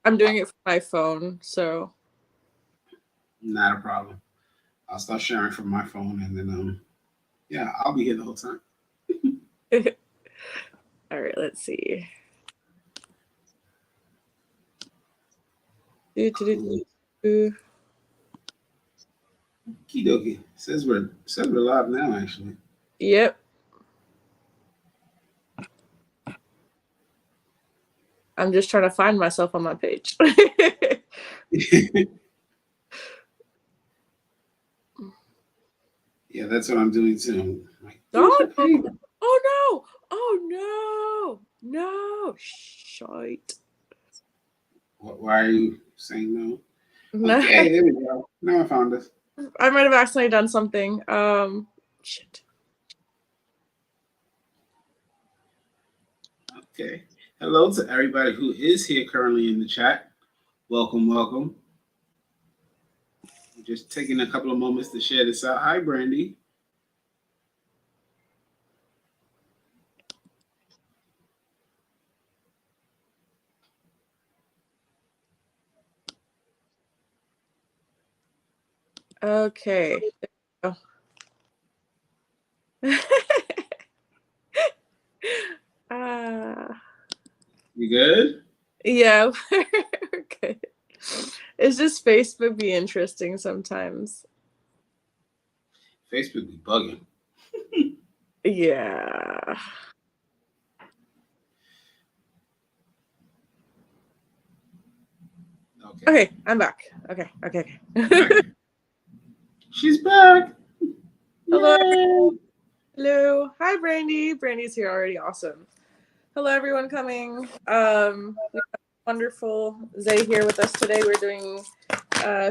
I'm doing it from my phone, so Not a problem. I'll start sharing from my phone, and then yeah, I'll be here the whole time. all right, let's see. Do, do, do, Cool. do. Kidoki says we're live now. Actually, Yep. I'm just trying to find myself on my page. yeah, that's what I'm doing too. I'm like, where's your Oh, page? oh no! Oh no! No! Shite. Why are you saying no? No, Okay, there we go. Now I found us. I might have accidentally done something. Shit. Okay. Hello to everybody who is here currently in the chat. Welcome, welcome. Just taking a couple of moments to share this out. Hi, Brandy. Okay. There we go. uh, You good? yeah, we're good. It's just Facebook be interesting sometimes. Facebook be bugging. Yeah. Okay. Okay, I'm back. Okay. Okay. She's back. Hello, Yay. hello. Hi, Brandy. Brandy's here already. Awesome. Hello, everyone coming. We have wonderful Zay here with us today. We're doing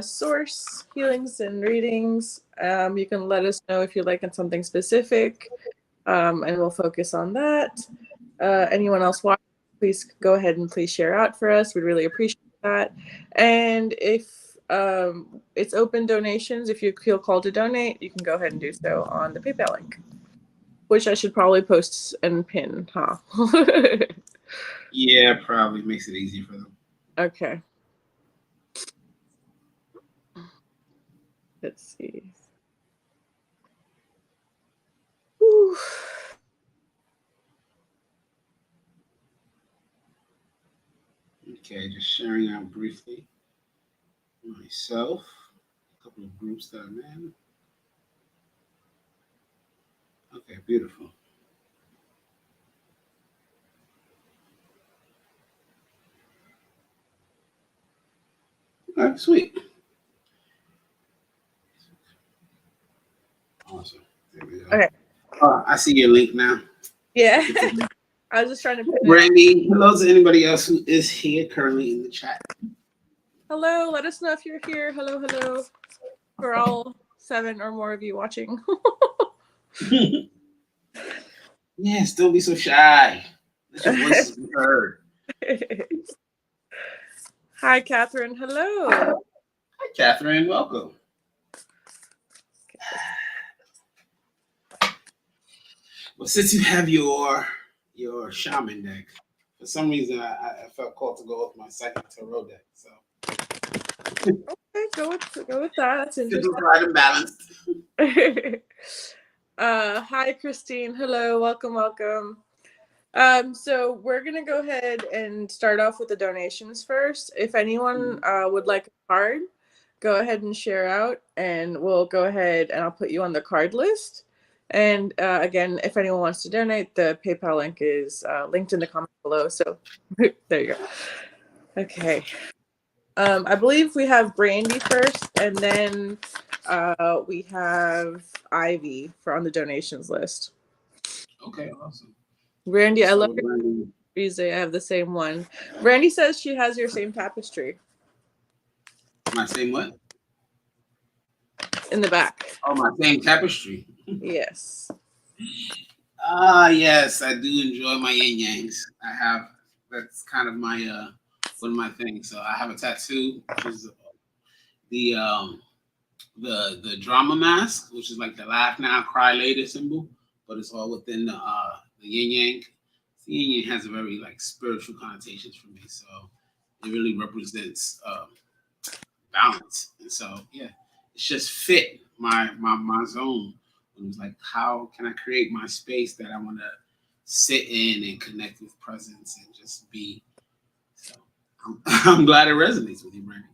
source healings and readings. You can let us know if you're liking something specific, and we'll focus on that. Anyone else watching, please go ahead and please share out for us. We'd really appreciate that. And if it's open donations, if you feel called to donate, you can go ahead and do so on the PayPal link, which I should probably post and pin, huh? Yeah, probably makes it easy for them. Okay. Let's see. Whew. Okay, just sharing out briefly myself, a couple of groups that I'm in. Okay, beautiful. All right, sweet. Awesome. There we go. Okay. I see your link now. Yeah. I was just trying to pin it. Brandy, hello to anybody else who is here currently in the chat. Hello. Let us know if you're here. Hello. For all 7 or more of you watching. Yes, don't be so shy. Let your voices be heard. Hi, Catherine. Hello. Hi, Catherine. Welcome. Well, since you have your shaman deck, for some reason I felt called to go with my second tarot deck. So Okay, go with that. That's interesting. right and balanced. Hi, Christine. Hello. Welcome. So we're gonna go ahead and start off with the donations first. If anyone would like a card, go ahead and share out, and we'll go ahead and I'll put you on the card list. And again, if anyone wants to donate, the PayPal link is linked in the comments below. So there you go. Okay. I believe we have Brandy first, and then we have Ivy for on the donations list. Okay, awesome. Brandy, I love So your Brandy, tapestry. I have the same one. Brandy says she has your same tapestry my same what? in the back. Oh, my same tapestry. Yes. Yes, I do enjoy my yin yangs. I have that's kind of my one of my things. So I have a tattoo, which is the the drama mask, which is like the laugh now, cry later symbol, but it's all within the yin yang. The yin yang has a very like spiritual connotations for me. So it really represents balance. And so yeah, it's just fit my zone. It was like, how can I create my space that I want to sit in and connect with presence and just be. So I'm glad it resonates with you, Brandy.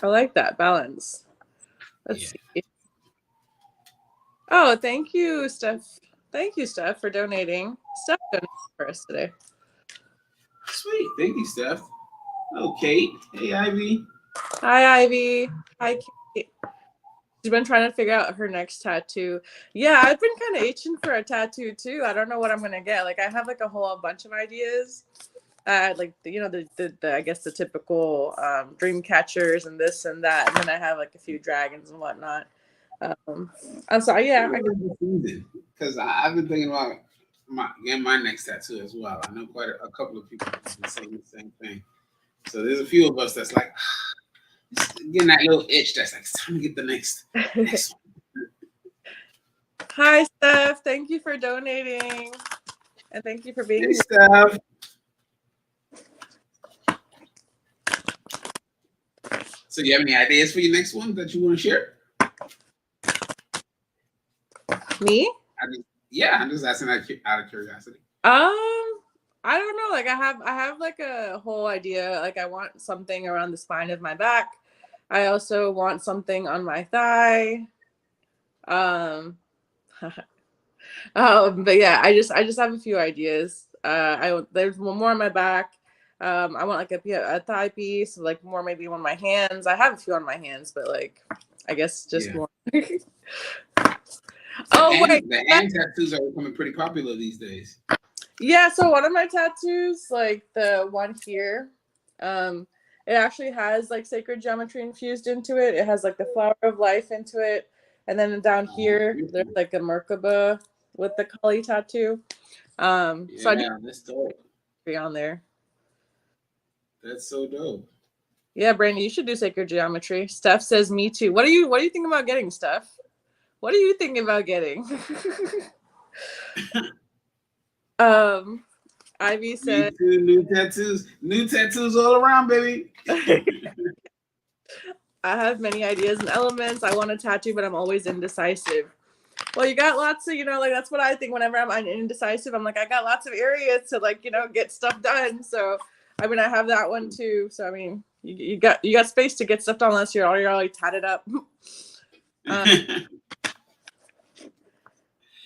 I like that balance. Let's Yeah. see. Oh, thank you, Steph. Thank you, Steph, for donating. Steph donated for us today. Sweet. Thank you, Steph. Oh, Kate. Hey, Ivy. Hi, Ivy. Hi, Kate. She's been trying to figure out her next tattoo. Yeah, I've been kind of itching for a tattoo too. I don't know what I'm gonna get. Like, I have like a whole bunch of ideas. Like the I guess the typical dream catchers and this and that, and then I have like a few dragons and whatnot. I'm sorry, yeah. Because I've been thinking about getting my next tattoo as well. I know quite a couple of people have been saying the same thing. So there's a few of us that's like getting that little itch. That's like, it's time to get the next one. Hi, Steph. Thank you for donating, and thank you for being Hey, here. Steph. So, do you have any ideas for your next one that you want to share? Me? I'm just asking out of curiosity. I don't know. Like I have like a whole idea. Like I want something around the spine of my back. I also want something on my thigh. But yeah, I just have a few ideas. There's one more on my back. I want like a thigh piece, like more maybe on my hands. I have a few on my hands, but like I guess just more. Oh wait, the hand tattoos are becoming pretty popular these days. Yeah, so one of my tattoos, like the one here, it actually has like sacred geometry infused into it. It has like the flower of life into it, and then down here there's like a Merkaba with the Kali tattoo. So I do that's dope. be on there. That's so dope. Yeah, Brandy, you should do sacred geometry. Steph says me too. What do you think about getting, Steph? What are you thinking about getting? Ivy said new tattoos all around, baby. I have many ideas and elements. I want a tattoo, but I'm always indecisive. Well, you got lots of, like that's what I think whenever I'm indecisive. I'm like, I got lots of areas to like, get stuff done. So, I mean, I have that one too. So, I mean, you got space to get stuff done unless you're already tatted up.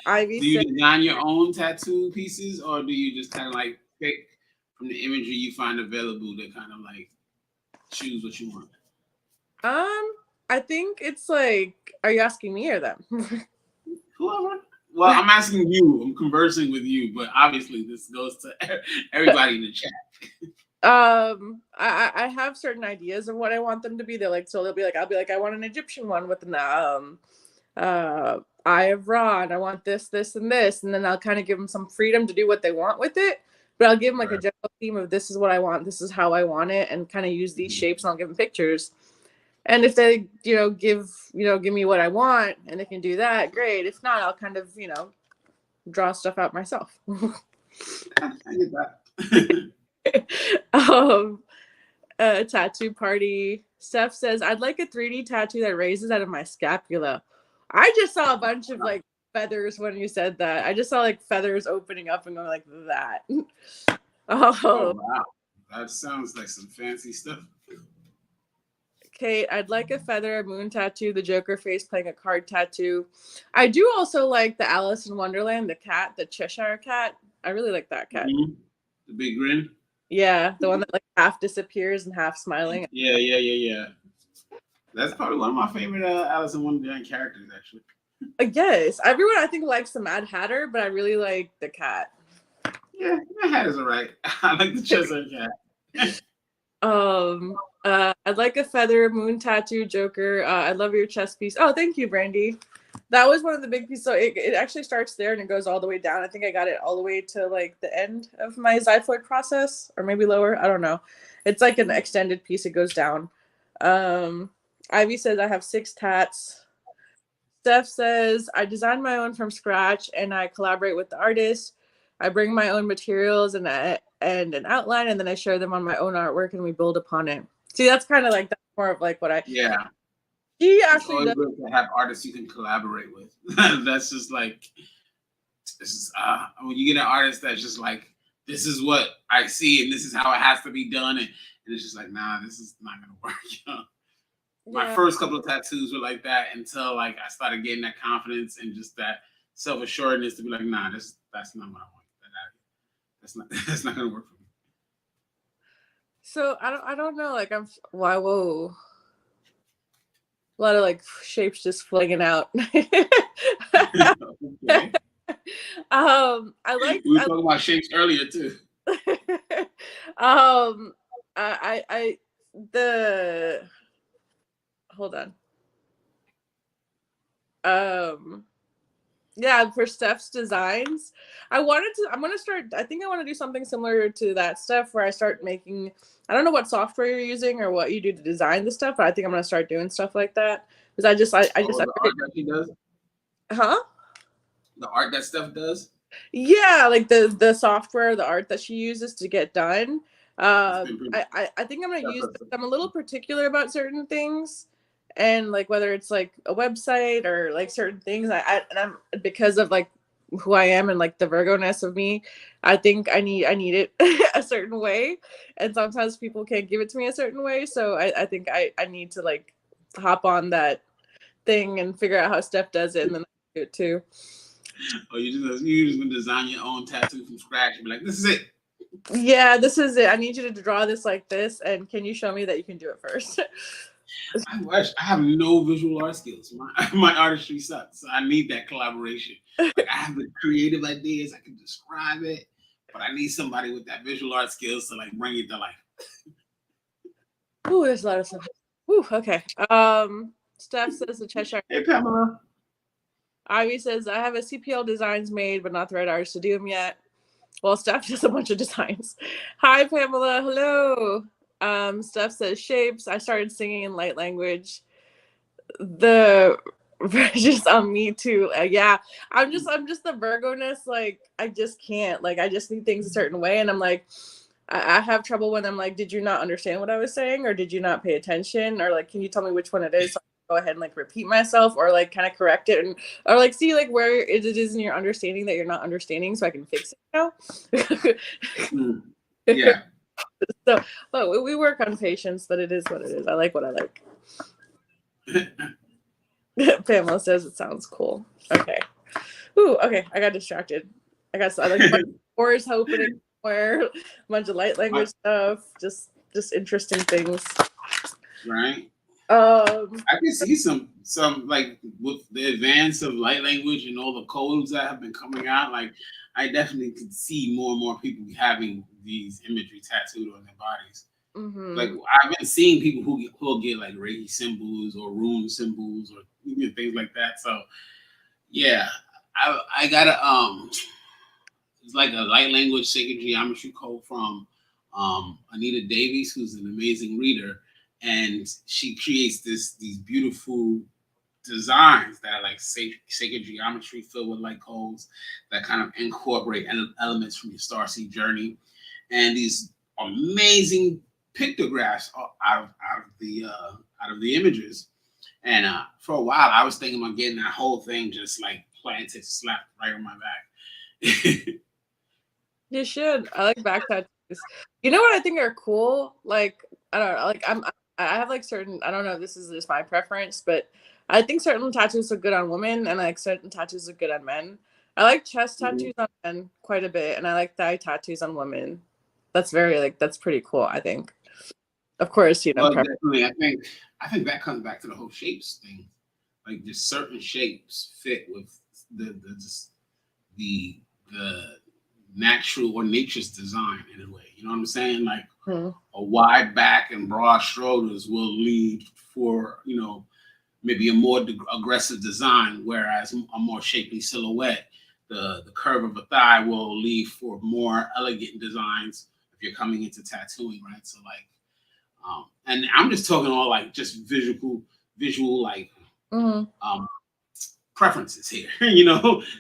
Ivy do you design your own tattoo pieces, or do you just kind of like pick from the imagery you find available to kind of like choose what you want? I think it's like, are you asking me or them? Whoever. Well, I'm asking you. I'm conversing with you, but obviously this goes to everybody in the chat. I have certain ideas of what I want them to be. They'll be like, I'll be like, I want an Egyptian one with an Eye of Ra, and I want this, and this, and then I'll kind of give them some freedom to do what they want with it. But I'll give them like a general theme of this is what I want, this is how I want it, and kind of use these shapes, and I'll give them pictures. And if they, give me what I want, and they can do that, great. If not, I'll kind of, draw stuff out myself. I get that. Tattoo party. Steph says, I'd like a 3D tattoo that raises out of my scapula. I just saw a bunch of like feathers when you said that. I just saw like feathers opening up and going like that. Oh wow. That sounds like some fancy stuff. Kate, I'd like a feather moon tattoo, the Joker face playing a card tattoo. I do also like the Alice in Wonderland, the cat, the Cheshire cat. I really like that cat. Mm-hmm. The big grin. Yeah, the one that like half disappears and half smiling. Yeah. That's probably one of my favorite Alice in Wonderland characters, actually. Yes, everyone I think likes the Mad Hatter, but I really like the cat. Yeah, the hat is alright. I like the Cheshire cat. I'd like a feather moon tattoo, Joker. I love your chest piece. Oh, thank you, Brandy. That was one of the big pieces. So it actually starts there and it goes all the way down. I think I got it all the way to like the end of my xiphoid process, or maybe lower. I don't know. It's like an extended piece. It goes down. Ivy says I have 6 tats. Steph says I designed my own from scratch and I collaborate with the artist. I bring my own materials and and an outline, and then I share them on my own artwork and we build upon it. See, that's kind of like, that's more of like what I, Yeah. she It's actually always does. good to have artists you can collaborate with. That's just like, this is when you get an artist that's just like, this is what I see and this is how it has to be done, and it's just like, nah, this is not gonna work. You know? My Yeah. first couple of tattoos were like that until like I started getting that confidence and just that self-assuredness to be like, nah, that's not what I want. That's not that's not gonna work for me. So I don't know, like why, whoa. A lot of like shapes just flinging out. Okay. I like, We were talking about shapes earlier too. I the hold on. Yeah, for Steph's designs, I'm gonna start, I think I want to do something similar to that stuff where I start making, I don't know what software you're using or what you do to design the stuff, but I think I'm gonna start doing stuff like that because Oh, the art that she does, huh? the art that Steph does. Yeah, like the software, the art that she uses to get done. It's been pretty. I think I'm gonna Steph use. does. I'm a little particular about certain things, and like whether it's like a website or like certain things. And I'm, because of like who I am and like the Virgo-ness of me, I think I need it a certain way, and sometimes people can't give it to me a certain way. So I think I need to like hop on that thing and figure out how Steph does it, and then I do it too. Or you just gonna design your own tattoo from scratch and be like, this is it. Yeah, this is it. I need you to draw this like this, and can you show me that you can do it first? I have no visual art skills. My artistry sucks. So I need that collaboration. Like I have the creative ideas, I can describe it, but I need somebody with that visual art skills to like bring it to life. Ooh, there's a lot of stuff. Ooh, okay. Steph says the Cheshire. Hey Pamela. Ivy says I have a CPL designs made, but not the right artist to do them yet. Well, Steph does a bunch of designs. Hi, Pamela. Hello. Steph says shapes. I started singing in light language. The just on me too. Yeah, I'm just the Virgo-ness. Like I just can't. Like I just need things a certain way, and I'm like, I have trouble when I'm like, did you not understand what I was saying, or did you not pay attention, or like, can you tell me which one it is? So I go ahead and like repeat myself, or like kind of correct it, and or like see like where it is in your understanding that you're not understanding, so I can fix it now. Yeah. So, but we work on patience, but it is what it is. I like what I like. Pamela says it sounds cool. Okay. Ooh, okay. I got distracted. I like a bunch of doors opening somewhere, a bunch of light language stuff, just interesting things. Right. Um, I can see some like with the advance of light language and all the codes that have been coming out. Like I definitely could see more and more people having these imagery tattooed on their bodies. Like I've been seeing people who'll get like Reiki symbols or rune symbols or even things like that. So yeah, I gotta it's like a light language sacred geometry code from Anita Davies, who's an amazing reader, and she creates these beautiful designs that are like sacred geometry filled with light codes that kind of incorporate elements from your starseed journey, and these amazing pictographs out of the images. And for a while, I was thinking about getting that whole thing just like planted, slapped right on my back. you should. I like back tattoos. You know what I think are cool? Like I don't know. Like I have like certain. I don't know if this is just my preference, but I think certain tattoos look good on women, and like certain tattoos look good on men. I like chest tattoos on men quite a bit, and I like thigh tattoos on women. That's very like that's pretty cool. I think. Of course, you know. Well, definitely. I think that comes back to the whole shapes thing. Like just certain shapes fit with the the natural or nature's design in a way. You know what I'm saying? Like a wide back and broad shoulders will lead for maybe a more aggressive design, whereas a more shapely silhouette, the curve of a thigh will lead for more elegant designs if you're coming into tattooing, right? So like. And I'm just talking all like just visual like preferences here,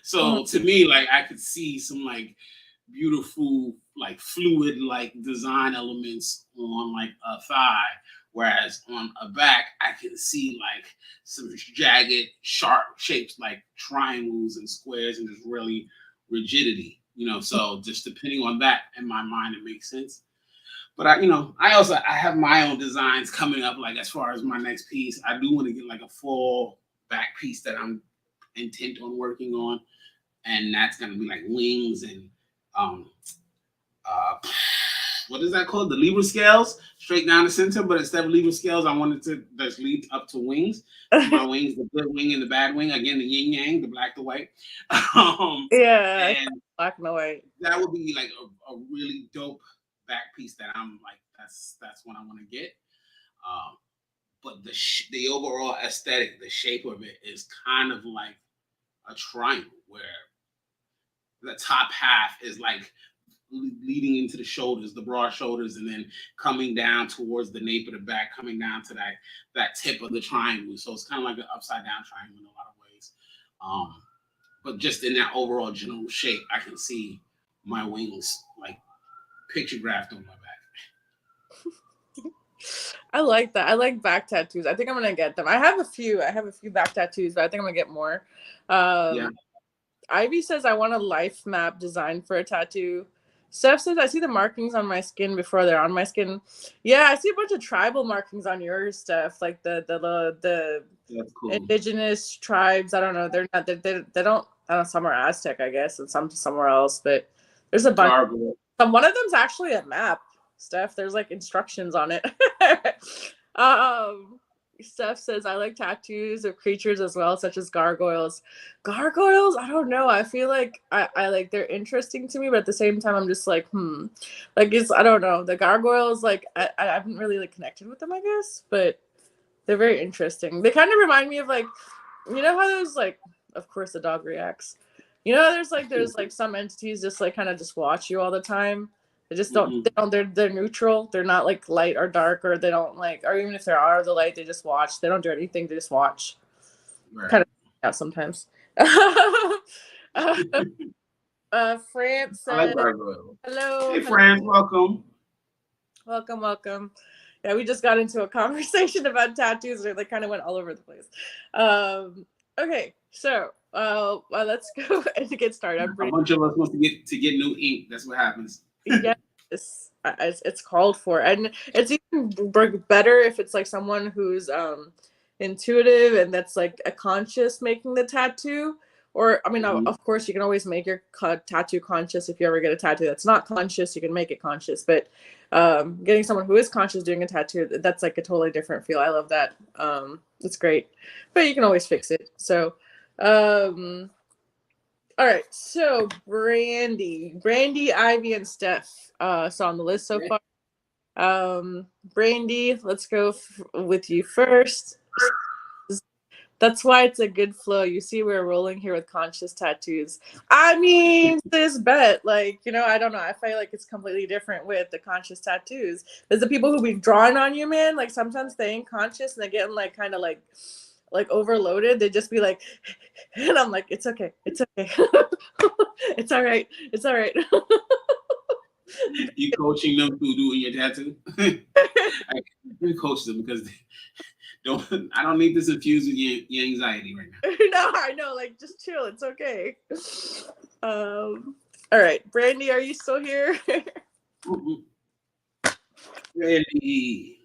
So to me, like I could see some like beautiful, like fluid, like design elements on like a thigh, whereas on a back I can see like some jagged, sharp shapes like triangles and squares and just really rigidity. So just depending on that in my mind, it makes sense. But I have my own designs coming up. Like as far as my next piece, I do want to get like a full back piece that I'm intent on working on, and that's gonna be like wings and um uh what is that called? The Libra scales straight down the center, but instead of Libra scales, I wanted to just lead up to wings. So my wings, the good wing and the bad wing, again the yin yang, the black, the white. Yeah, And black and white. that would be like a really dope back piece that I'm like, that's what I want to get. Um, but the overall aesthetic, the shape of it is kind of like a triangle where the top half is like leading into the shoulders, the broad shoulders, and then coming down towards the nape of the back, coming down to that tip of the triangle. So it's kind of like an upside down triangle in a lot of ways. But just in that overall general shape, I can see my wings like pictographed on my back. I like that. I like back tattoos. I think I'm gonna get them. I have a few back tattoos, but I think I'm gonna get more. Yeah. Ivy says I want a life map design for a tattoo. Steph says I see the markings on my skin before they're on my skin. Yeah, I see a bunch of tribal markings on yours, Steph, like the That's cool. indigenous tribes. I don't know. They're not. They don't. I don't know. Some are Aztec, I guess, and some somewhere else. But there's a bunch. Gargoyle. One of them's actually a map, Steph. There's like instructions on it. Steph says I like tattoos of creatures as well, such as gargoyles. Gargoyles? I don't know. I feel like I like they're interesting to me, but at the same time I'm just like, like I don't know. The gargoyles, like I haven't really like connected with them, I guess, but they're very interesting. They kind of remind me of like, you know how those like, of course the dog reacts. You know, there's like some entities just like kind of just watch you all the time. They just don't. They're neutral. They're not like light or dark, or they don't like, or even if they are the light, they just watch. They don't do anything. They just watch. Right. Kind of out sometimes. France said, I like gargoyle. hello. Hey, France, welcome. Welcome. Yeah, we just got into a conversation about tattoos, and they kind of went all over the place. Okay, so let's go and get started. A bunch of us want to get new ink. That's what happens. Yes, it's called for, and it's even better if it's like someone who's intuitive and that's like a conscious making the tattoo. Or I mean, of course, you can always make your tattoo conscious. If you ever get a tattoo that's not conscious, you can make it conscious. But getting someone who is conscious doing a tattoo, that's like a totally different feel. I love that. It's great, but you can always fix it. So. All right, so Brandy, Ivy, and Steph. So on the list so far. Brandy, let's go with you first. That's why it's a good flow. You see, we're rolling here with conscious tattoos. I mean, this bet, like, I don't know. I feel like it's completely different with the conscious tattoos. There's the people who be drawing on you, man. Like sometimes they ain't conscious and they're getting like kind of like overloaded. They just be like, and I'm like, it's okay. It's all right. You coaching them through doing your tattoo? I coach them because I don't need this infused with your anxiety right now. No, I know. Like, just chill. It's okay. All right, Brandy, are you still here? Brandy.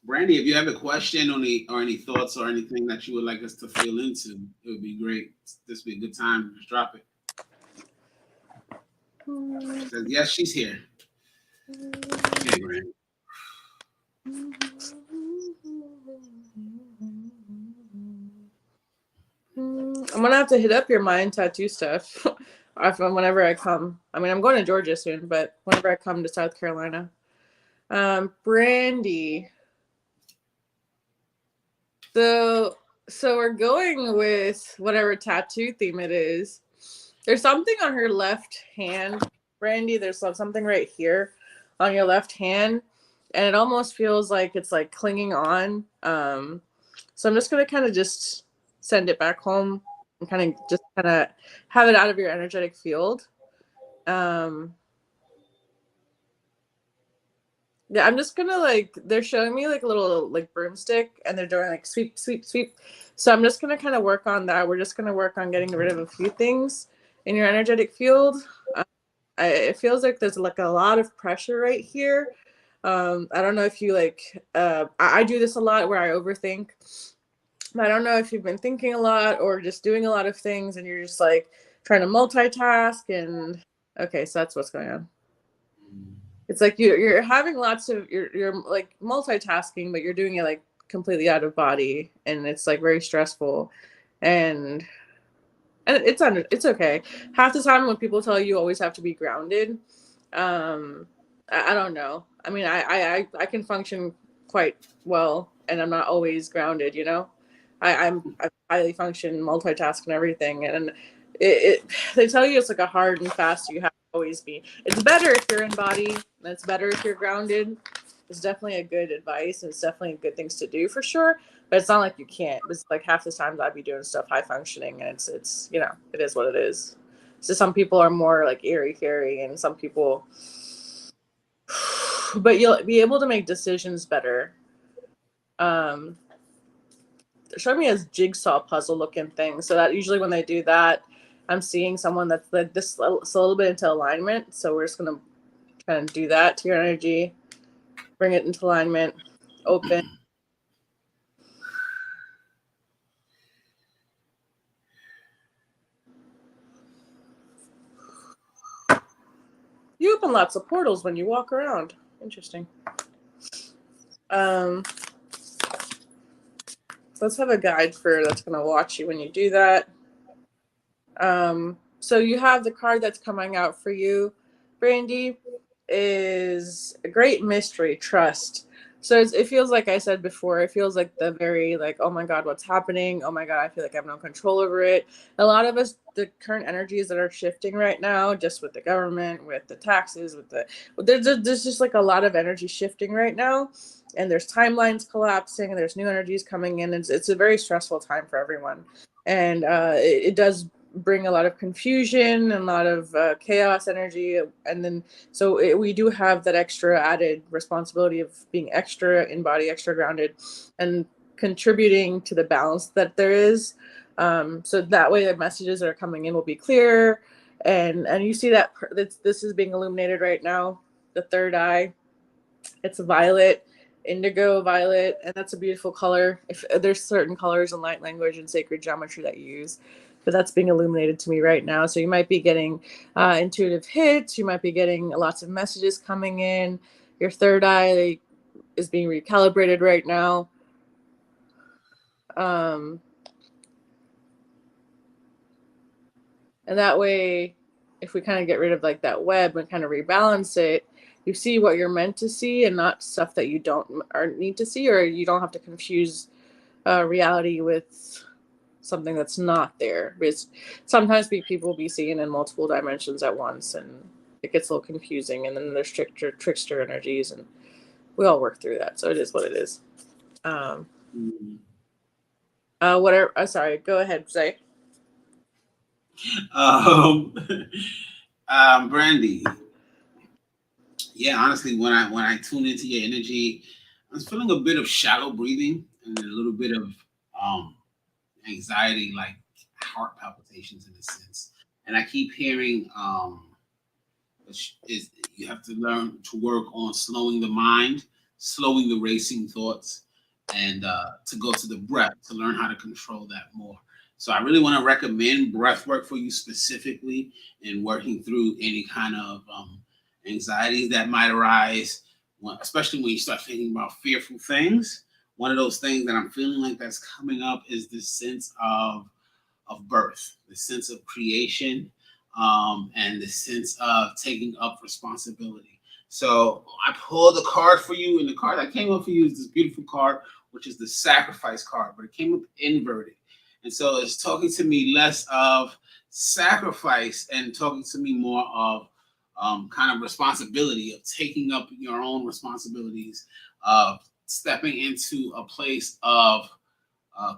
Brandy, if you have a question or any thoughts or anything that you would like us to fill into, it would be great. This would be a good time to just drop it. She says, yes, she's here. Okay, Brandy. I'm gonna have to hit up your mind tattoo stuff whenever I come. I mean, I'm going to Georgia soon, but whenever I come to South Carolina. Brandy. So we're going with whatever tattoo theme it is. There's something on her left hand, Brandy. There's something right here on your left hand, and it almost feels like it's like clinging on. So I'm just going to kind of just send it back home and kind of have it out of your energetic field. Yeah, I'm just gonna like, they're showing me like a little like broomstick and they're doing like sweep, sweep, sweep. So I'm just gonna kind of work on that. We're just gonna work on getting rid of a few things in your energetic field. It feels like there's like a lot of pressure right here. I don't know if you like, I do this a lot where I overthink. I don't know if you've been thinking a lot or just doing a lot of things and you're just like trying to multitask and okay, so that's what's going on. It's like you're having lots of you're like multitasking, but you're doing it like completely out of body, and it's like very stressful, and it's okay. Half the time when people tell you always have to be grounded, I don't know. I mean, I can function quite well, and I'm not always grounded. You know, I highly function, multitask, and everything, and they tell you it's like a hard and fast you have to always be. It's better if you're in body, and it's better if you're grounded. It's definitely a good advice, and it's definitely good things to do for sure. But it's not like you can't. It's like half the times I'd be doing stuff high functioning, and it's you know, it is what it is. So some people are more like airy fairy, and some people, but you'll be able to make decisions better. Show me a jigsaw puzzle looking thing. So that usually when they do that, I'm seeing someone that's like this a little bit into alignment. So we're just gonna kind of do that to your energy, bring it into alignment, open. You open lots of portals when you walk around. Interesting. Let's have a guide for that's gonna watch you when you do that. So you have the card that's coming out for you, Brandy, is a great mystery, trust. So it feels like I said before, it feels like the very like, oh my God, what's happening? Oh my God, I feel like I have no control over it. A lot of us, the current energies that are shifting right now, just with the government, with the taxes, with the, there's just like a lot of energy shifting right now. And there's timelines collapsing and there's new energies coming in. It's a very stressful time for everyone. And it does bring a lot of confusion and a lot of chaos energy, and then we do have that extra added responsibility of being extra in body, extra grounded, and contributing to the balance that there is, so that way the messages that are coming in will be clear, and you see that this is being illuminated right now, the third eye. It's violet, indigo violet, and that's a beautiful color. If there's certain colors in light language and sacred geometry that you use, but that's being illuminated to me right now. So you might be getting intuitive hits. You might be getting lots of messages coming in. Your third eye is being recalibrated right now. And that way, if we kind of get rid of like that web and kind of rebalance it, you see what you're meant to see and not stuff that you don't or need to see, or you don't have to confuse reality with something that's not there, because sometimes people will be seen in multiple dimensions at once and it gets a little confusing, and then there's trickster energies, and we all work through that, so it is what it is. Whatever. Sorry, go ahead, Zay. Brandy, yeah, honestly, when I tune into your energy, I was feeling a bit of shallow breathing and a little bit of anxiety, like heart palpitations in a sense. And I keep hearing is you have to learn to work on slowing the mind, slowing the racing thoughts, and to go to the breath to learn how to control that more. So I really want to recommend breath work for you specifically in working through any kind of anxieties that might arise, especially when you start thinking about fearful things. One of those things that I'm feeling like that's coming up is this sense of birth, the sense of creation, and the sense of taking up responsibility. So I pulled a card for you, and the card that came up for you is this beautiful card, which is the sacrifice card, but it came up inverted. And so it's talking to me less of sacrifice and talking to me more of kind of responsibility, of taking up your own responsibilities, of stepping into a place of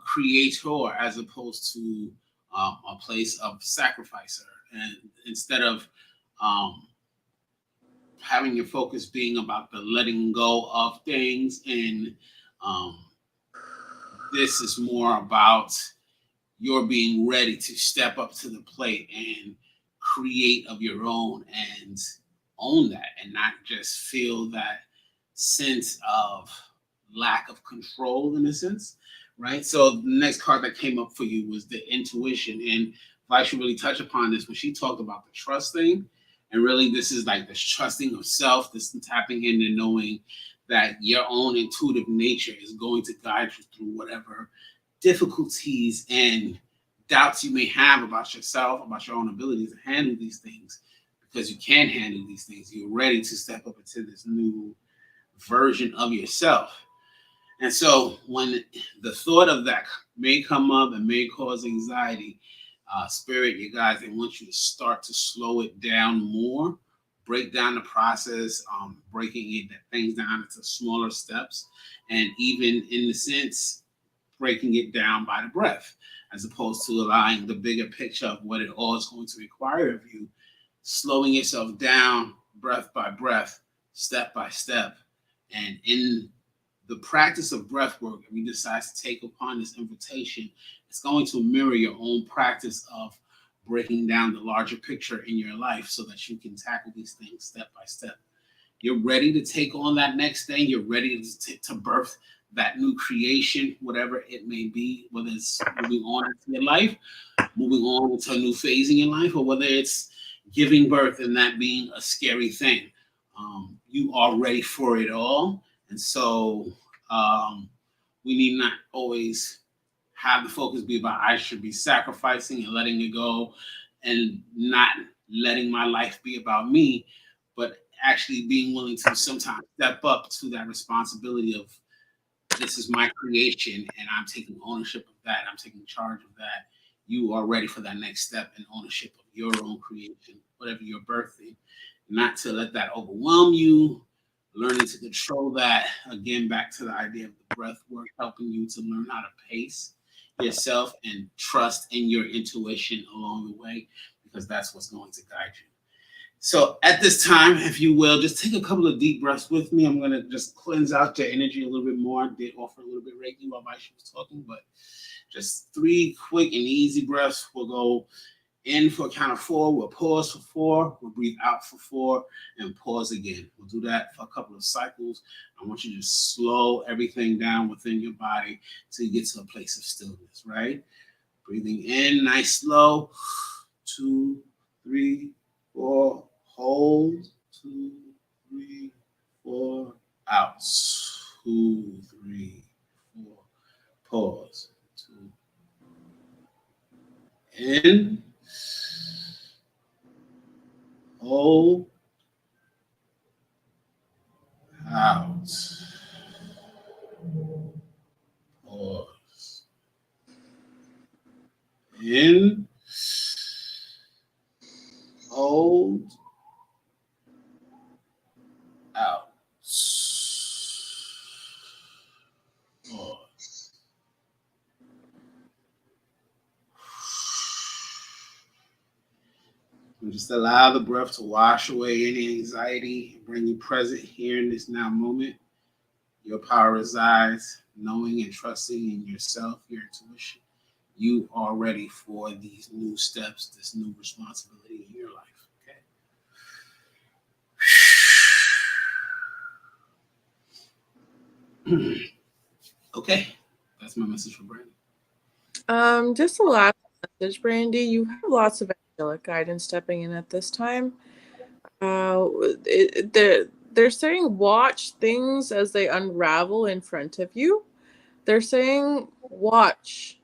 creator as opposed to a place of sacrificer. And instead of um, having your focus being about the letting go of things, and um, this is more about your being ready to step up to the plate and create of your own and own that, and not just feel that sense of lack of control in a sense, right? So the next card that came up for you was the intuition. And if I should really touch upon this, when she talked about the trust thing, and really this is like this trusting of self, this tapping into knowing that your own intuitive nature is going to guide you through whatever difficulties and doubts you may have about yourself, about your own ability to handle these things, because you can handle these things. You're ready to step up into this new version of yourself. And so when the thought of that may come up and may cause anxiety, spirit, you guys, they want you to start to slow it down more, break down the process, breaking things down into smaller steps, and even in the sense, breaking it down by the breath, as opposed to allowing the bigger picture of what it all is going to require of you, slowing yourself down, breath by breath, step by step. And in the practice of breath work, if you decide to take upon this invitation, it's going to mirror your own practice of breaking down the larger picture in your life so that you can tackle these things step by step. You're ready to take on that next thing. You're ready to birth that new creation, whatever it may be, whether it's moving on into your life, moving on into a new phase in your life, or whether it's giving birth and that being a scary thing. You are ready for it all. And so we need not always have the focus be about I should be sacrificing and letting it go and not letting my life be about me, but actually being willing to sometimes step up to that responsibility of this is my creation and I'm taking ownership of that. I'm taking charge of that. You are ready for that next step in ownership of your own creation, whatever you're birthing, not to let that overwhelm you, learning to control that. Again, back to the idea of the breath work, helping you to learn how to pace yourself and trust in your intuition along the way, because that's what's going to guide you. So at this time, if you will, just take a couple of deep breaths with me. I'm going to just cleanse out your energy a little bit more. I did offer a little bit Reiki while Vaisha was talking, but just 3 quick and easy breaths. We'll go in for a count of 4. We'll pause for 4. We'll breathe out for 4 and pause again. We'll do that for a couple of cycles. I want you to slow everything down within your body till you get to a place of stillness, right? Breathing in, nice, slow. 2, 3, 4. Hold. 2, 3, 4. Out. 2, 3, 4. Pause. 2. In. Hold. Out. Pause. In. Hold. Out. Pause. And just allow the breath to wash away any anxiety, bring you present here in this now moment. Your power resides knowing and trusting in yourself, your intuition. You are ready for these new steps, this new responsibility in your life. Okay. Okay. That's my message for Brandy. Just a last message, Brandy. You have lots of angelic guidance stepping in at this time. They're saying watch things as they unravel in front of you. They're saying watch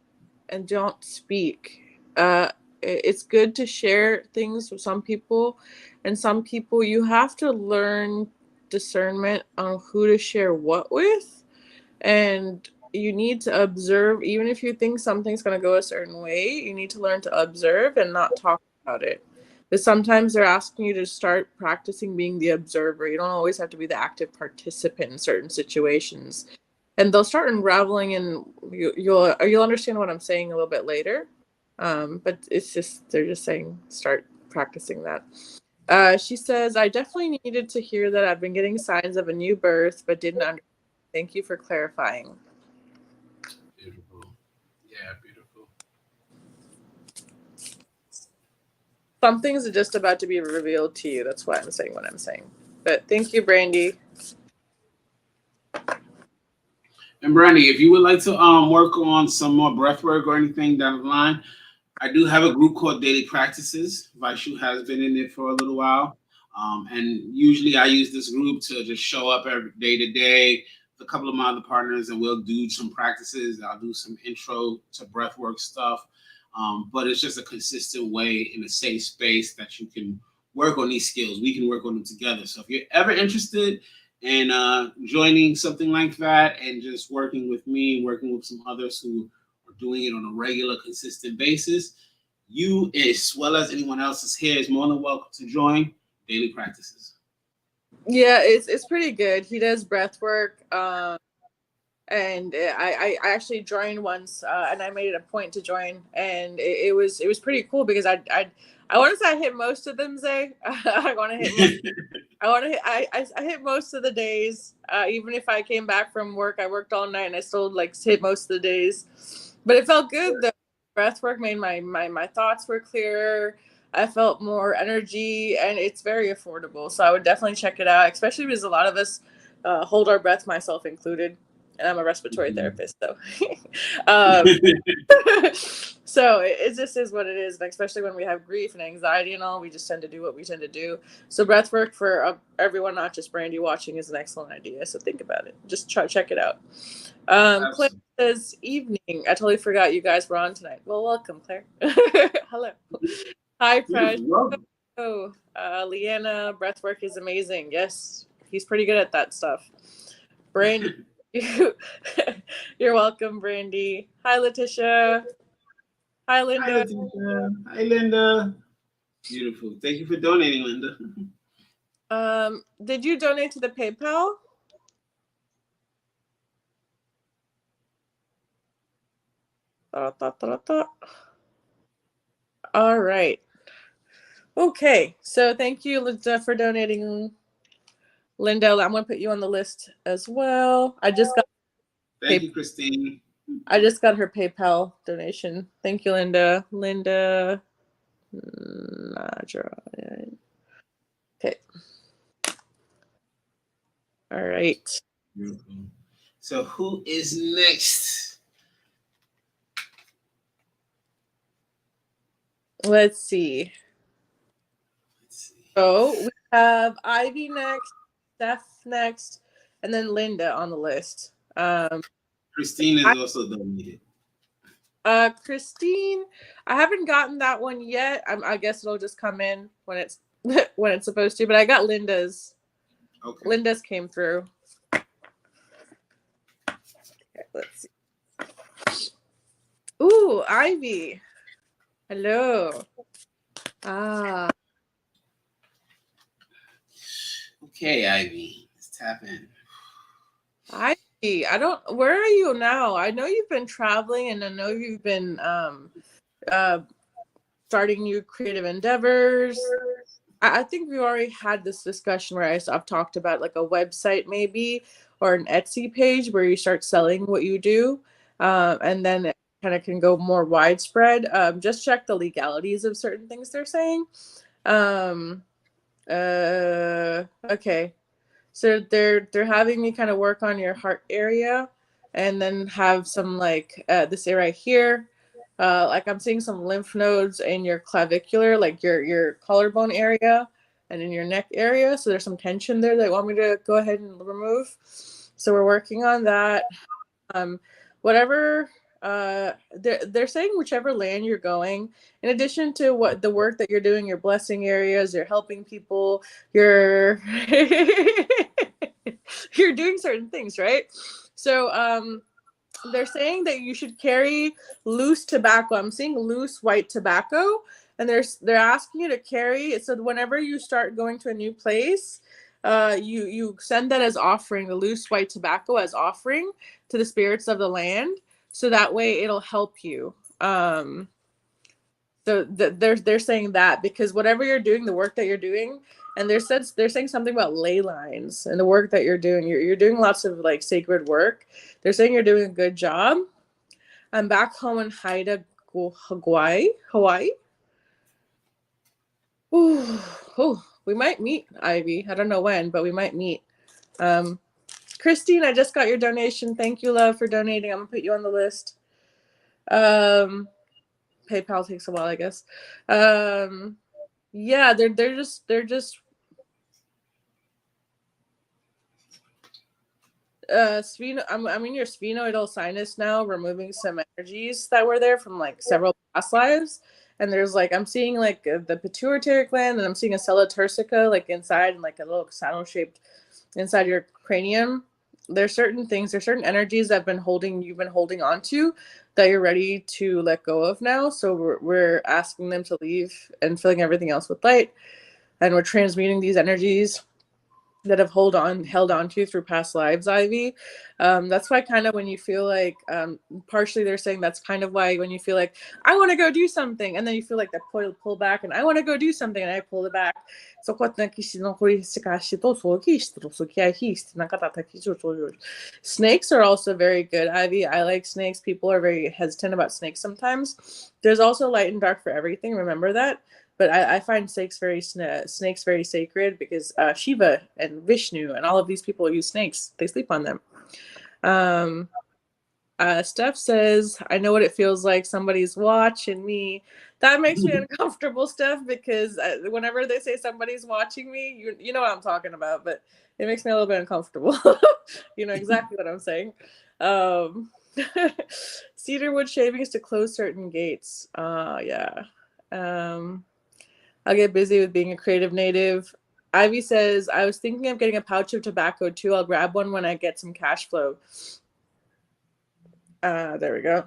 and don't speak. It's good to share things with some people, and some people you have to learn discernment on who to share what with, and you need to observe. Even if you think something's going to go a certain way, you need to learn to observe and not talk about it. But sometimes they're asking you to start practicing being the observer. You don't always have to be the active participant in certain situations. and they'll start unraveling, and you'll understand what I'm saying a little bit later. But it's just they're just saying start practicing that. She says, I definitely needed to hear that I've been getting signs of a new birth, but didn't understand. Thank you for clarifying. Beautiful. Yeah, beautiful. Some things are just about to be revealed to you. That's why I'm saying what I'm saying. But thank you, Brandy. And Brandy, if you would like to work on some more breath work or anything down the line, I do have a group called Daily Practices. Vaishu has been in it for a little while. And usually I use this group to just show up every day to day with a couple of my other partners, and we'll do some practices. I'll do some intro to breathwork stuff. But it's just a consistent way in a safe space that you can work on these skills. We can work on them together. So if you're ever interested in joining something like that and just working with me, working with some others who doing it on a regular, consistent basis, you as well as anyone else is here is more than welcome to join Daily Practices. Yeah, it's pretty good. He does breath work, and I actually joined once, and I made it a point to join, and it was pretty cool because I want to say I hit most of them, Zay. I want to hit most. I hit most of the days. Even if I came back from work, I worked all night and I still like hit most of the days. But it felt good. The breath work made my thoughts were clearer. I felt more energy, and it's very affordable. So I would definitely check it out, especially because a lot of us hold our breath, myself included. And I'm a respiratory therapist, so um, so it just is what it is. And especially when we have grief and anxiety and all, we just tend to do what we tend to do. So breath work for everyone, not just Brandy watching, is an excellent idea. So think about it. Just check it out. Claire says, evening. I totally forgot you guys were on tonight. Well, welcome, Claire. Hello. Hi, Fresh. Oh, Leanna, breath work is amazing. Yes, he's pretty good at that stuff. Brandy. You're welcome, Brandy. Hi, Letitia. Hi, Linda. Hi, Letitia. Hi, Linda. Beautiful. Thank you for donating, Linda. Did you donate to the PayPal? All right. Okay. So thank you, Linda, for donating. Linda, I'm going to put you on the list as well. Thank you, Christine. I just got her PayPal donation. Thank you, Linda. Linda. Okay. All right. Beautiful. So who is next? Let's see. So we have Ivy next, Steph next, and then Linda on the list. Christine is also donated. Christine, I haven't gotten that one yet. I guess it'll just come in when it's when it's supposed to. But I got Linda's. Okay. Linda's came through. Okay, let's see. Ooh, Ivy. Hello. Ah. Okay, Ivy. Let's tap in. Ivy, where are you now? I know you've been traveling, and I know you've been starting new creative endeavors. I think we already had this discussion where I've talked about like a website maybe, or an Etsy page where you start selling what you do, and then it kind of can go more widespread. Just check the legalities of certain things they're saying. Okay. So they're having me kind of work on your heart area, and then have some like this area right here. Like I'm seeing some lymph nodes in your clavicular, like your collarbone area, and in your neck area. So there's some tension there that want me to go ahead and remove. So we're working on that. Whatever they're saying, whichever land you're going, in addition to what the work that you're doing, your blessing areas, you're helping people, you're you're doing certain things, right? So they're saying that you should carry loose tobacco. I'm seeing loose white tobacco, and they're asking you to carry it. So whenever you start going to a new place, you send that as offering, the loose white tobacco as offering to the spirits of the land, so that way it'll help you. So they're saying that because whatever you're doing, the work that you're doing, and they're saying something about ley lines and the work that you're doing. You're doing lots of like sacred work. They're saying you're doing a good job. I'm back home in Hawaii. Hawaii. Ooh, oh, we might meet, Ivy. I don't know when, but we might meet. Christine, I just got your donation. Thank you, love, for donating. I'm gonna put you on the list. PayPal takes a while, I guess. Yeah, they're just I'm in your sphenoidal sinus now, removing some energies that were there from like several past lives. And there's like I'm seeing like the pituitary gland, and I'm seeing a cella turcica like inside, and like a little saddle shaped inside your cranium. There's certain things, there's certain energies that you've been holding on to, that you're ready to let go of now. So we're asking them to leave and filling everything else with light, and we're transmuting these energies that have held on to through past lives, Ivy. That's why kind of when you feel like partially they're saying that's kind of why when you feel like I want to go do something, and then you feel like that pull back, and I want to go do something, and I pull it back. So snakes are also very good, Ivy. I like snakes. People are very hesitant about snakes sometimes. There's also light and dark for everything, remember that. But I find snakes very sacred, because Shiva and Vishnu and all of these people use snakes. They sleep on them. Steph says, I know what it feels like. Somebody's watching me. That makes me uncomfortable, Steph, because whenever they say somebody's watching me, you know what I'm talking about, but it makes me a little bit uncomfortable. You know exactly what I'm saying. Cedarwood shavings to close certain gates. Yeah. I'll get busy with being a creative native. Ivy says, I was thinking of getting a pouch of tobacco too. I'll grab one when I get some cash flow. There we go.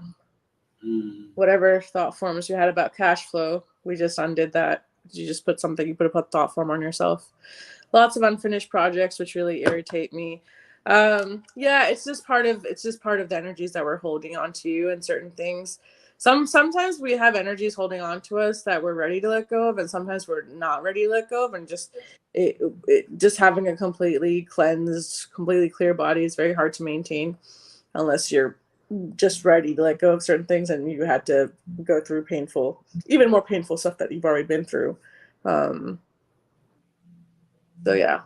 Whatever thought forms you had about cash flow, we just undid that. You just put a thought form on yourself. Lots of unfinished projects, which really irritate me. Yeah, it's just part of the energies that we're holding on to, and certain things. Sometimes we have energies holding on to us that we're ready to let go of, and sometimes we're not ready to let go of. And just just having a completely cleansed, completely clear body is very hard to maintain unless you're just ready to let go of certain things, and you had to go through even more painful stuff that you've already been through. So yeah,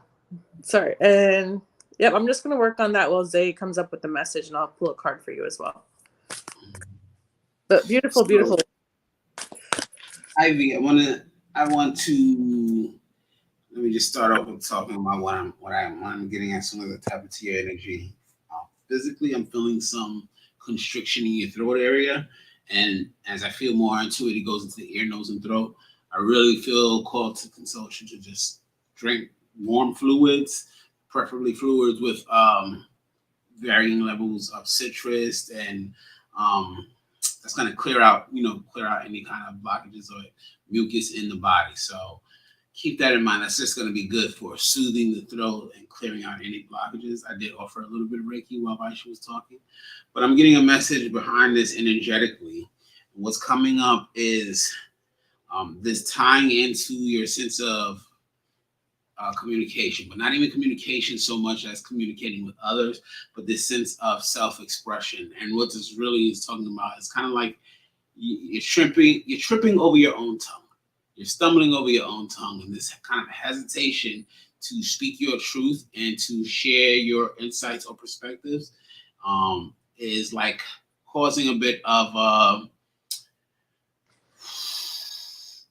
sorry. And yep, I'm just gonna work on that while Zay comes up with the message, and I'll pull a card for you as well. But beautiful. Ivy, I want to let me just start off with talking about what I'm getting at. Some of the type of tear energy. Physically, I'm feeling some constriction in your throat area, and as I feel more into it, it goes into the ear, nose, and throat. I really feel called to consult you to just drink warm fluids, preferably fluids with varying levels of citrus, and that's going to clear out any kind of blockages or mucus in the body. So keep that in mind. That's just going to be good for soothing the throat and clearing out any blockages. I did offer a little bit of Reiki while Aisha was talking, but I'm getting a message behind this energetically. What's coming up is this tying into your sense of communication, but not even communication so much as communicating with others, but this sense of self-expression. And what this really is talking about is kind of like you're tripping over your own tongue. You're stumbling over your own tongue, and this kind of hesitation to speak your truth and to share your insights or perspectives is like causing a bit of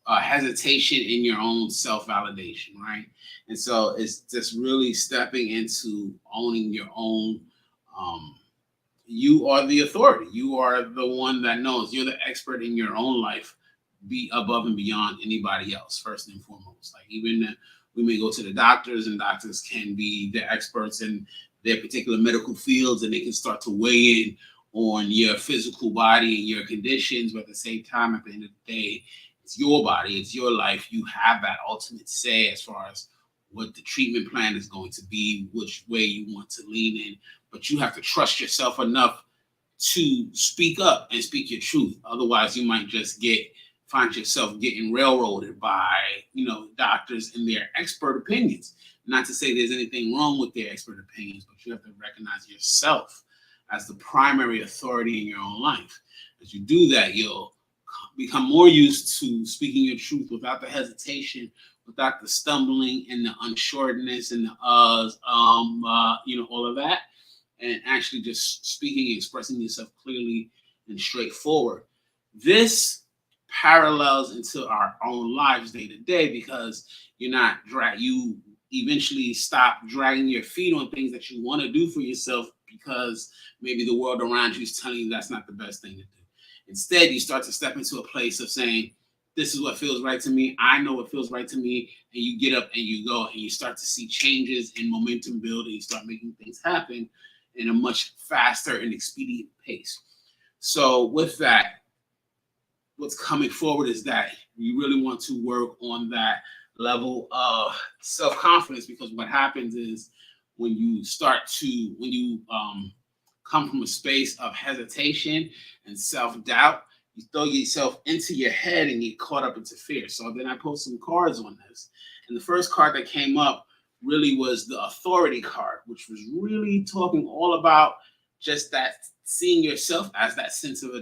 hesitation in your own self-validation, right? And so it's just really stepping into owning your own. You are the authority. You are the one that knows. You're the expert in your own life. Be above and beyond anybody else, first and foremost. Like even we may go to the doctors, and doctors can be the experts in their particular medical fields, and they can start to weigh in on your physical body and your conditions. But at the same time, at the end of the day, it's your body, it's your life. You have that ultimate say as far as what the treatment plan is going to be, which way you want to lean in, but you have to trust yourself enough to speak up and speak your truth. Otherwise, you might just find yourself getting railroaded by, doctors and their expert opinions. Not to say there's anything wrong with their expert opinions, but you have to recognize yourself as the primary authority in your own life. As you do that, you'll become more used to speaking your truth without the hesitation, without the stumbling and the unsureness and the all of that, and actually just speaking and expressing yourself clearly and straightforward. This parallels into our own lives day to day, because you eventually stop dragging your feet on things that you want to do for yourself because maybe the world around you is telling you that's not the best thing to do. Instead, you start to step into a place of saying, this is what feels right to me. I know what feels right to me. And you get up and you go and you start to see changes and momentum build, and you start making things happen in a much faster and expedient pace. So with that, what's coming forward is that you really want to work on that level of self-confidence, because what happens is when you come from a space of hesitation and self-doubt, you throw yourself into your head and get caught up into fear. So then I pulled some cards on this. And the first card that came up really was the authority card, which was really talking all about just that, seeing yourself as that sense of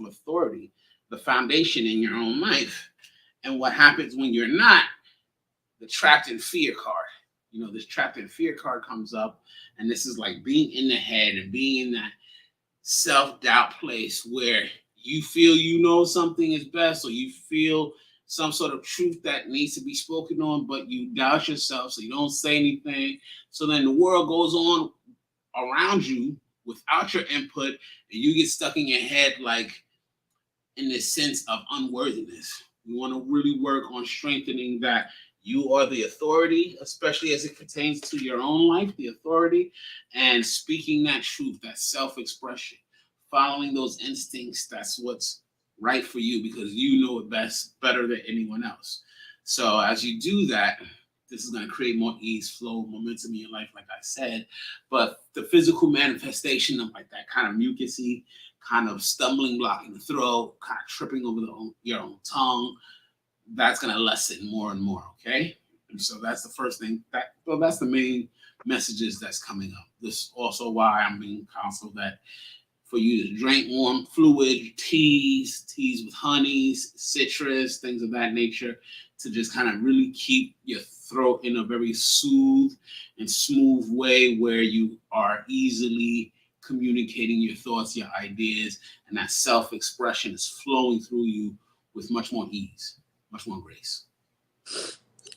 authority, the foundation in your own life. And what happens when you're not? The trapped in fear card. This trapped in fear card comes up, and this is like being in the head and being in that self-doubt place where you feel something is best, or you feel some sort of truth that needs to be spoken on, but you doubt yourself, so you don't say anything. So then the world goes on around you without your input, and you get stuck in your head like in this sense of unworthiness. We want to really work on strengthening that you are the authority, especially as it pertains to your own life, the authority, and speaking that truth, that self-expression, following those instincts. That's what's right for you, because you know it better than anyone else. So as you do that, this is going to create more ease, flow, momentum in your life, like I said. But the physical manifestation of like that kind of mucusy, kind of stumbling block in the throat, kind of tripping over your own tongue, that's going to lessen more and more, okay? And so that's the first thing. That's the main messages that's coming up. This is also why I'm being counseled that for you to drink warm fluid, teas with honeys, citrus, things of that nature, to just kind of really keep your throat in a very soothed and smooth way where you are easily communicating your thoughts, your ideas, and that self-expression is flowing through you with much more ease, much more grace.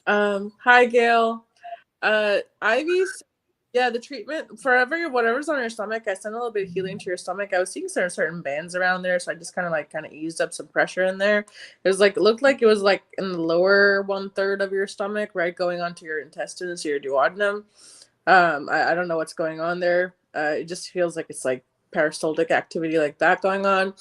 Hi, Gail. Ivy, yeah, the treatment for whatever's on your stomach, I sent a little bit of healing to your stomach. I was seeing certain bands around there, so I just kind of eased up some pressure in there. It looked like it was like in the lower 1/3 of your stomach, right, going onto your intestines, your duodenum. I don't know what's going on there. It just feels like it's like peristaltic activity like that going on.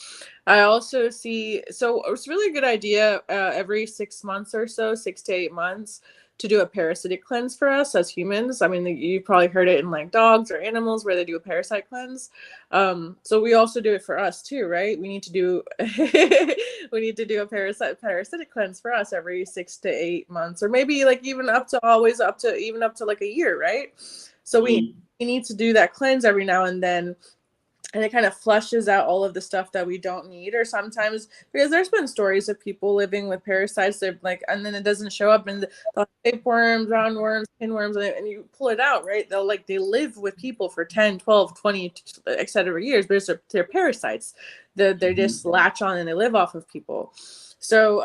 I also see, so it's really a good idea every 6 months or so, 6 to 8 months, to do a parasitic cleanse for us as humans. I mean, you probably heard it in like dogs or animals where they do a parasite cleanse. So we also do it for us too, right? We need to do a parasitic cleanse for us every 6 to 8 months, or maybe like even up to like a year, right? So we need to do that cleanse every now and then. And it kind of flushes out all of the stuff that we don't need, or sometimes, because there's been stories of people living with parasites, they're like, and then it doesn't show up, and the tapeworms, roundworms, pinworms, and you pull it out, right? They live with people for 10, 12, 20, etc. years, but they're parasites. They just latch on and they live off of people. So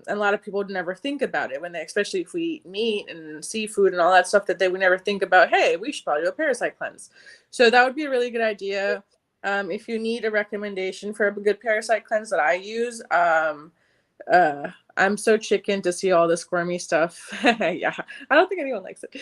a lot of people would never think about it especially if we eat meat and seafood and all that stuff, that they would never think about, hey, we should probably do a parasite cleanse. So that would be a really good idea. If you need a recommendation for a good parasite cleanse that I use, I'm so chicken to see all the squirmy stuff. Yeah, I don't think anyone likes it.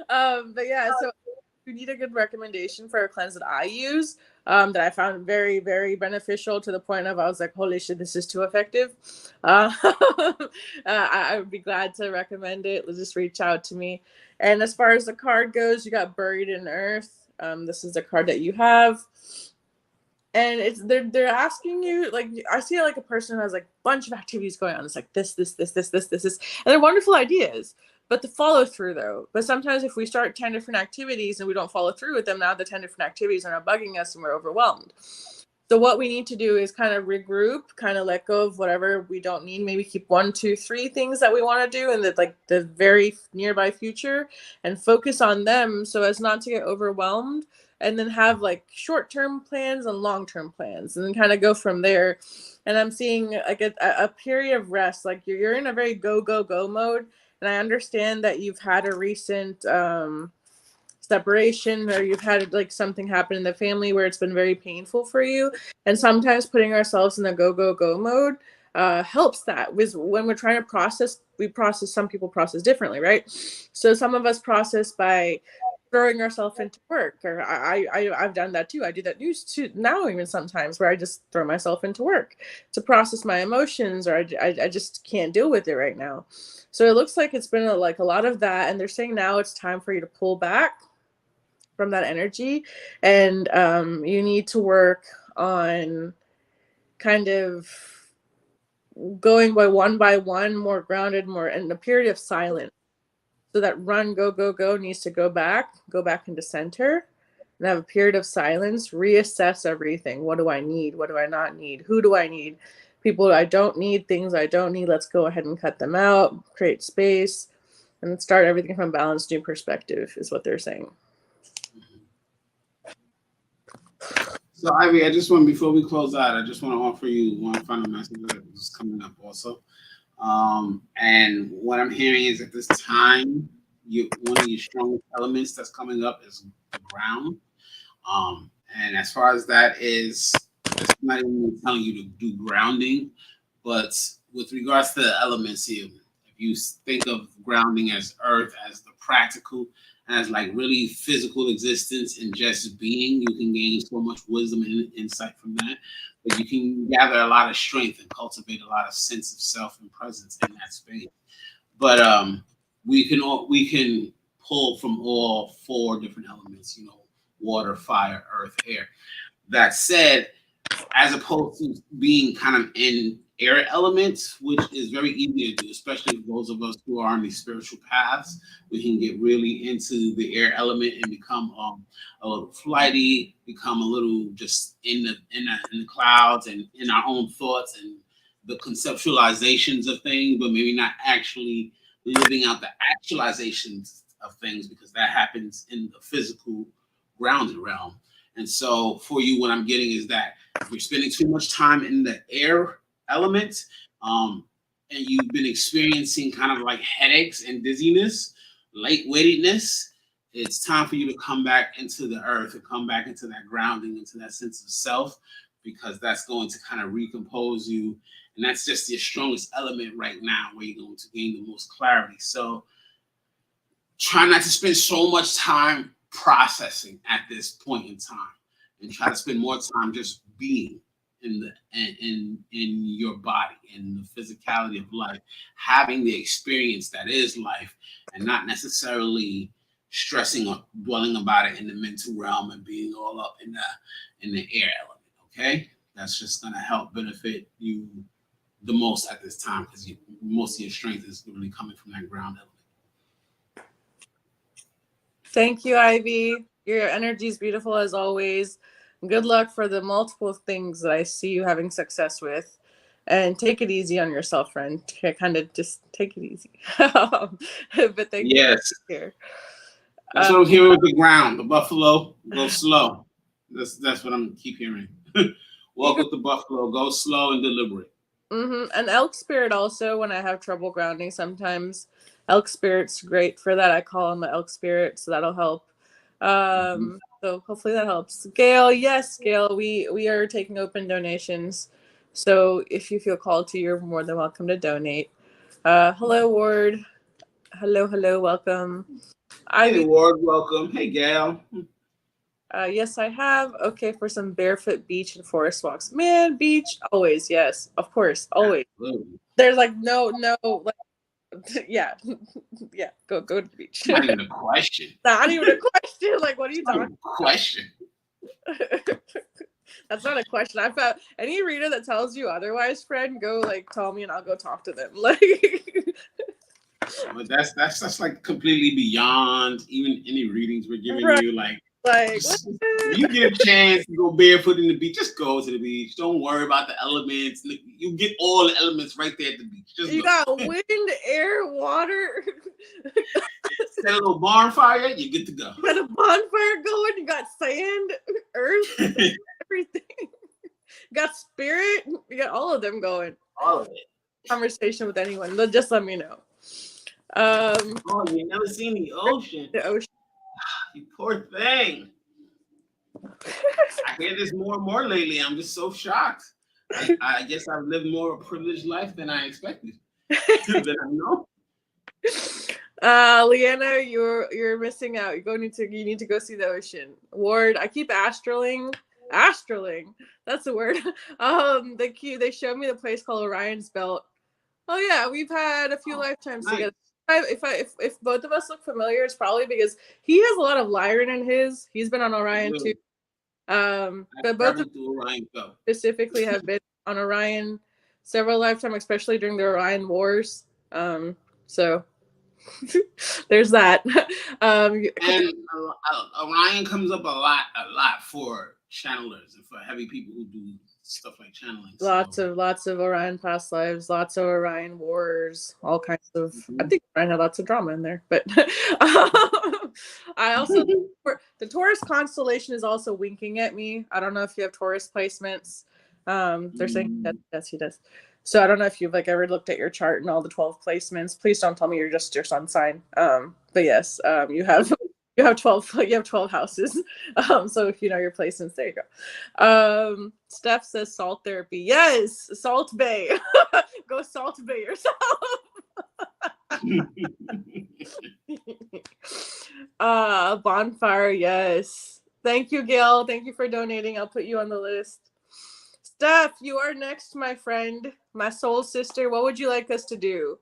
But yeah, so if you need a good recommendation for a cleanse that I use, that I found very, very beneficial, to the point of I was like, holy shit, this is too effective. I would be glad to recommend it. Just reach out to me. And as far as the card goes, you got Buried in Earth. This is the card that you have. And it's they're asking you, like, I see like a person who has like a bunch of activities going on. It's like this, and they're wonderful ideas, but the follow through though. But sometimes if we start 10 different activities and we don't follow through with them, now the 10 different activities are now bugging us and we're overwhelmed. So what we need to do is kind of regroup, kind of let go of whatever we don't need. Maybe keep 1, 2, 3 things that we want to do in the very nearby future, and focus on them so as not to get overwhelmed. And then have like short-term plans and long-term plans, and then kind of go from there. And I'm seeing like a period of rest. Like you're in a very go, go, go mode. And I understand that you've had a recent separation, or you've had like something happen in the family where it's been very painful for you. And sometimes putting ourselves in the go, go, go mode helps that. With when we're trying to process, some people process differently, right? So some of us process by throwing ourselves into work, or I've done that too. I do that news too now, even sometimes, where I just throw myself into work to process my emotions, or I just can't deal with it right now. So it looks like it's been like a lot of that, and they're saying now it's time for you to pull back from that energy. And you need to work on kind of going by one, more grounded, more in a period of silence. So that run, go, go, go needs to go back into center, and have a period of silence, reassess everything. What do I need? What do I not need? Who do I need? People I don't need, things I don't need. Let's go ahead and cut them out, create space, and start everything from a balanced new perspective, is what they're saying. So, Ivy, I just want, before we close out, I just want to offer you one final message that is coming up also. And what I'm hearing is at this time, one of your strongest elements that's coming up is the ground. And as far as that is, it's not even telling you to do grounding, but with regards to the elements here, if you think of grounding as earth, as the practical, as like really physical existence and just being, you can gain so much wisdom and insight from that. But you can gather a lot of strength and cultivate a lot of sense of self and presence in that space. But we can pull from all 4 different elements, water, fire, earth, air. That said, as opposed to being kind of in air elements, which is very easy to do, especially for those of us who are on these spiritual paths. We can get really into the air element and become a little flighty, become a little just in the clouds and in our own thoughts and the conceptualizations of things, but maybe not actually living out the actualizations of things, because that happens in the physical grounded realm. And so for you, what I'm getting is that if you're spending too much time in the air element, and you've been experiencing kind of like headaches and dizziness, light-weightedness, it's time for you to come back into the earth and come back into that grounding, into that sense of self, because that's going to kind of recompose you. And that's just your strongest element right now, where you're going to gain the most clarity. So try not to spend so much time processing at this point in time, and try to spend more time just being in your body, in the physicality of life, having the experience that is life, and not necessarily stressing or dwelling about it in the mental realm and being all up in the air element. Okay, that's just going to help benefit you the most at this time, because most of your strength is really coming from that ground element. Thank you, Ivy. Your energy is beautiful as always. Good luck for the multiple things that I see you having success with. And take it easy on yourself, friend. Kind of just take it easy. But thank Yes. you. Here. That's what I'm hearing with the ground. The buffalo, go slow. That's what I'm keep hearing. Walk with the buffalo, go slow and deliberate. Mm-hmm. And elk spirit also, when I have trouble grounding sometimes. Elk spirit's great for that. I call on the elk spirit, so that'll help. So hopefully that helps. Gail, yes, Gail, we are taking open donations. So if you feel called to, you're more than welcome to donate. Hello, Ward. Hello, welcome. Hey, Ward, welcome. Hey, Gail. Yes, I have. Okay, for some barefoot beach and forest walks. Man, beach, always, yes, of course, always. Absolutely. There's like no, like, yeah, yeah, go to the beach. Not even a question. Not even a question. Like, what are It's you not talking a question. about? That's not a question. I found any reader that tells you otherwise, friend, go like tell me and I'll go talk to them. Like, But that's like completely beyond even any readings we're giving right? you. Like, Like, what? just, if you get a chance to go barefoot in the beach, just go to the beach. Don't worry about the elements. You get all the elements right there at the beach. Just You go. got wind, air, water. Set a little bonfire, you get to go. You got a bonfire going. You got sand, earth, everything. You got spirit. You got all of them going. All of it. Conversation with anyone. Just let me know. Oh, you never seen the ocean. The ocean. You poor thing. I hear this more and more lately. I'm just so shocked. I guess I've lived more a privileged life than I expected. Than I know. Leanna, you're missing out. You need to go see the ocean. Ward, I keep astraling. That's the word. They showed me the place called Orion's Belt. Oh yeah, we've had a few lifetimes Nice. together. If both of us look familiar, it's probably because he has a lot of Lyran in his. He's been on Orion too. But both of Orion go. specifically have been on Orion several lifetimes, especially during the Orion Wars. So there's that. And Orion comes up a lot for channelers and for heavy people who do stuff like channeling. Lots of Orion past lives, lots of Orion wars, all kinds of. Mm-hmm. I think Orion had lots of drama in there, but I also the Taurus constellation is also winking at me. I don't know if you have Taurus placements. They're saying yes, he does. So I don't know if you've like ever looked at your chart and all the 12 placements. Please don't tell me you're just your sun sign. But yes, you have 12 houses. So if you know your placements, there you go. Steph says salt therapy. Yes, Salt Bay. Go Salt Bay yourself. Bonfire, yes. Thank you, Gail. Thank you for donating. I'll put you on the list. Steph, you are next, my friend, my soul sister. What would you like us to do?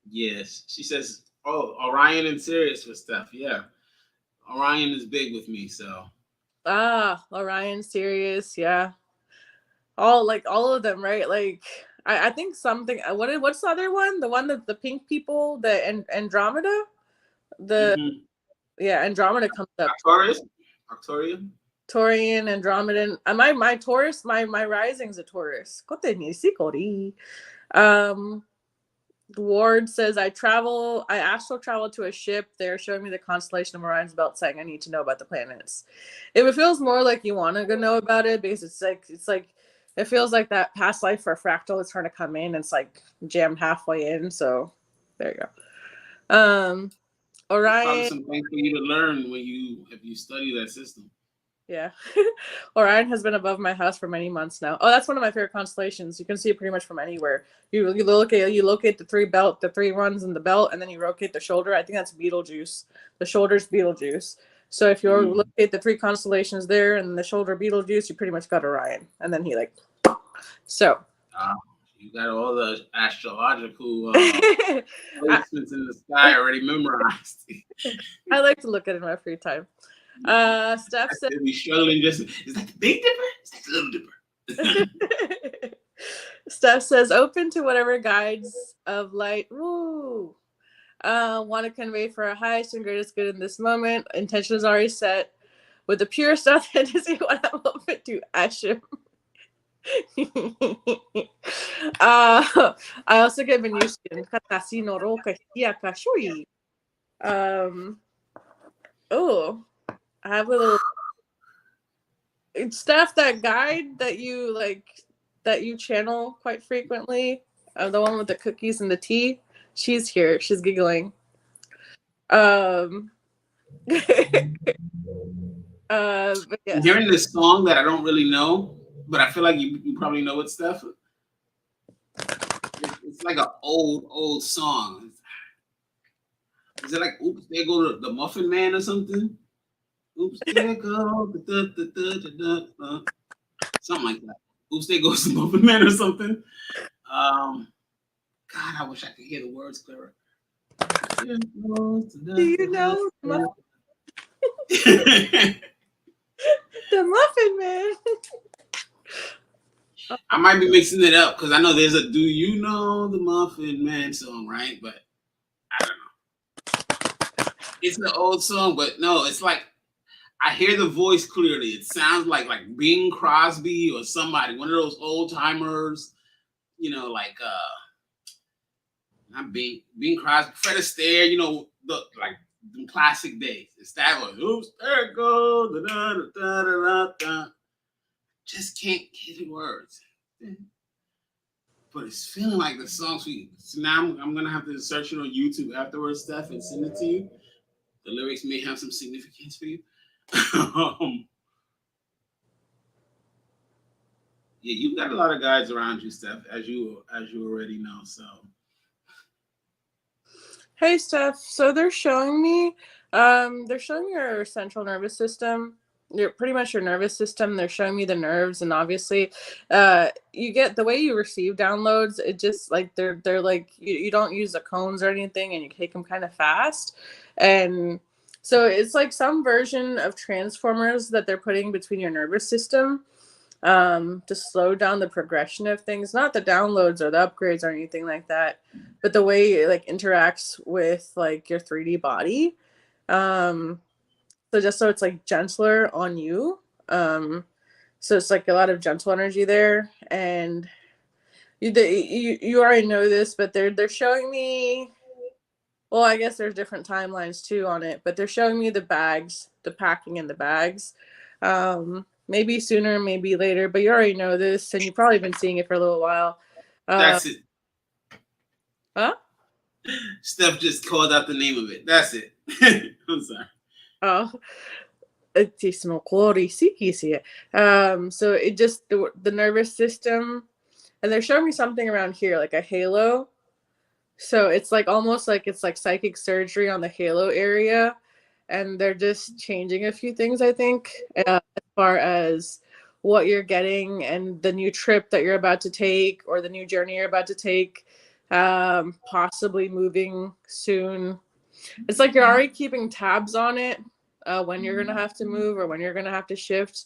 Yes, she says, "Oh, Orion and Sirius for stuff." Yeah, Orion is big with me, so. Orion, Sirius, yeah. All of them, right? Like I think something. What's the other one? The one that the pink people, the Andromeda, yeah, Andromeda comes up. Arcturian. Taurian, Andromedan. My Taurus, my rising's a Taurus. Ward says I astral travel to a ship. They're showing me the constellation of Orion's Belt, saying I need to know about the planets. It feels more like you want to know about it because it's like it feels like that past life for a fractal is trying to come in. It's like jammed halfway in. So there you go. Orion. Probably some things for you to learn if you study that system. Yeah. Orion has been above my house for many months now. Oh, that's one of my favorite constellations. You can see it pretty much from anywhere. You locate the three runs in the belt, and then you locate the shoulder. I think that's Betelgeuse. The shoulder's Betelgeuse. So if you locate the three constellations there and the shoulder Betelgeuse, you pretty much got Orion. And then he so. You got all the astrological placements in the sky already memorized. I like to look at it in my free time. Steph said, "Be struggling just is that the Big Dipper? Is that the Little Dipper?" Steph says, "Open to whatever guides of light. Woo. Want to convey for our highest and greatest good in this moment. Intention is already set. With the purest authenticity, what I'm open to Ashim." I also get Venusian. Oh, I have a little Steph, that guide that you channel quite frequently, the one with the cookies and the tea. She's here. She's giggling. But yes. I'm hearing this song that I don't really know, but I feel like you probably know it, Steph. It's like an old song. Is it like "Oops, There Go the Muffin Man" or something? Oops, there goes something like that. Oops, there goes the Muffin Man or something. God, I wish I could hear the words clearer. There goes Do you know the the Muffin Man? I might be mixing it up because I know there's a "Do You Know the Muffin Man" song, right? But I don't know. It's an old song, but no, it's like I hear the voice clearly. It sounds like Bing Crosby or somebody, one of those old timers, like not Bing Crosby, Fred Astaire, the like the classic days. It's that one. Oops, there it goes. Da, da, da, da, da, da. Just can't get the words. But it's feeling like the song sweet. So now I'm gonna have to search it on YouTube afterwards, Steph, and send it to you. The lyrics may have some significance for you. Yeah, you've got a lot of guys around you, Steph, as you already know. So Hey, Steph. So they're showing your central nervous system. Pretty much your nervous system. They're showing me the nerves, and obviously, you get the way you receive downloads. It just like they're like you don't use the cones or anything, and you take them kind of fast, and so it's like some version of transformers that they're putting between your nervous system to slow down the progression of things, not the downloads or the upgrades or anything like that, but the way it like interacts with like your 3D body. um so just so it's like gentler on you. So it's like a lot of gentle energy there, and you already know this, but they're showing me, well, I guess there's different timelines too on it, but they're showing me the bags, the packing in the bags. Maybe sooner, maybe later, but you already know this, and you've probably been seeing it for a little while. Uh, that's it. huh? Steph just called out the name of it. That's it. I'm sorry. Oh, so it just the nervous system, and they're showing me something around here, like a halo. So it's like almost like it's like psychic surgery on the halo area, and they're just changing a few things, I think, as far as what you're getting and the new trip that you're about to take or the new journey you're about to take, possibly moving soon. It's like you're already keeping tabs on it, when you're gonna have to move or when you're gonna have to shift.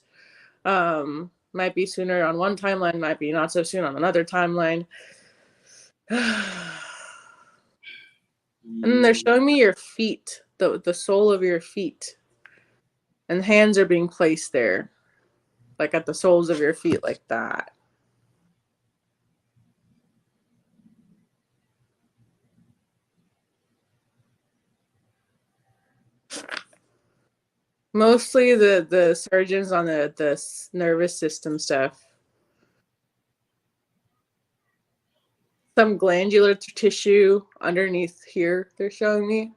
Might be sooner on one timeline, might be not so soon on another timeline. And they're showing me your feet, the sole of your feet, and hands are being placed there, like at the soles of your feet, like that. Mostly the surgeons on the nervous system stuff. Some glandular tissue underneath here. They're showing me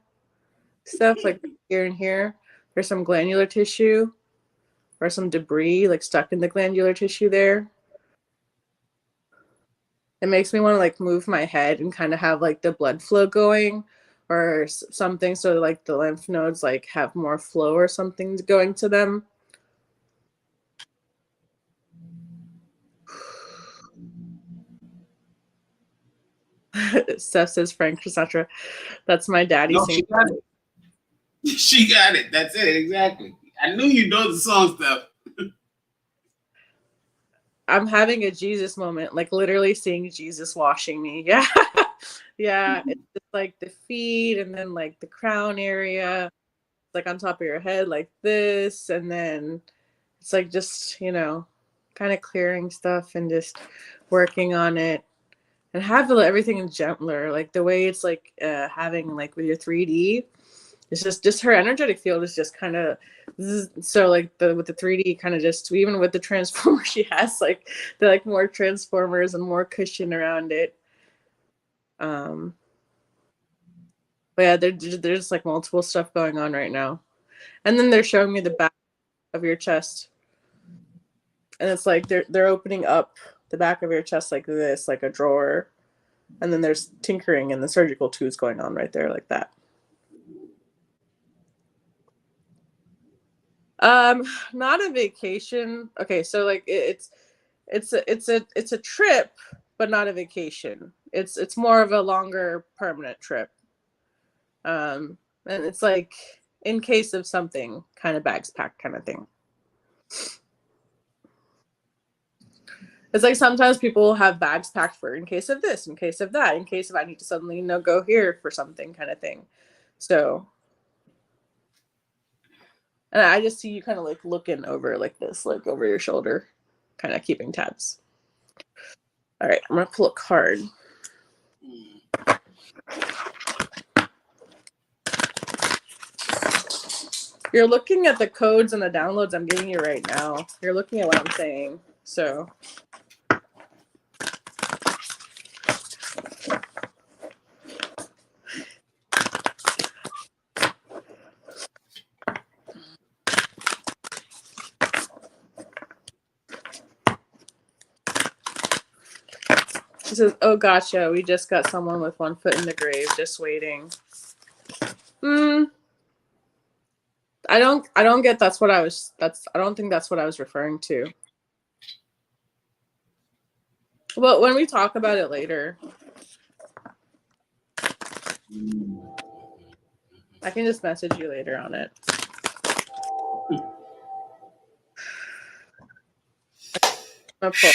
stuff like here and here. There's some glandular tissue or some debris like stuck in the glandular tissue there. It makes me want to like move my head and kind of have like the blood flow going or something, so like the lymph nodes like have more flow or something going to them. Steph says Frank Sinatra. That's my daddy No, singing. she got it. She got it. That's it. Exactly. I knew you know the song stuff. I'm having a Jesus moment, like literally seeing Jesus washing me. Yeah. Yeah. It's just like the feet and then like the crown area, like on top of your head, like this. And then it's like just, kind of clearing stuff and just working on it and have everything gentler. Like the way it's like having like with your 3D. It's just her energetic field is just kind of so like the with the 3D kind of just even with the transformer she has like they're like more transformers and more cushion around it. Um, but yeah, there's like multiple stuff going on right now, and then they're showing me the back of your chest, and it's like they're opening up the back of your chest like this, like a drawer, and then there's tinkering and the surgical tools going on right there like that. Not a vacation. Okay, so like it's a trip, but not a vacation. It's more of a longer permanent trip. And it's like in case of something, kind of bags packed kind of thing. It's like sometimes people have bags packed for in case of this, in case of that, in case if I need to suddenly, go here for something kind of thing. So, and I just see you kind of like looking over like this, like over your shoulder, kind of keeping tabs. All right, I'm gonna pull a card. You're looking at the codes and the downloads I'm giving you right now. You're looking at what I'm saying. So this is, oh gotcha. We just got someone with one foot in the grave, just waiting. I don't get I don't think that's what I was referring to. Well, when we talk about it later, I can just message you later on it. Okay.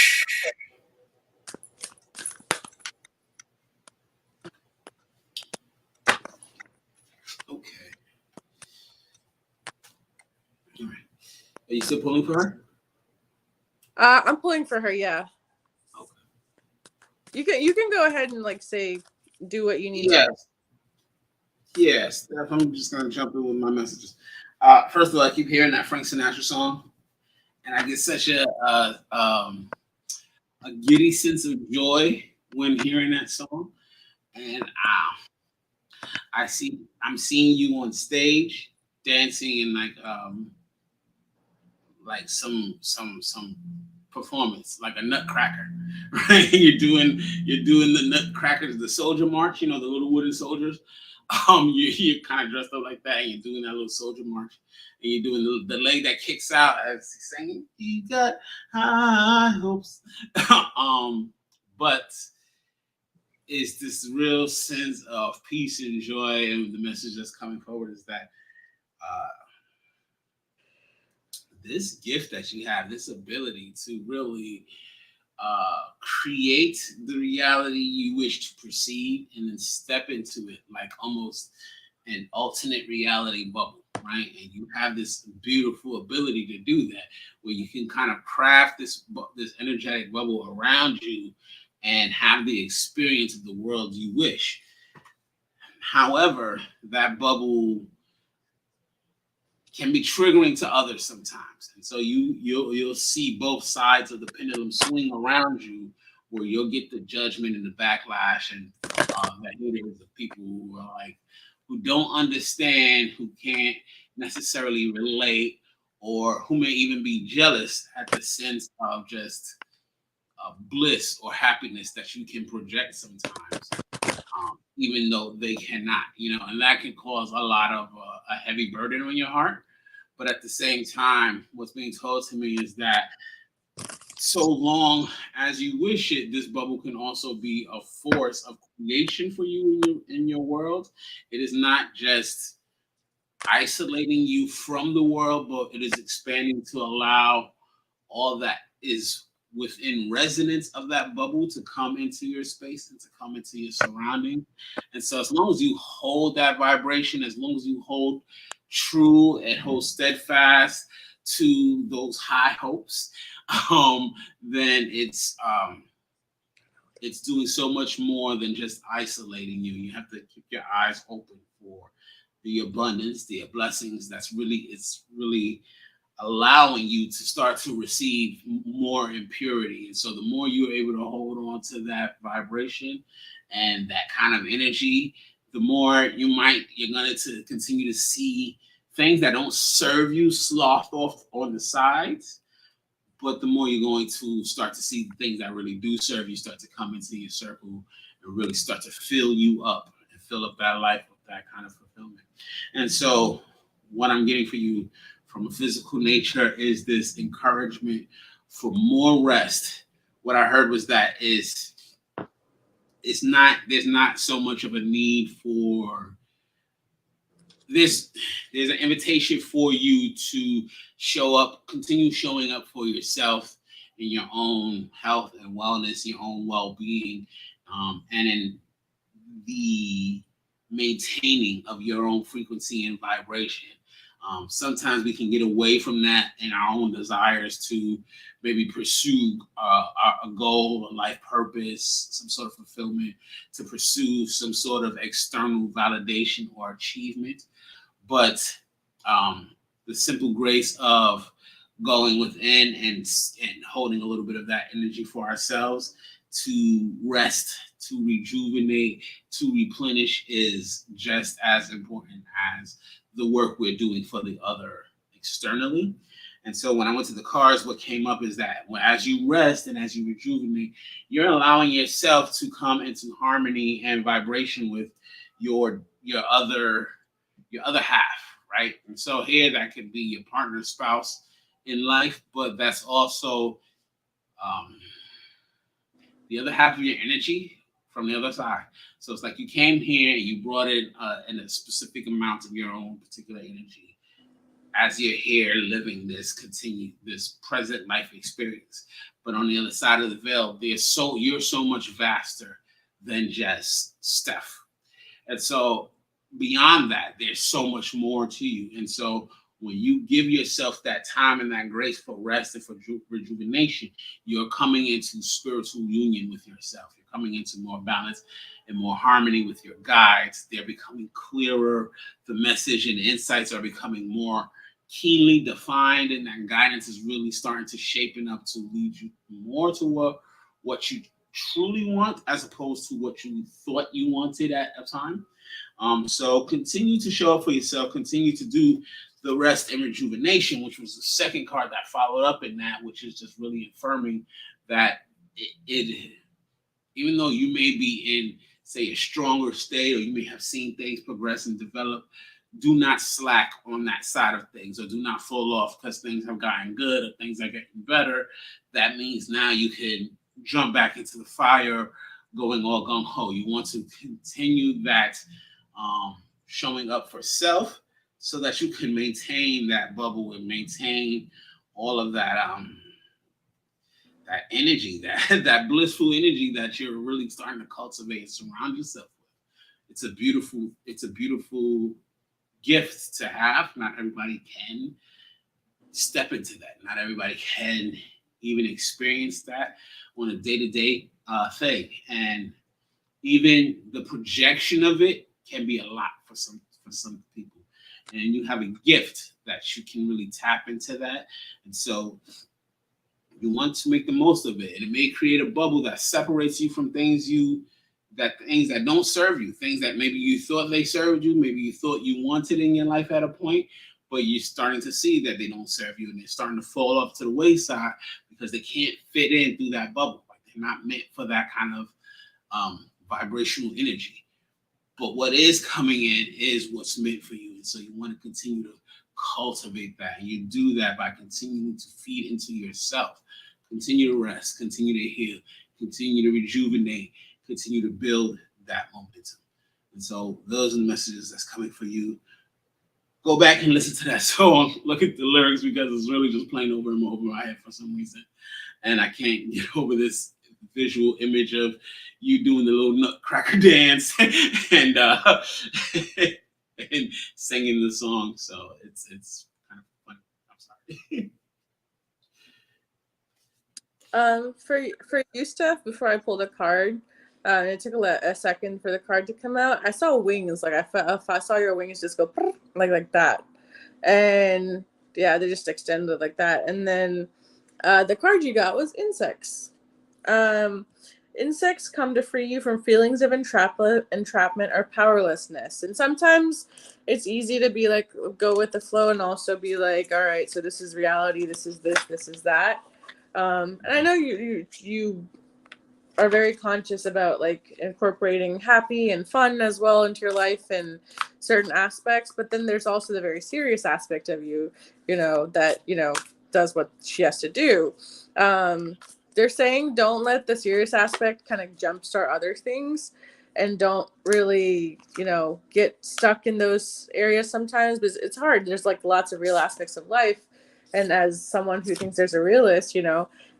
All right. Are you still pulling for her? I'm pulling for her, yeah. Okay. You can go ahead and like say do what you need Yes. to. Yes. I'm just gonna jump in with my messages. First of all, I keep hearing that Frank Sinatra song, and I get such a giddy sense of joy when hearing that song. And I'm seeing you on stage dancing in like some performance, like a nutcracker, right? You're doing the nutcrackers, the soldier march, the little wooden soldiers. You're kind of dressed up like that, and you're doing that little soldier march, and you're doing the leg that kicks out as he's saying, "You got high hopes," but it's this real sense of peace and joy, and the message that's coming forward is that this gift that you have, this ability to really create the reality you wish to perceive and then step into it like almost an alternate reality bubble, right? And you have this beautiful ability to do that, where you can kind of craft this energetic bubble around you and have the experience of the world you wish. However, that bubble can be triggering to others sometimes, and so you'll see both sides of the pendulum swing around you, where you'll get the judgment and the backlash and the haters of people who don't understand, who can't necessarily relate, or who may even be jealous at the sense of just bliss or happiness that you can project sometimes, even though they cannot, and that can cause a lot of a heavy burden on your heart. But at the same time, what's being told to me is that so long as you wish it, this bubble can also be a force of creation for you in your world. It is not just isolating you from the world, but it is expanding to allow all that is within resonance of that bubble to come into your space and to come into your surrounding. And so as long as you hold that vibration, as long as you hold true and hold steadfast to those high hopes, then it's doing so much more than just isolating you. You have to keep your eyes open for the abundance, the blessings. It's really allowing you to start to receive more in purity. And so the more you're able to hold on to that vibration and that kind of energy, the more you're going to continue to see things that don't serve you sloughed off on the sides. But the more you're going to start to see things that really do serve you start to come into your circle and really start to fill you up and fill up that life with that kind of fulfillment. And so what I'm getting for you from a physical nature is this encouragement for more rest. What I heard was that it's not there's not so much of a need for this. There's an invitation for you to show up, continue showing up for yourself in your own health and wellness, your own well-being, and in the maintaining of your own frequency and vibration. Sometimes we can get away from that in our own desires to maybe pursue a goal, a life purpose, some sort of fulfillment, to pursue some sort of external validation or achievement. But the simple grace of going within and holding a little bit of that energy for ourselves to rest, to rejuvenate, to replenish is just as important as the work we're doing for the other externally. And so when I went to the cards, what came up is that as you rest and as you rejuvenate, you're allowing yourself to come into harmony and vibration with your other half, right? And so here that could be your partner, spouse in life, but that's also um, the other half of your energy from the other side. So it's like you came here and you brought in a specific amount of your own particular energy as you're here living this present life experience. But on the other side of the veil, you're so much vaster than just Steph. And so beyond that, there's so much more to you. And so when you give yourself that time and that grace for rest and for rejuvenation, you're coming into spiritual union with yourself. You're coming into more balance and more harmony with your guides. They're becoming clearer. The message and insights are becoming more keenly defined, and that guidance is really starting to shapen up to lead you more to what you truly want, as opposed to what you thought you wanted at a time. So continue to show up for yourself. Continue to do the rest and rejuvenation, which was the second card that followed up in that, which is just really affirming that it even though you may be in, say, a stronger state, or you may have seen things progress and develop, do not slack on that side of things, or do not fall off because things have gotten good or things are getting better. That means now you can jump back into the fire, going all gung ho. You want to continue that showing up for self, so that you can maintain that bubble and maintain all of that that energy, that blissful energy that you're really starting to cultivate and surround yourself with. It's a beautiful gift to have. Not everybody can step into that. Not everybody can even experience that on a day-to-day thing. And even the projection of it can be a lot for some people. And you have a gift that you can really tap into that. And so you want to make the most of it. And it may create a bubble that separates you from things that don't serve you, things that maybe you thought they served you, maybe you thought you wanted in your life at a point, but you're starting to see that they don't serve you, and they're starting to fall off to the wayside because they can't fit in through that bubble. Like, they're not meant for that kind of vibrational energy. But what is coming in is what's meant for you. And so you want to continue to cultivate that. And you do that by continuing to feed into yourself. Continue to rest, continue to heal, continue to rejuvenate, continue to build that momentum. And so those are the messages that's coming for you. Go back and listen to that song. Look at the lyrics, because it's really just playing over and over my head for some reason. And I can't get over this visual image of you doing the little nutcracker dance and and singing the song. So it's kind of funny. I'm sorry. For you, Steph, before I pulled a card, it took a second for the card to come out. I saw wings. Like I saw your wings just go like that, and yeah, they just extended like that. And then the card you got was insects. Insects come to free you from feelings of entrapment or powerlessness. And sometimes it's easy to be like, go with the flow, and also be like, all right, so this is reality. This is this is that. And I know you are very conscious about like incorporating happy and fun as well into your life and certain aspects. But then there's also the very serious aspect of you, that, does what she has to do. They're saying don't let the serious aspect kind of jumpstart other things, and don't really, get stuck in those areas sometimes, because it's hard. There's like lots of real aspects of life. And as someone who thinks there's a realist,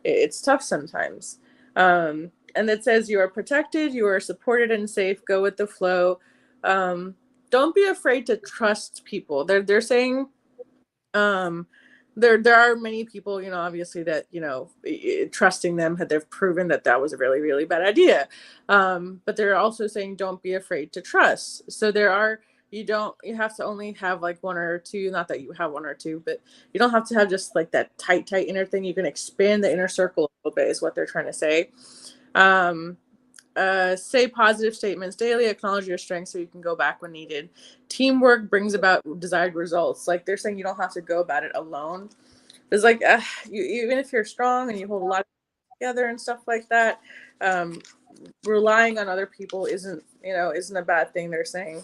it's tough sometimes. And it says you are protected, you are supported and safe. Go with the flow. Don't be afraid to trust people. They're saying um, there are many people, obviously that trusting them, they've proven that was a really really bad idea. But they're also saying don't be afraid to trust. So you have to only have like one or two, not that you have one or two, but you don't have to have just like that tight inner thing. You can expand the inner circle a little bit, is what they're trying to say. Say positive statements daily, acknowledge your strengths so you can go back when needed. Teamwork brings about desired results. Like they're saying you don't have to go about it alone. It's like even if you're strong and you hold a lot together and stuff like that, relying on other people isn't a bad thing, they're saying.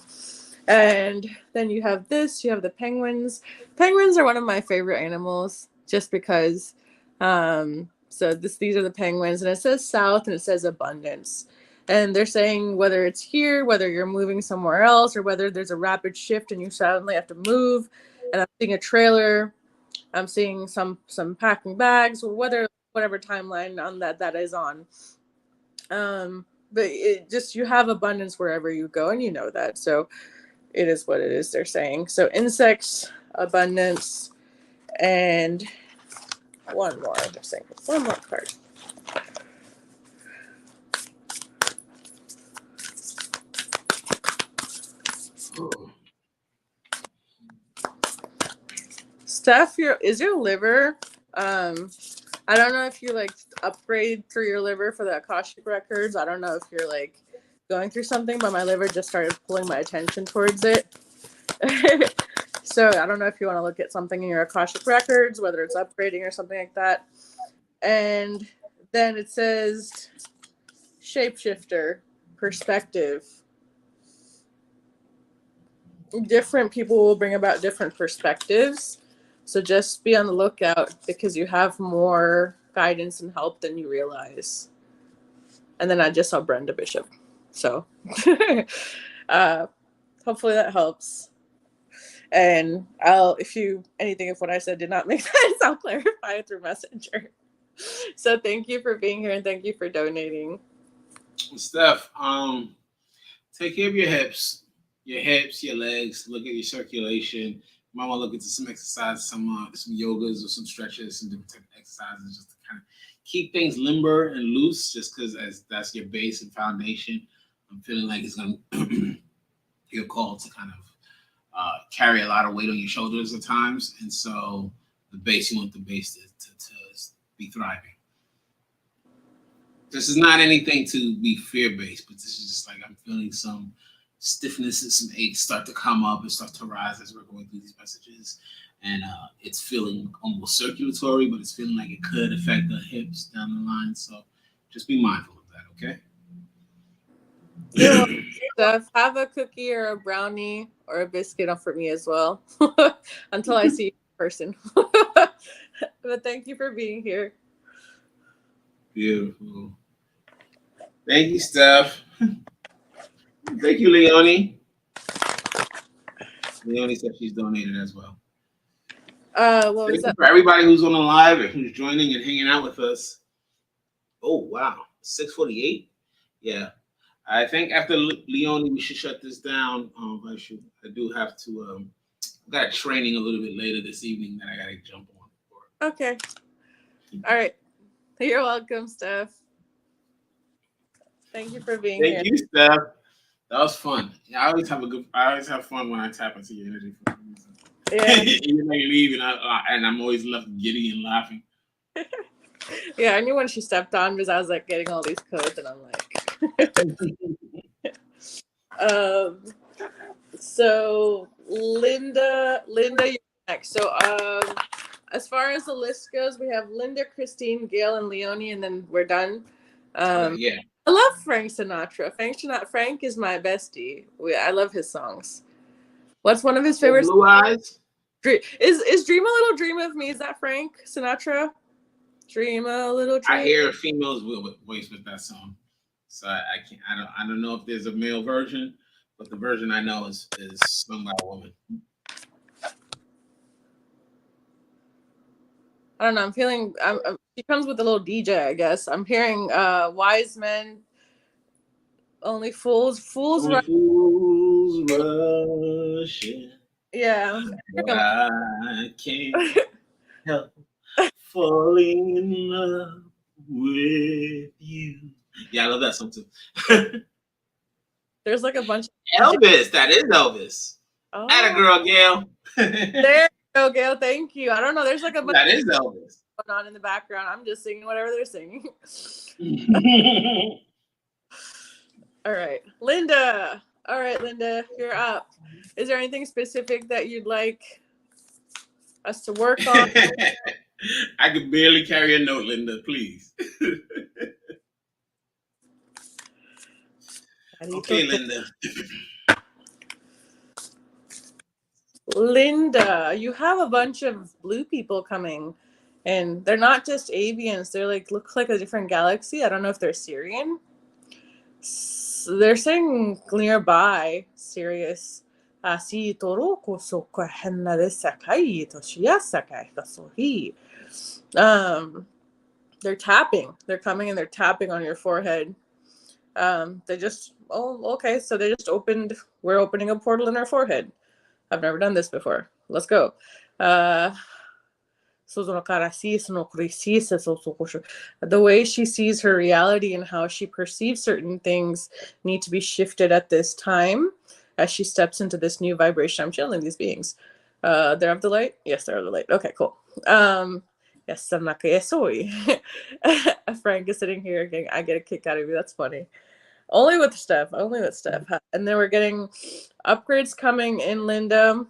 And then you have the penguins. Penguins are one of my favorite animals, just because these are the penguins, and it says south and it says abundance. And they're saying whether it's here, whether you're moving somewhere else, or whether there's a rapid shift and you suddenly have to move. And I'm seeing a trailer, I'm seeing some packing bags, or whatever timeline on that is on. But it just, you have abundance wherever you go, and you know that. So it is what it is, they're saying. So insects, abundance, and one more. They're saying one more card. Steph, is your liver? I don't know if you like upgrade through your liver for the Akashic records. I don't know if you're like going through something, but my liver just started pulling my attention towards it. So I don't know if you want to look at something in your Akashic records, whether it's upgrading or something like that. And then it says shapeshifter, perspective. Different people will bring about different perspectives. So just be on the lookout, because you have more guidance and help than you realize. And then I just saw Brenda Bishop. So hopefully that helps. And if what I said did not make sense, I'll clarify it through Messenger. So thank you for being here, and thank you for donating. Steph, take care of your hips, your legs. Look at your circulation. You might want to look into some exercise, some yogas or some stretches, some different type of exercises, just to kind of keep things limber and loose. Just because as that's your base and foundation, I'm feeling like it's gonna you're called to kind of carry a lot of weight on your shoulders at times, and so you want the base to be thriving. This is not anything to be fear-based, but this is just like I'm feeling some stiffness and some aches start to come up and start to rise as we're going through these messages. And it's feeling almost circulatory, but it's feeling like it could affect the hips down the line. So just be mindful of that, okay? You're welcome, Steph. Have a cookie or a brownie or a biscuit for me as well until I see you in person. But thank you for being here. Beautiful. Thank you, Steph. Thank you, Leonie. Leonie said she's donated as well. What was that? For everybody who's on the live and who's joining and hanging out with us. Oh, wow. 6:48? Yeah. I think after Leonie, we should shut this down. I do have to, I've got a training a little bit later this evening that I got to jump on for. Okay. All right. You're welcome, Steph. Thank you for being here. Thank you, Steph. That was fun. Yeah, I always have fun when I tap into your energy for some reason. Yeah. You may leave, and I'm always left giddy and laughing. Yeah, I knew when she stepped on because I was like getting all these codes, and I'm like, so Linda, you're next. So as far as the list goes, we have Linda, Christine, Gail, and Leonie, and then we're done. Yeah. I love Frank Sinatra. Frank is my bestie. I love his songs. What's one of his Oh, favorites? Blue Eyes. Is Dream a Little Dream of Me? Is that Frank Sinatra? Dream a little I dream. hear a female's voice with that song, so I can't. I don't know if there's a male version, but the version I know is sung by a woman. I don't know. I'm feeling. She comes with a little DJ, I guess. I'm hearing wise men, only fools Only rush. fools rushing. Yeah. But I can't help falling in love with you. Yeah, I love that song too. There's like a bunch of DJ. Elvis, that is Elvis. Atta Oh, girl, Gail. there you go, Gail. Thank you. I don't know. There's like a bunch That is Elvis. going on in the background. I'm just singing whatever they're singing. All right, Linda. All right, Linda, you're up. Is there anything specific that you'd like us to work on? I could barely carry a note, Linda, please. Okay, Linda. Linda, you have a bunch of blue people coming, and they're not just avians. They're like look like a different galaxy. I don't know if they're Syrian. They're saying nearby, Sirius. They're tapping. They're coming and they're tapping on your forehead. They just okay. So they just opened. We're opening a portal in our forehead. I've never done this before. Let's go. The way she sees her reality and how she perceives certain things need to be shifted at this time as she steps into this new vibration. I'm channeling these beings. They're of the light? Yes, they're of the light. Okay, cool. Yes, I'm not soy. Frank is sitting here again. I get a kick out of you. That's funny. Only with stuff. And then we're getting upgrades coming in, Linda.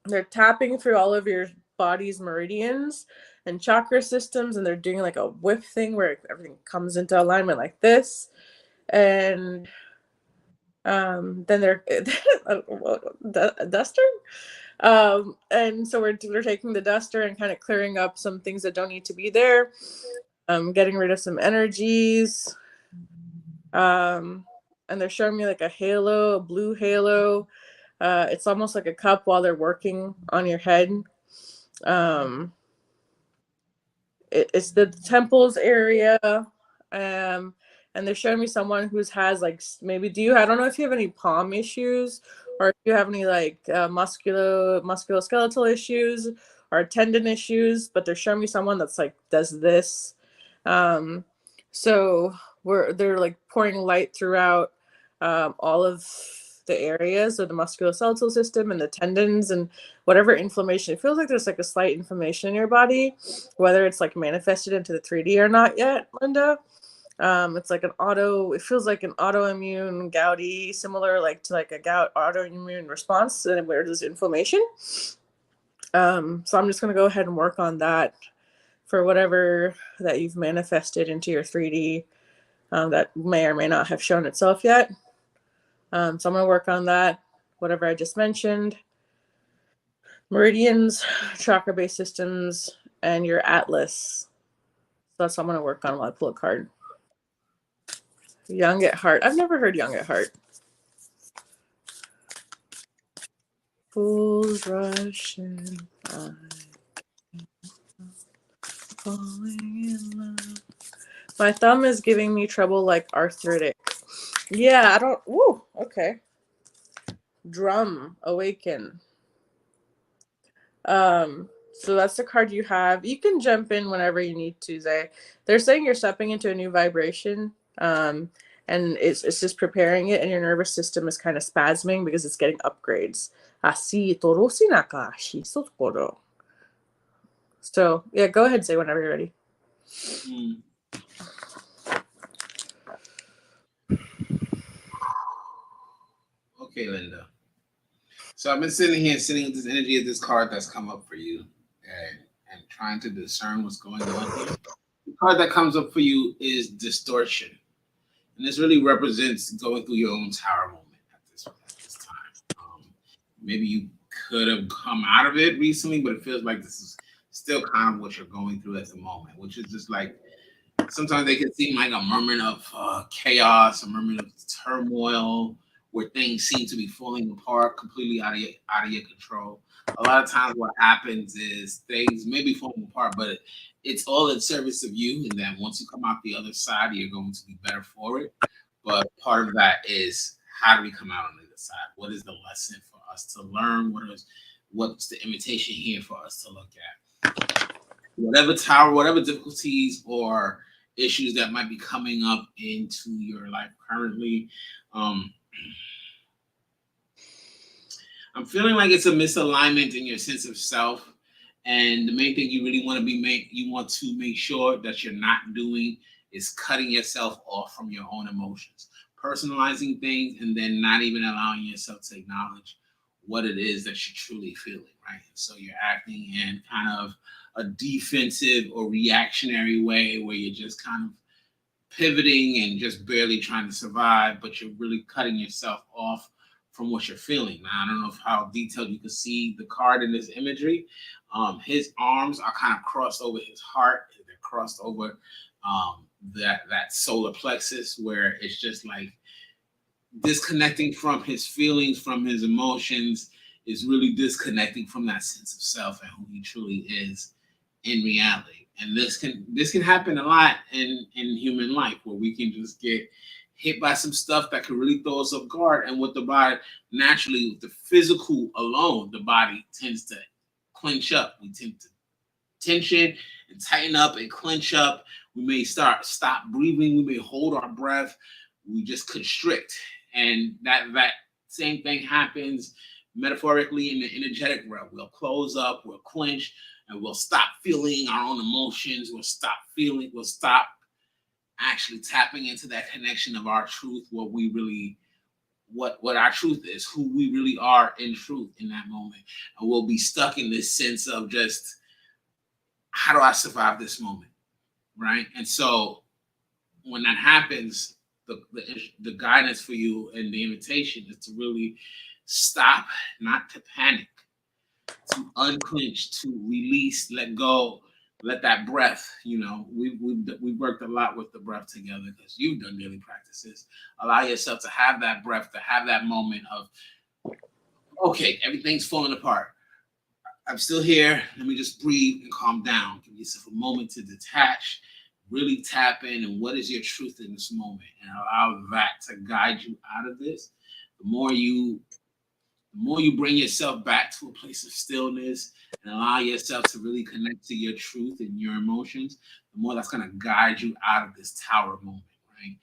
They're tapping through all of your body's meridians and chakra systems, and they're doing like a whip thing where everything comes into alignment like this. And then they're duster. And so we're taking the duster and kind of clearing up some things that don't need to be there. Getting rid of some energies. And they're showing me like a halo, a blue halo. It's almost like a cup while they're working on your head. It's the temples area. And they're showing me someone who has like maybe I don't know if you have any palm issues or if you have any like musculoskeletal issues or tendon issues, but they're showing me someone that's like does this. So they're like pouring light throughout all of the areas of the musculoskeletal system and the tendons and whatever inflammation. It feels like there's like a slight inflammation in your body, whether it's like manifested into the 3D or not yet, Linda. It's like it feels like an autoimmune gouty, similar like to like a gout autoimmune response and where there's inflammation. So I'm just going to go ahead and work on that for whatever that you've manifested into your 3D that may or may not have shown itself yet. So I'm going to work on that, whatever I just mentioned. Meridians, chakra-based systems, and your atlas. So that's what I'm going to work on while I pull a card. Young at heart. I've never heard young at heart. Fools rushing by, falling in love. My thumb is giving me trouble like arthritic. Yeah, I don't. Woo, okay. Drum, awaken. So that's the card you have. You can jump in whenever you need to, Zay. They're saying you're stepping into a new vibration. And it's just preparing it, and your nervous system is kind of spasming because it's getting upgrades. So yeah, go ahead, Zay, whenever you're ready. Okay, Linda. So I've been sitting with this energy of this card that's come up for you, and trying to discern what's going on here. The card that comes up for you is distortion. And this really represents going through your own tower moment at this time. Maybe you could have come out of it recently, but it feels like this is still kind of what you're going through at the moment, which is just like sometimes they can seem like a moment of chaos, a moment of turmoil, where things seem to be falling apart, completely out of your control. A lot of times, what happens is things may be falling apart, but it's all in service of you. And then once you come out the other side, you're going to be better for it. But part of that is how do we come out on the other side? What is the lesson for us to learn? What's the invitation here for us to look at? Whatever tower, whatever difficulties or issues that might be coming up into your life currently. I'm feeling like it's a misalignment in your sense of self. And the main thing you really want to you want to make sure that you're not doing is cutting yourself off from your own emotions, personalizing things, and then not even allowing yourself to acknowledge what it is that you're truly feeling, right? So you're acting in kind of a defensive or reactionary way where you're just kind of pivoting and just barely trying to survive, but you're really cutting yourself off from what you're feeling. Now, I don't know how detailed you can see the card in this imagery. His arms are kind of crossed over his heart. They're crossed over that solar plexus, where it's just like disconnecting from his feelings, from his emotions, is really disconnecting from that sense of self and who he truly is in reality. And this can happen a lot in human life, where we can just get hit by some stuff that can really throw us off guard. And with the body, naturally, with the physical alone, the body tends to clench up. We tend to tension and tighten up and clench up. We may stop breathing. We may hold our breath. We just constrict. And that same thing happens metaphorically in the energetic realm. We'll close up, we'll clench, and we'll stop feeling our own emotions. We'll stop actually tapping into that connection of our truth, what our truth is, who we really are in truth in that moment. And we'll be stuck in this sense of just, how do I survive this moment, right? And so when that happens, the guidance for you and the invitation is to really stop, not to panic, to unclench, to release, let go, let that breath, we've worked a lot with the breath together because you've done daily practices. Allow yourself to have that breath, to have that moment of, okay, everything's falling apart. I'm still here. Let me just breathe and calm down. Give yourself a moment to detach, really tap in, and what is your truth in this moment, and allow that to guide you out of this. The more you bring yourself back to a place of stillness and allow yourself to really connect to your truth and your emotions, the more that's going to guide you out of this tower moment, right?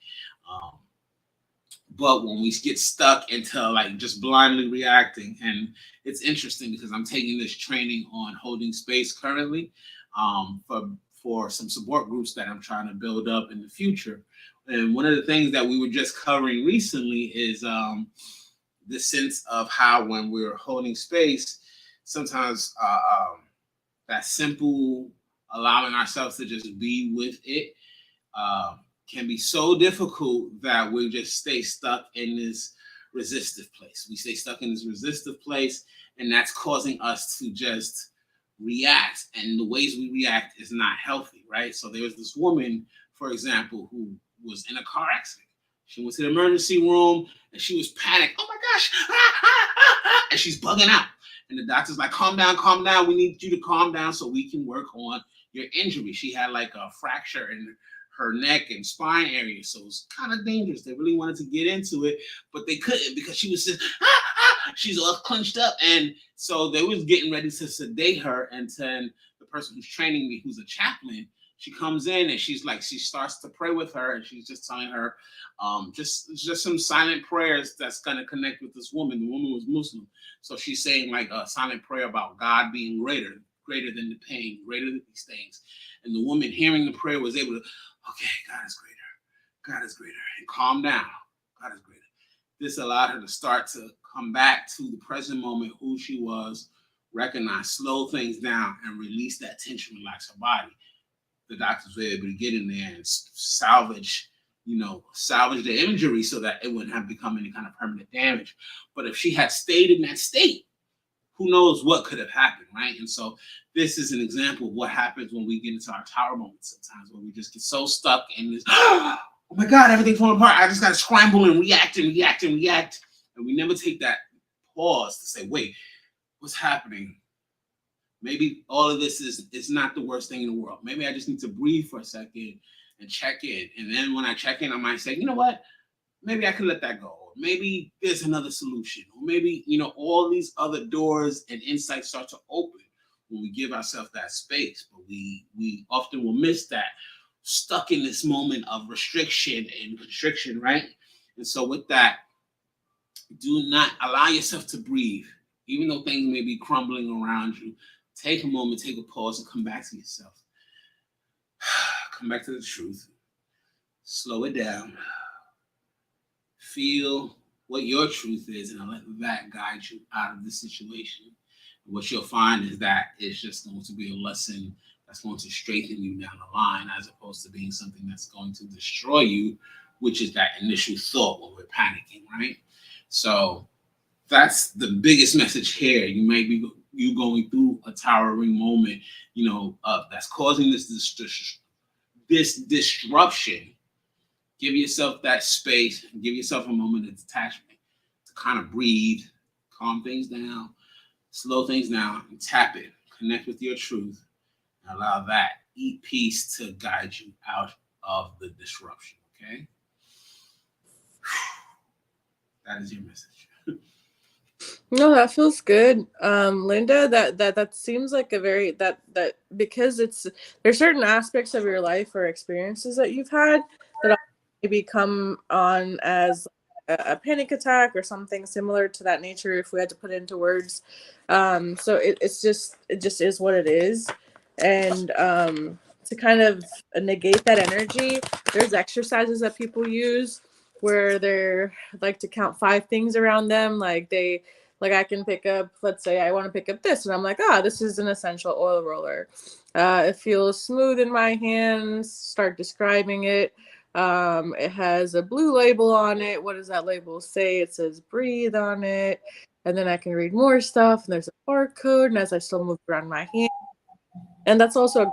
But when we get stuck into like just blindly reacting, and it's interesting because I'm taking this training on holding space currently for some support groups that I'm trying to build up in the future. And one of the things that we were just covering recently is the sense of how when we're holding space, sometimes that simple allowing ourselves to just be with it can be so difficult that we just stay stuck in this resistive place. We stay stuck in this resistive place, and that's causing us to just react. And the ways we react is not healthy, right? So there was this woman, for example, who was in a car accident. She went to the emergency room and she was panicked. Oh my gosh, and she's bugging out. And the doctor's like, calm down, calm down. We need you to calm down so we can work on your injury. She had like a fracture in her neck and spine area. So it was kind of dangerous. They really wanted to get into it, but they couldn't because she was just, she's all clenched up. And so they was getting ready to sedate her. And then the person who's training me, who's a chaplain, she comes in and she's like, she starts to pray with her, and she's just telling her just some silent prayers that's going to connect with this woman. The woman was Muslim. So she's saying like a silent prayer about God being greater than the pain, greater than these things. And the woman hearing the prayer was able to, okay, God is greater, and calm down. God is greater. This allowed her to start to come back to the present moment, who she was, recognize, slow things down, and release that tension, relax her body. the doctors were able to get in there and salvage the injury so that it wouldn't have become any kind of permanent damage. But if she had stayed in that state, who knows what could have happened, right? And so this is an example of what happens when we get into our tower moments sometimes, when we just get so stuck in this, oh my God, everything's falling apart. I just got to scramble and react and react and react. And we never take that pause to say, wait, what's happening? Maybe all of this is not the worst thing in the world. Maybe I just need to breathe for a second and check in. And then when I check in, I might say, you know what? Maybe I can let that go. Or maybe there's another solution. Or maybe, all these other doors and insights start to open when we give ourselves that space. But we often will miss that, stuck in this moment of restriction and constriction, right? And so with that, do not allow yourself to breathe. Even though things may be crumbling around you, take a moment, take a pause, and come back to yourself. Come back to the truth. Slow it down. Feel what your truth is, and let that guide you out of the situation. And what you'll find is that it's just going to be a lesson that's going to strengthen you down the line, as opposed to being something that's going to destroy you, which is that initial thought when we're panicking, right? So that's the biggest message here. You may be going through a towering moment, that's causing this disruption. Give yourself that space, and give yourself a moment of detachment to kind of breathe, calm things down, slow things down, and tap it. Connect with your truth, and allow that peace to guide you out of the disruption. Okay, that is your message. No, that feels good. Linda, that seems like a very that because there's certain aspects of your life or experiences that you've had that maybe come on as a panic attack or something similar to that nature, if we had to put it into words. So it just is what it is. And to kind of negate that energy, there's exercises that people use where they're like to count 5 things around them. Like I can pick up, let's say I want to pick up this, and I'm like, this is an essential oil roller. It feels smooth in my hands. Start describing it. It has a blue label on it. What does that label say? It says breathe on it. And then I can read more stuff, and there's a barcode, and as I still move around my hand. And that's also a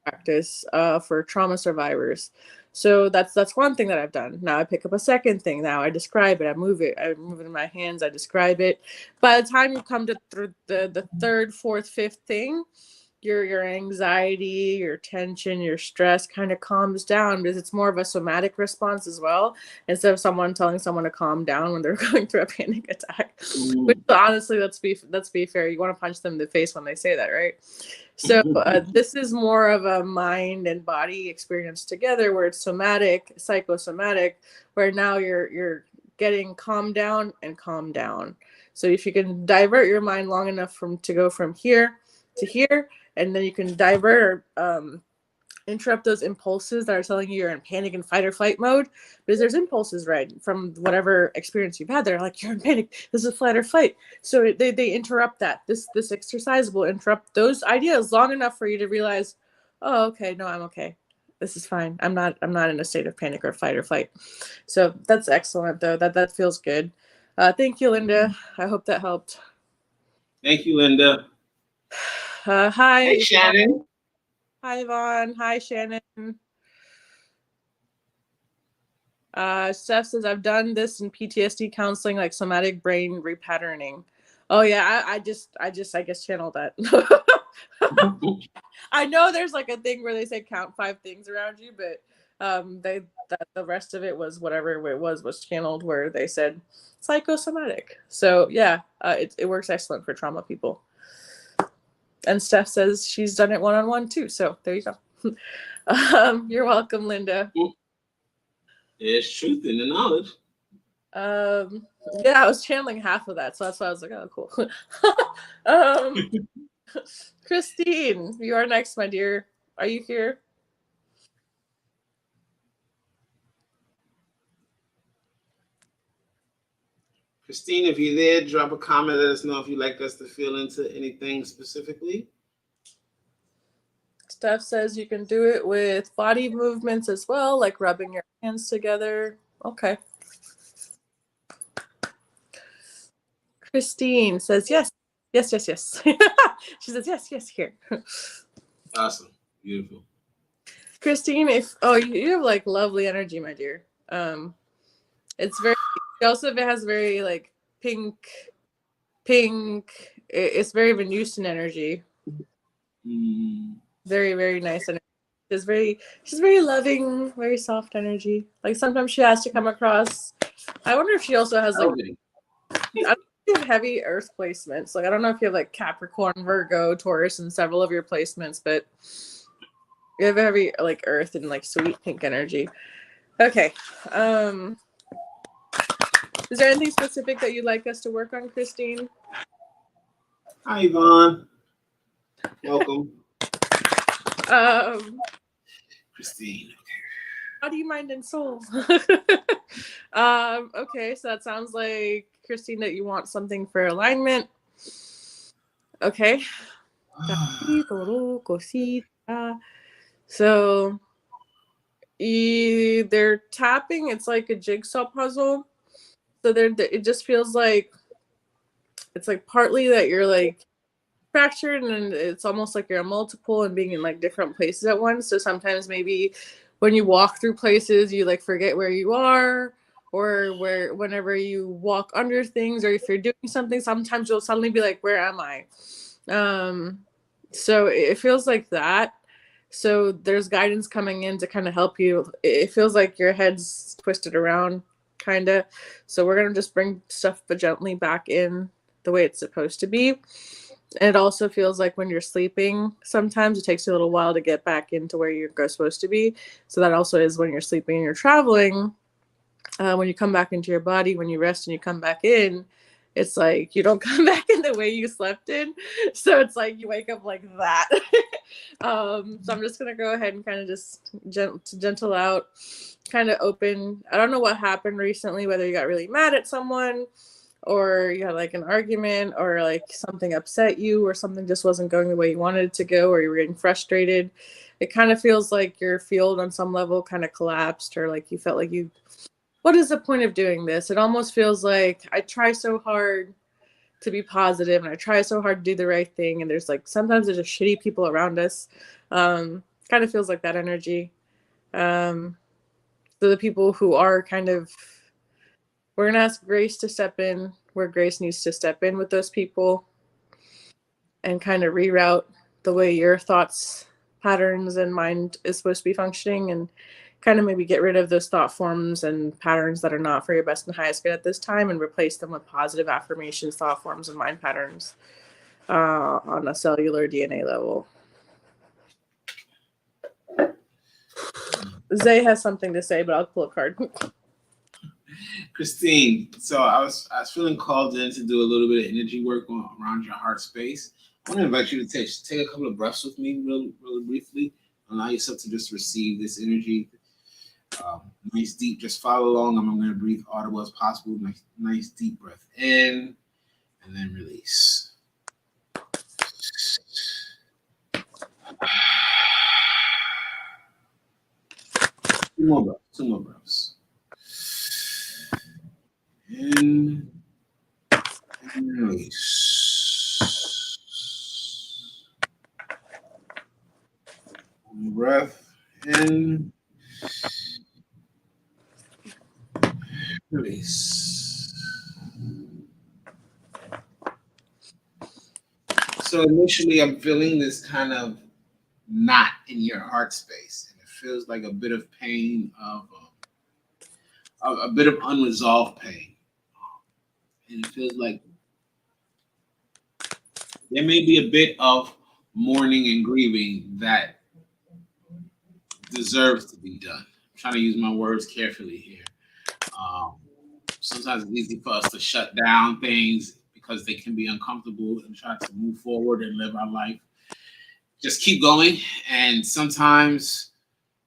practice for trauma survivors. So that's one thing that I've done. Now I pick up a second thing. Now I describe it. I move it in my hands. I describe it. By the time you come to the third, fourth, fifth thing, your anxiety, your tension, your stress kind of calms down, because it's more of a somatic response as well, instead of someone telling someone to calm down when they're going through a panic attack. Which, honestly, let's be fair. You want to punch them in the face when they say that, right? So this is more of a mind and body experience together, where it's somatic, psychosomatic, where now you're getting calmed down and calmed down. So if you can divert your mind long enough to go from here to here, and then you can divert or interrupt those impulses that are telling you you're in panic and fight or flight mode, because there's impulses, right, from whatever experience you've had. They're like, you're in panic, this is flight or fight. So they interrupt that. This exercise will interrupt those ideas long enough for you to realize, oh, okay, no, I'm okay, this is fine, I'm not in a state of panic or fight or flight. So that's excellent, though. That feels good. Thank you, Linda. I hope that helped. Thank you, Linda. Hi. Hey, Shannon. Hi, Yvonne. Hi, Shannon. Steph says, I've done this in PTSD counseling, like somatic brain repatterning. Oh yeah, I guess channeled that. I know there's like a thing where they say count 5 things around you, but the rest of it was whatever it was channeled, where they said psychosomatic. So yeah, it works excellent for trauma people. And Steph says she's done it one-on-one too. So there you go. You're welcome, Linda. There's truth in the knowledge. Yeah, I was channeling half of that, so that's why I was like, oh, cool. Christine, you are next, my dear. Are you here? Christine, if you're there, drop a comment. Let us know if you'd like us to fill into anything specifically. Steph says you can do it with body movements as well, like rubbing your hands together. Okay. Christine says yes. Yes. She says yes here. Awesome. Beautiful. Christine, you have like lovely energy, my dear. It's very, also if it has very like pink, it's very Venusian energy. Very, very nice energy. She's very loving, very soft energy. Like sometimes she has to come across. I wonder if she also has like, I don't know if you have heavy earth placements. Like I don't know if you have like Capricorn, Virgo, Taurus, and several of your placements, but you have heavy like earth and like sweet pink energy. Okay. Is there anything specific that you'd like us to work on, Christine? Hi, Yvonne. Welcome. Christine. Body, mind, and soul. Okay, so that sounds like, Christine, that you want something for alignment. Okay. So they're tapping. It's like a jigsaw puzzle. So it just feels like it's like partly that you're like fractured, and it's almost like you're a multiple and being in like different places at once. So sometimes maybe when you walk through places, you like forget where you are, or whenever you walk under things, or if you're doing something, sometimes you'll suddenly be like, where am I? So it feels like that. So there's guidance coming in to kind of help you. It feels like your head's twisted around, kind of. So we're going to just bring stuff gently back in the way it's supposed to be. And it also feels like when you're sleeping, sometimes it takes you a little while to get back into where you're supposed to be. So that also is when you're sleeping and you're traveling. When you come back into your body, when you rest and you come back in, it's like you don't come back in the way you slept in. So it's like you wake up like that. So I'm just going to go ahead and kind of just gentle out, kind of open. I don't know what happened recently, whether you got really mad at someone, or you had like an argument, or like something upset you, or something just wasn't going the way you wanted it to go, or you were getting frustrated. It kind of feels like your field on some level kind of collapsed, or like you felt like what is the point of doing this? It almost feels like I try so hard to be positive, and I try so hard to do the right thing, and there's like sometimes there's just shitty people around us. Kind of feels like that energy. So the people who are kind of, we're going to ask Grace to step in where Grace needs to step in with those people, and kind of reroute the way your thoughts, patterns, and mind is supposed to be functioning, and kind of maybe get rid of those thought forms and patterns that are not for your best and highest good at this time, and replace them with positive affirmations, thought forms, and mind patterns on a cellular DNA level. Zay has something to say, but I'll pull a card. Christine, so I was feeling called in to do a little bit of energy work around your heart space. I want to invite you to take a couple of breaths with me really briefly. Allow yourself to just receive this energy. Nice deep, just follow along. I'm going to breathe audible as possible. Nice deep breath in, and then release. Two more breaths. In and release. One breath in. Release. So initially, I'm feeling this kind of knot in your heart space, and it feels like a bit of pain, of a bit of unresolved pain, and it feels like there may be a bit of mourning and grieving that deserves to be done. I'm trying to use my words carefully here. Sometimes it's easy for us to shut down things because they can be uncomfortable, and try to move forward and live our life. Just keep going. And sometimes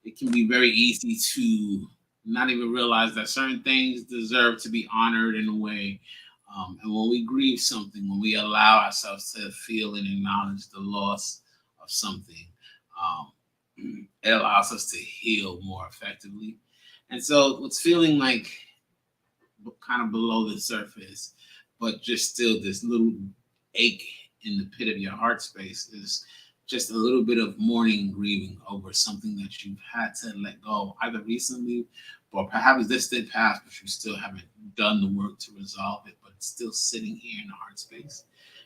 it can be very easy to not even realize that certain things deserve to be honored in a way. And when we grieve something, when we allow ourselves to feel and acknowledge the loss of something, It allows us to heal more effectively. And so, what's feeling like kind of below the surface, but just still this little ache in the pit of your heart space is just a little bit of mourning, grieving over something that you've had to let go either recently or perhaps distant past, but you still haven't done the work to resolve it, but it's still sitting here in the heart space.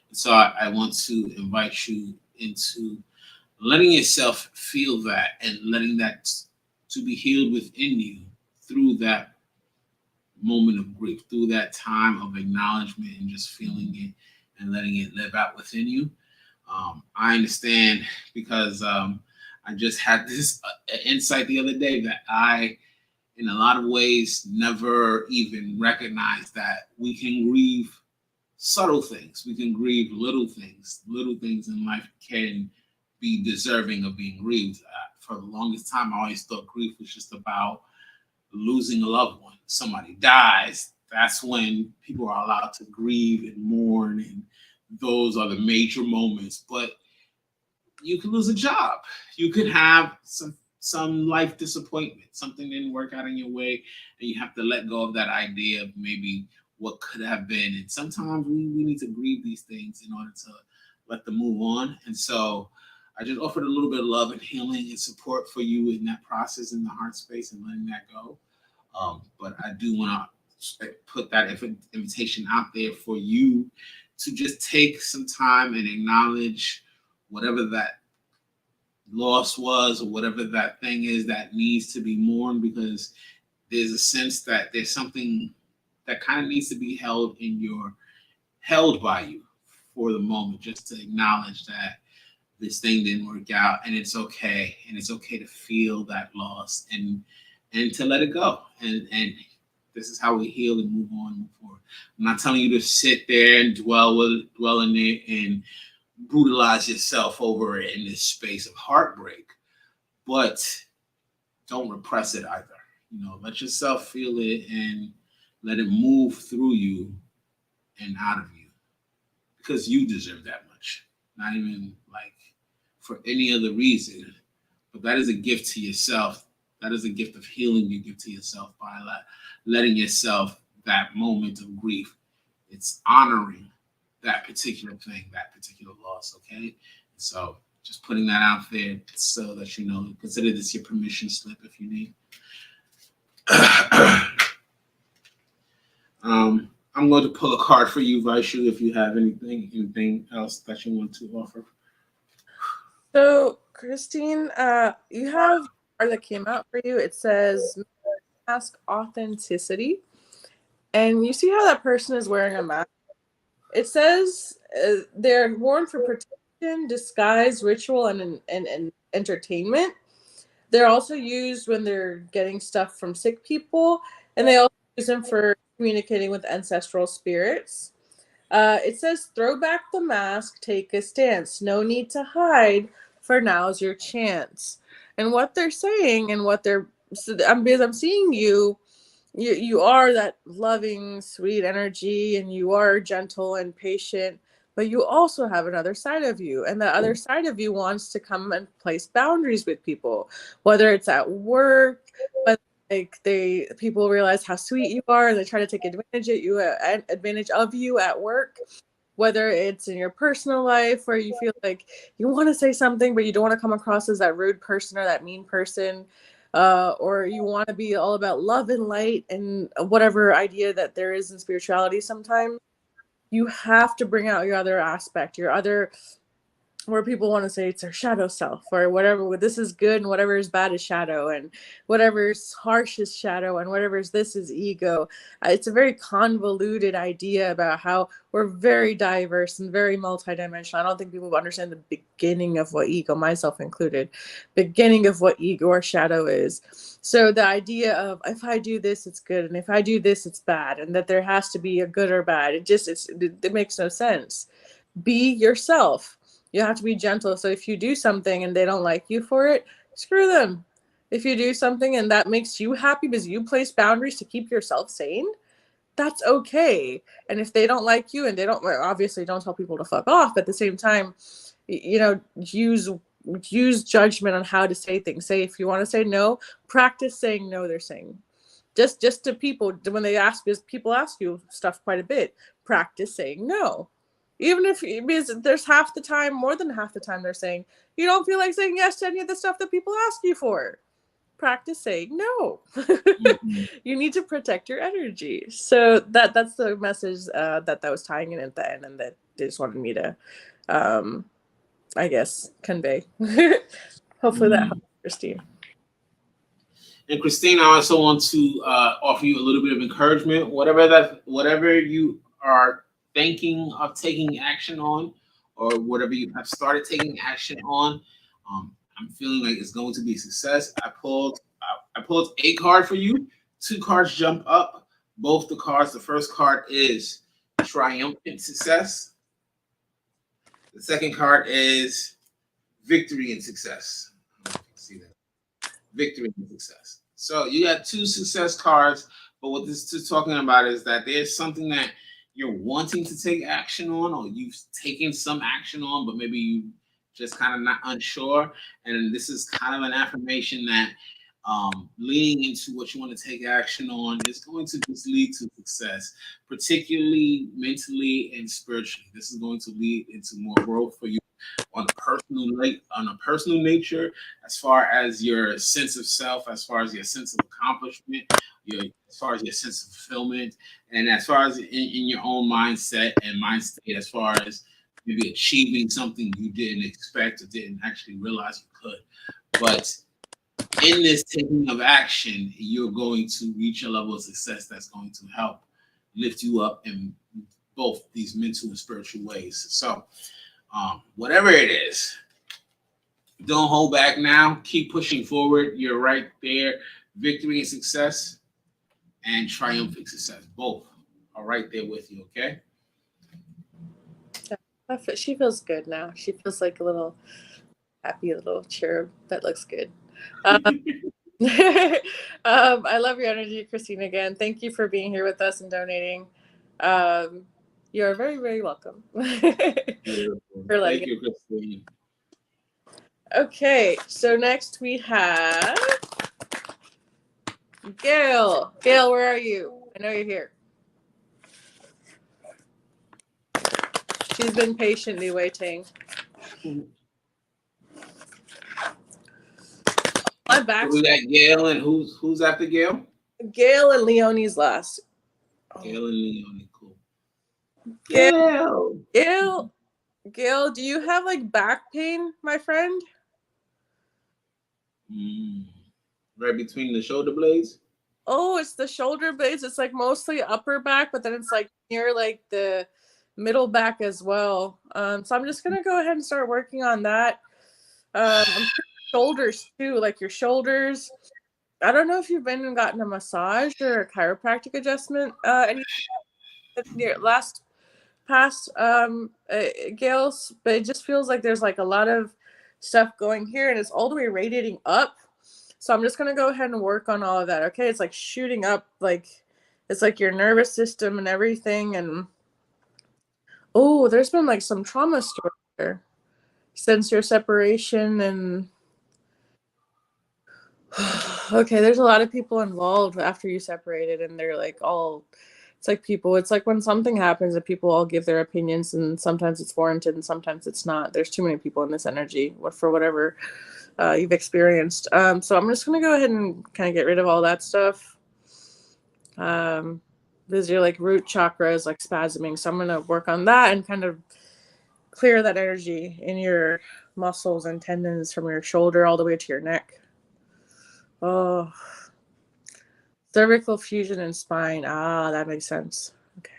And so I want to invite you into letting yourself feel that and letting that to be healed within you through that moment of grief, through that time of acknowledgement and just feeling it and letting it live out within you. I understand because I just had this insight the other day that I, in a lot of ways, never even recognized that we can grieve subtle things. We can grieve little things. Little things in life can be deserving of being grieved. For the longest time, I always thought grief was just about losing a loved one. Somebody dies. That's when people are allowed to grieve and mourn, and those are the major moments. But you could lose a job. You could have some life disappointment. Something didn't work out in your way, and you have to let go of that idea of maybe what could have been. And sometimes we need to grieve these things in order to let them move on. And so I just offered a little bit of love and healing and support for you in that process in the heart space and letting that go. But I do want to put that invitation out there for you to just take some time and acknowledge whatever that loss was or whatever that thing is that needs to be mourned, because there's a sense that there's something that kind of needs to be held by you for the moment, just to acknowledge that this thing didn't work out, and it's okay, and it's okay to feel that loss and to let it go, and this is how we heal and move on and move forward. I'm not telling you to sit there and dwell in it and brutalize yourself over it in this space of heartbreak, but don't repress it either. Let yourself feel it and let it move through you and out of you, because you deserve that much. Not even like for any other reason, but that is a gift to yourself. That is a gift of healing you give to yourself by letting yourself that moment of grief. It's honoring that particular thing, that particular loss, okay? So just putting that out there so that you know, consider this your permission slip if you need. I'm going to pull a card for you, Vaishu, if you have anything else that you want to offer. So, Christine, you have a card that came out for you. It says mask authenticity. And you see how that person is wearing a mask? It says they're worn for protection, disguise, ritual, and entertainment. They're also used when they're getting stuff from sick people, and they also use them for communicating with ancestral spirits. It says, throw back the mask, take a stance. No need to hide, for now's your chance. And what they're saying and what they're, because I'm seeing you are that loving, sweet energy, and you are gentle and patient, but you also have another side of you, and the other side of you wants to come and place boundaries with people, whether it's at work, but like people realize how sweet you are and they try to take advantage of you at work, whether it's in your personal life where you feel like you want to say something but you don't want to come across as that rude person or that mean person, or you want to be all about love and light and whatever idea that there is in spirituality. Sometimes you have to bring out your other aspect, your other, where people want to say it's their shadow self or whatever. This is good and whatever is bad is shadow, and whatever's harsh is shadow, and whatever's this is ego. It's a very convoluted idea about how we're very diverse and very multidimensional. I don't think people understand the beginning of what ego, myself included, beginning of what ego or shadow is. So the idea of if I do this it's good and if I do this it's bad, and that there has to be a good or bad, it makes no sense. Be yourself. You have to be gentle. So if you do something and they don't like you for it, screw them. If you do something and that makes you happy because you place boundaries to keep yourself sane, that's okay. And if they don't like you and they don't, well, obviously don't tell people to fuck off. But at the same time, use use judgment on how to say things. Say, if you want to say no, practice saying no. They're saying just to people when they ask, because people ask you stuff quite a bit, practice saying no. Even if, because there's half the time, more than half the time, they're saying you don't feel like saying yes to any of the stuff that people ask you for. Practice saying no. Mm-hmm. You need to protect your energy. So that's the message that was tying in at the end, and that they just wanted me to, I guess, convey. Hopefully that helps, Christine. And Christine, I also want to offer you a little bit of encouragement. Whatever you are thinking of taking action on, or whatever you have started taking action on, I'm feeling like it's going to be a success. I pulled a card for you. 2 cards jump up. Both the cards. The first card is triumphant success. The second card is victory and success. I don't know if you can see that. Victory and success. So you got 2 success cards, but what this is talking about is that there's something that you're wanting to take action on, or you've taken some action on, but maybe you just kind of not unsure. And this is kind of an affirmation that leaning into what you want to take action on is going to just lead to success, particularly mentally and spiritually. This is going to lead into more growth for you on a personal nature, as far as your sense of self, as far as your sense of accomplishment, as far as your sense of fulfillment, and as far as in your own mindset and mind state, as far as maybe achieving something you didn't expect or didn't actually realize you could. But in this taking of action, you're going to reach a level of success that's going to help lift you up in both these mental and spiritual ways. So, whatever it is, don't hold back now. Keep pushing forward. You're right there. Victory and success and triumphant success. Both are right there with you, okay? She feels good now. She feels like a little happy little cherub. That looks good. I love your energy, Christine, again. Thank you for being here with us and donating. You're very, very welcome. Thank you, Christine. Okay, so next we have Gail. Gail, where are you? I know you're here. She's been patiently waiting. My back. So we got Gail, and who's after Gail? Gail and Leonie's last. Gail and Leonie, cool. Gail, do you have like back pain, my friend? Right between the shoulder blades? Oh, it's the shoulder blades. It's like mostly upper back, but then it's like near like the middle back as well. So I'm just gonna go ahead and start working on that. Shoulders too, like your shoulders. I don't know if you've been and gotten a massage or a chiropractic adjustment any last past Gail's, but it just feels like there's like a lot of stuff going here, and it's all the way radiating up. So I'm just gonna go ahead and work on all of that. Okay, it's like shooting up, like it's like your nervous system and everything. And oh, there's been like some trauma story there since your separation. And okay, there's a lot of people involved after you separated, and they're like all, it's like when something happens and people all give their opinions, and sometimes it's warranted and sometimes it's not. There's too many people in this energy for whatever you've experienced. So I'm just going to go ahead and kind of get rid of all that stuff. Because your like root chakra is like spasming. So I'm going to work on that and kind of clear that energy in your muscles and tendons from your shoulder all the way to your neck. Oh, cervical fusion and spine. Ah, that makes sense. Okay.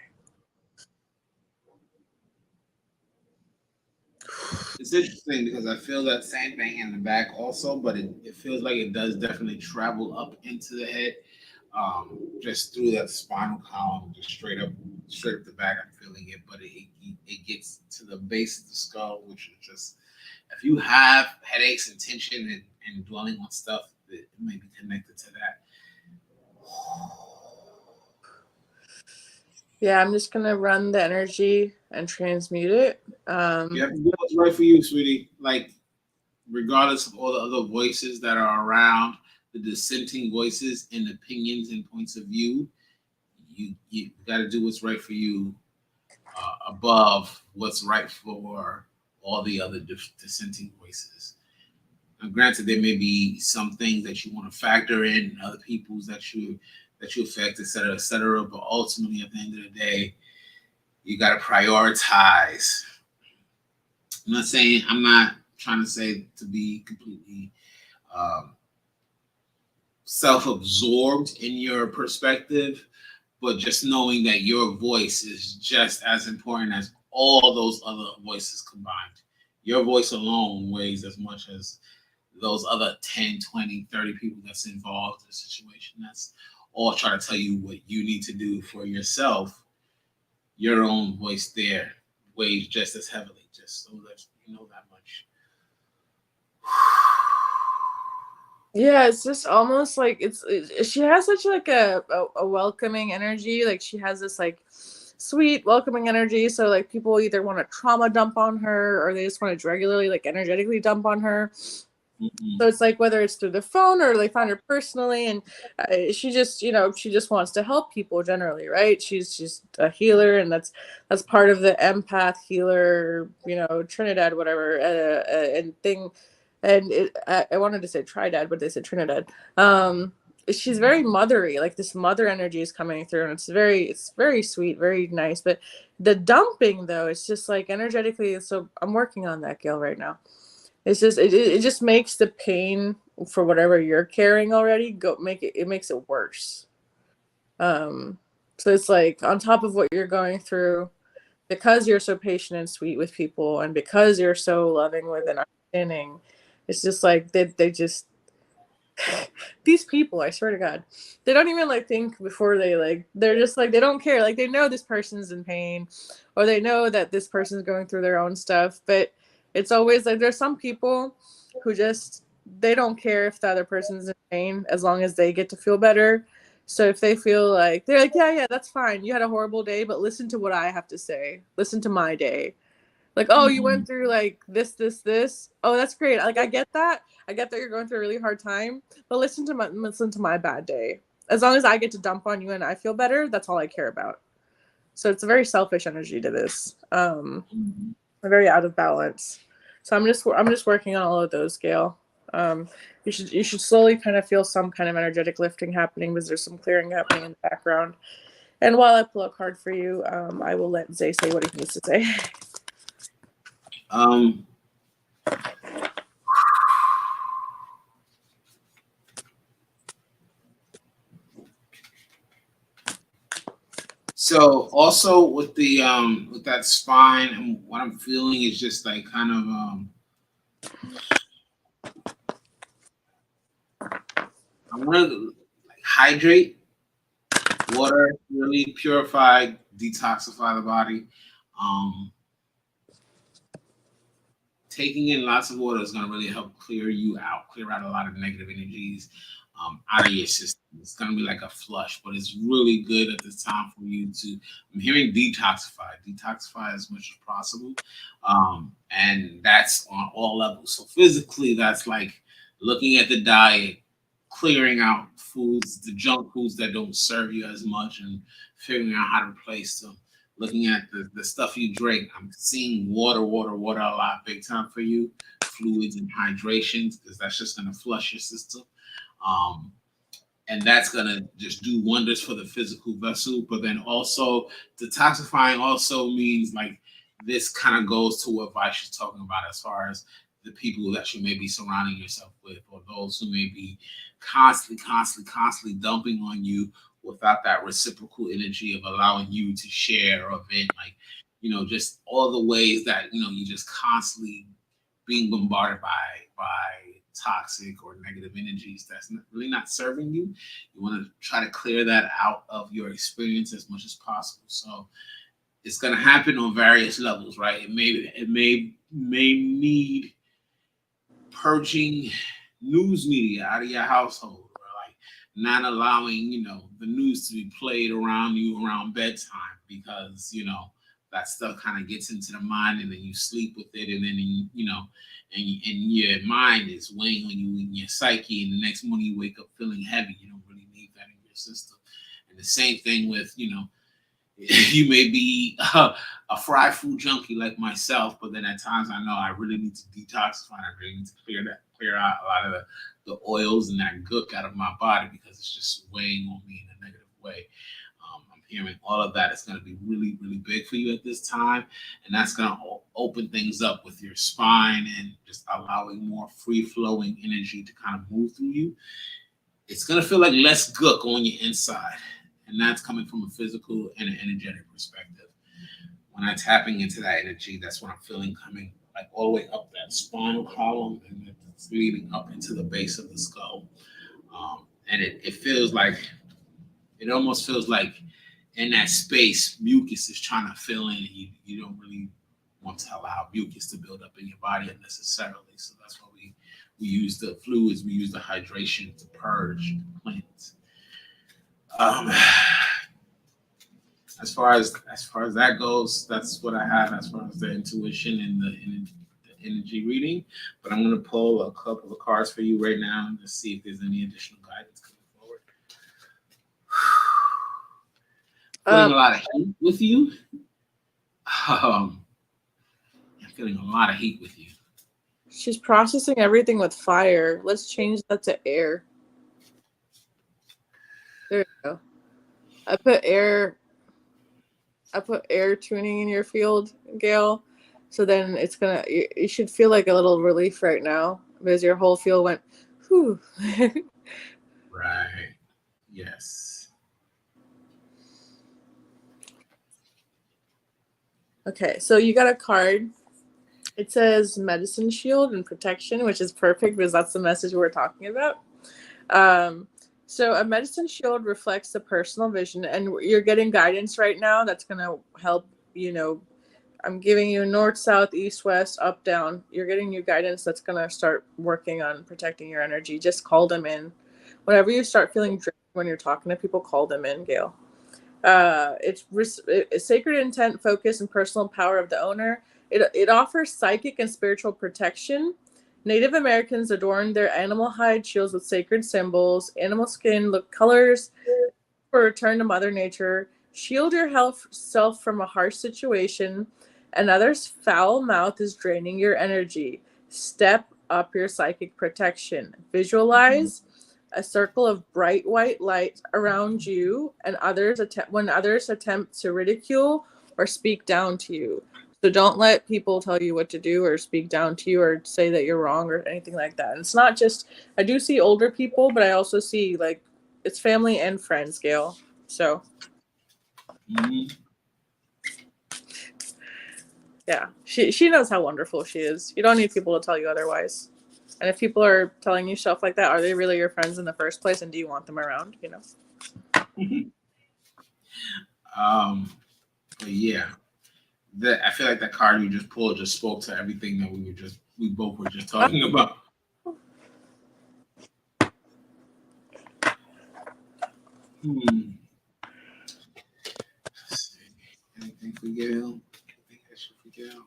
It's interesting because I feel that same thing in the back also, but it feels like it does definitely travel up into the head, just through that spinal column, just straight up the back. I'm feeling it, but it gets to the base of the skull, which is just, if you have headaches and tension and dwelling on stuff, it may be connected to that. Yeah, I'm just gonna run the energy and transmute it. You have to do what's right for you, sweetie. Like, regardless of all the other voices that are around, the dissenting voices and opinions and points of view, you got to do what's right for you, above what's right for all the other dissenting voices. Now, granted, there may be some things that you want to factor in, other people's that you affect, et cetera, et cetera. But ultimately, at the end of the day, you got to prioritize. I'm not trying to say to be completely um, self-absorbed in your perspective, but just knowing that your voice is just as important as all those other voices combined. Your voice alone weighs as much as those other 10, 20, 30 people that's involved in a situation that's all trying to tell you what you need to do for yourself. Your own voice there weighs just as heavily, just so that you know that much. Yeah, it's just almost like she has such like a welcoming energy. Like she has this like sweet welcoming energy. So like people either want to trauma dump on her or they just want to regularly like energetically dump on her. Mm-mm. So it's like whether it's through the phone or they find her personally, and she just she just wants to help people generally, right? She's a healer, and that's part of the empath healer, Trinidad, whatever, and thing. And I wanted to say Trinidad, but they said Trinidad. She's very mothery, like this mother energy is coming through, and it's very sweet, very nice. But the dumping though, it's just like energetically. So I'm working on that, Gail, right now. It's just it just makes the pain for whatever you're carrying already it makes it worse. Um, so it's like on top of what you're going through, because you're so patient and sweet with people, and because you're so loving with and understanding, it's just like they just these people, I swear to God, they don't even like think before they're just like they don't care. Like they know this person's in pain, or they know that this person's going through their own stuff. But it's always like there's some people who just they don't care if the other person's in pain as long as they get to feel better. So if they feel like they're like, yeah, that's fine. You had a horrible day, but listen to what I have to say. Listen to my day. Like, oh, you Mm-hmm. went through like this. Oh, that's great. Like, I get that. I get that you're going through a really hard time, but listen to my bad day. As long as I get to dump on you and I feel better, that's all I care about. So it's a very selfish energy to this. Mm-hmm. Very out of balance. So I'm just working on all of those, Gail. You should slowly kind of feel some kind of energetic lifting happening because there's some clearing happening in the background. And while I pull a card for you, I will let Zay say what he needs to say. Um, so also with the with that spine, and what I'm feeling is just like kind of I want to like hydrate water, really purify, detoxify the body. Um, Taking in lots of water is going to really help clear out a lot of negative energies out of your system. It's going to be like a flush, but it's really good at this time for you to. I'm hearing detoxify as much as possible, and that's on all levels. So physically, that's like looking at the diet, clearing out foods, the junk foods that don't serve you as much, and figuring out how to replace them. Looking at the stuff you drink, I'm seeing water a lot, big time for you. Fluids and hydrations, because that's just going to flush your system. Um, and that's gonna just do wonders for the physical vessel. But then also detoxifying also means like this kind of goes to what Vice is talking about as far as the people that you may be surrounding yourself with, or those who may be constantly dumping on you without that reciprocal energy of allowing you to share or vent, like just all the ways that you just constantly being bombarded by toxic or negative energies that's really not serving you. You want to try to clear that out of your experience as much as possible. So it's going to happen on various levels, right? It may need purging news media out of your household, or like not allowing the news to be played around you around bedtime because that stuff kind of gets into the mind, and then you sleep with it, and then and your mind is weighing on you in your psyche, and the next morning you wake up feeling heavy. You don't really need that in your system. And the same thing with you may be a fried food junkie like myself, but then at times I know I really need to detoxify. I really need to clear out a lot of the oils and that gook out of my body because it's just weighing on me in a negative way. I'm hearing all of that. It's going to be really, really big for you at this time, and that's going to open things up with your spine and just allowing more free flowing energy to kind of move through you. It's going to feel like less gook on your inside. And that's coming from a physical and an energetic perspective. When I'm tapping into that energy, that's what I'm feeling coming like all the way up that spinal column, and it's leading up into the base of the skull. And it feels like, it almost feels like in that space, mucus is trying to fill in, and you don't really want to allow mucus to build up in your body unnecessarily. So that's why we use the fluids, we use the hydration to purge, to cleanse. As far as that goes, that's what I have as far as the intuition and the energy reading. But I'm going to pull a couple of cards for you right now and just see if there's any additional guidance coming forward. Feeling a lot of heat with you. I'm feeling a lot of heat with you. She's processing everything with fire. Let's change that to air. There you go. I put air tuning in your field, Gail. So then it's gonna, you should feel like a little relief right now because your whole field went, whew. Right. Yes. Okay, so you got a card. It says medicine shield and protection, which is perfect because that's the message we're talking about. So a medicine shield reflects the personal vision, and you're getting guidance right now that's going to help, I'm giving you north, south, east, west, up, down. You're getting your guidance that's going to start working on protecting your energy. Just call them in. Whenever you start feeling drained when you're talking to people, call them in, Gail. It's sacred intent, focus, and personal power of the owner. It offers psychic and spiritual protection. Native Americans adorn their animal hide shields with sacred symbols, animal skin, look colors for return to Mother Nature. Shield your self from a harsh situation. Another's foul mouth is draining your energy. Step up your psychic protection. Visualize a circle of bright white light around you, and when others attempt to ridicule or speak down to you. So don't let people tell you what to do or speak down to you or say that you're wrong or anything like that. And it's not just, I do see older people, but I also see like it's family and friends, Gail. So yeah, she knows how wonderful she is. You don't need people to tell you otherwise. And if people are telling you stuff like that, are they really your friends in the first place? And do you want them around? But yeah, I feel like that card you just pulled just spoke to everything that we both were just talking about. Anything for Gail? Anything extra for Gail?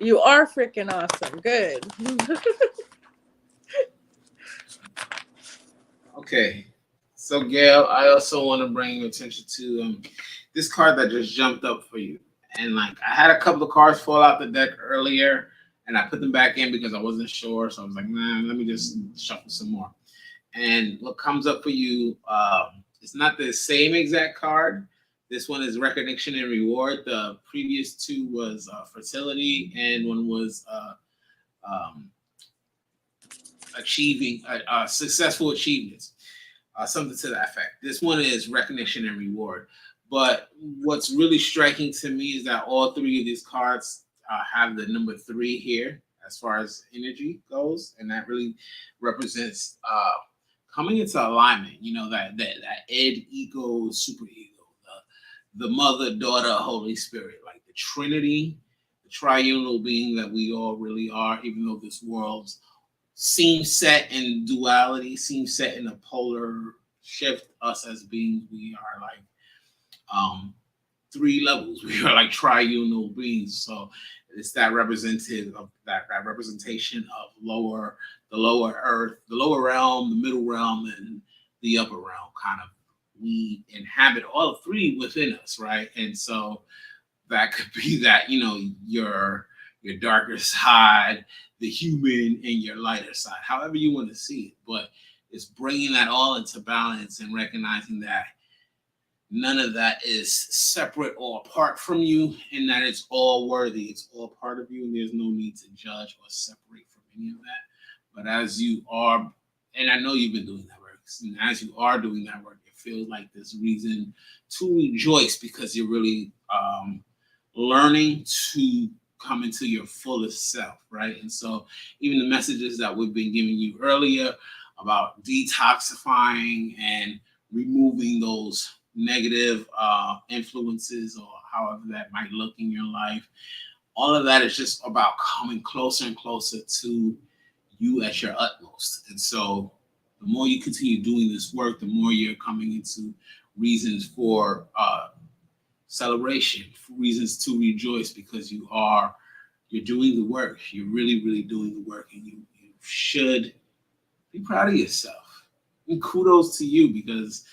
You are freaking awesome. Good. Okay. So Gail, I also want to bring your attention to this card that just jumped up for you. And like I had a couple of cards fall out the deck earlier, and I put them back in because I wasn't sure. So I was like, man, let me just shuffle some more. And what comes up for you, it's not the same exact card. This one is recognition and reward. The previous two was fertility, and one was achieving successful achievements, something to that effect. This one is recognition and reward. But what's really striking to me is that all three of these cards have the number 3 here as far as energy goes, and that really represents coming into alignment. You know, that id, ego, superego, the mother, daughter, Holy Spirit, like the Trinity, the triunal being that we all really are, even though this world seems set in duality, seems set in a polar shift. Us as beings, we are like three levels. We are like triunal beings. So it's that representative of that representation of the lower earth, the lower realm, the middle realm, and the upper realm. Kind of, we inhabit all three within us, right? And so that could be that, your darker side, the human, and your lighter side, however you want to see it. But it's bringing that all into balance and recognizing that none of that is separate or apart from you, and that it's all worthy. It's all part of you, and there's no need to judge or separate from any of that. But as you are, and I know you've been doing that work, and as you are doing that work, it feels like there's reason to rejoice because you're really learning to come into your fullest self, right? And so even the messages that we've been giving you earlier about detoxifying and removing those negative influences or however that might look in your life, all of that is just about coming closer and closer to you at your utmost. And so the more you continue doing this work, the more you're coming into reasons for celebration, reasons to rejoice, because you're doing the work. You're really, really doing the work, and you should be proud of yourself. And kudos to you, because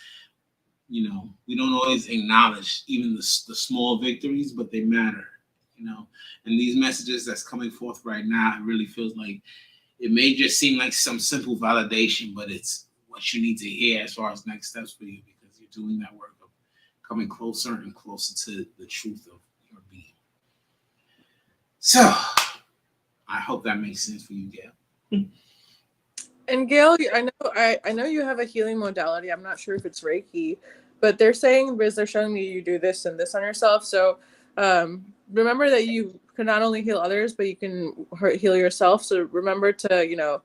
we don't always acknowledge even the small victories, but they matter. And these messages that's coming forth right now, it really feels like it may just seem like some simple validation, but it's what you need to hear as far as next steps for you, because you're doing that work of coming closer and closer to the truth of your being. So I hope that makes sense for you, Gail. And Gail, I know you have a healing modality. I'm not sure if it's Reiki, but they're saying, because they're showing me you do this and this on yourself. So remember that you can not only heal others, but you can heal yourself. So remember to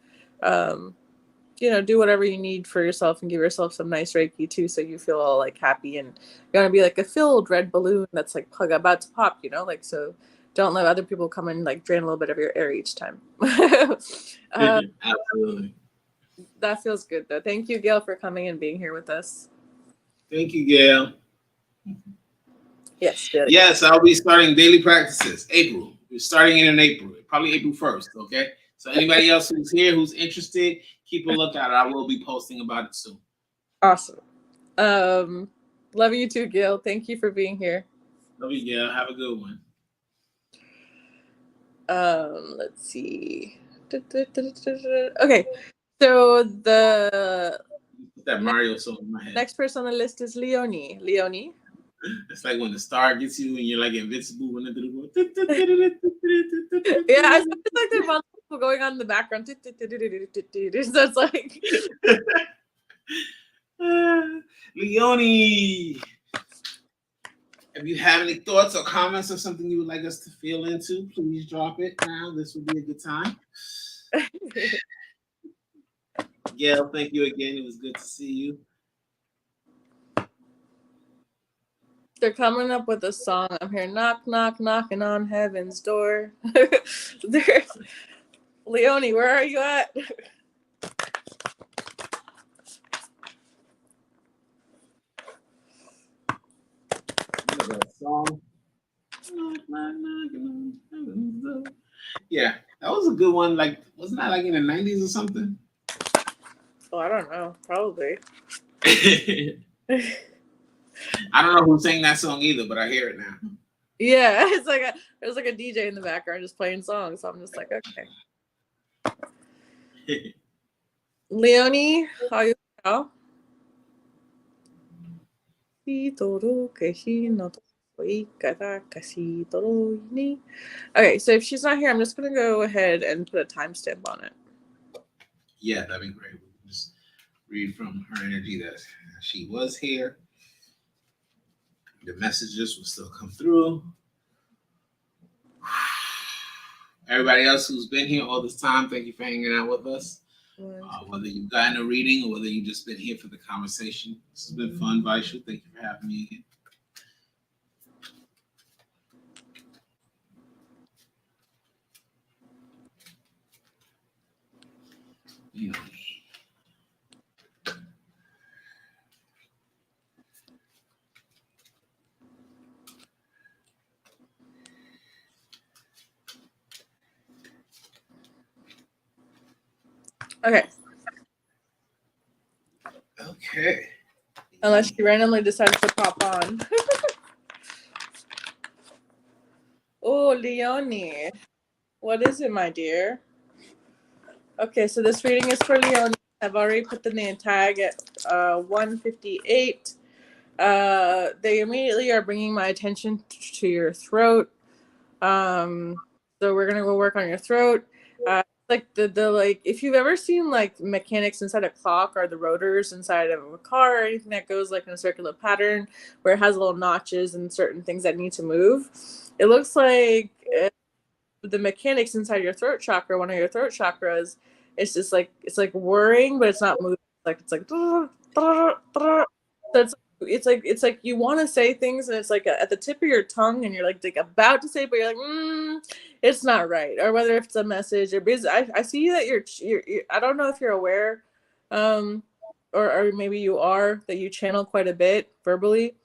do whatever you need for yourself and give yourself some nice Reiki too, so you feel all like happy, and you're gonna be like a filled red balloon that's like about to pop. So don't let other people come and like drain a little bit of your air each time. Absolutely. That feels good though. Thank you, Gail, for coming and being here with us. Thank you, Gail. Yes, Gail. Yes, I'll be starting daily practices. April. We're starting it in April, probably April 1st. Okay. So anybody else who's here who's interested, keep a lookout. I will be posting about it soon. Awesome. Love you too, Gail. Thank you for being here. Love you, Gail. Have a good one. Let's see. Okay. So that Mario song in my head. Next person on the list is Leonie. Leonie. It's like when the star gets you and you're like invincible when the yeah, I feel like there's multiple people going on in the background. So it's like Leonie. If you have any thoughts or comments or something you would like us to feel into, please drop it now. This would be a good time. Gail, thank you again. It was good to see you. They're coming up with a song. I'm here, knock, knock, knocking on heaven's door. Leonie, where are you at? Song. Yeah, that was a good one. Like, wasn't that like in the 90s or something? Oh, I don't know. Probably. I don't know who sang that song either, but I hear it now. Yeah, it's like there's like a DJ in the background just playing songs. So I'm just like, okay. Leonie, how you doing? Okay, so if she's not here, I'm just gonna go ahead and put a timestamp on it. Yeah, that'd be great. We can just read from her energy that she was here. The messages will still come through. Everybody else who's been here all this time, thank you for hanging out with us. Whether you've gotten a reading or whether you've just been here for the conversation. This has been fun, Vaishu. Thank you for having me again. Okay. Okay. Unless she randomly decides to pop on. Oh, Leonie. What is it, my dear? Okay, so this reading is for Leonie. I've already put the name tag at 158. They immediately are bringing my attention to your throat. So we're gonna go work on your throat. Like the like if you've ever seen like mechanics inside a clock or the rotors inside of a car or anything that goes like in a circular pattern where it has little notches and certain things that need to move. It looks like the mechanics inside your throat chakra, one of your throat chakras, it's like whirring, but it's not moving. It's like so it's like you want to say things and it's like at the tip of your tongue and you're like about to say it, but you're like it's not right, or whether if it's a message or because I see that you're I don't know if you're aware, um or maybe you are, that you channel quite a bit verbally,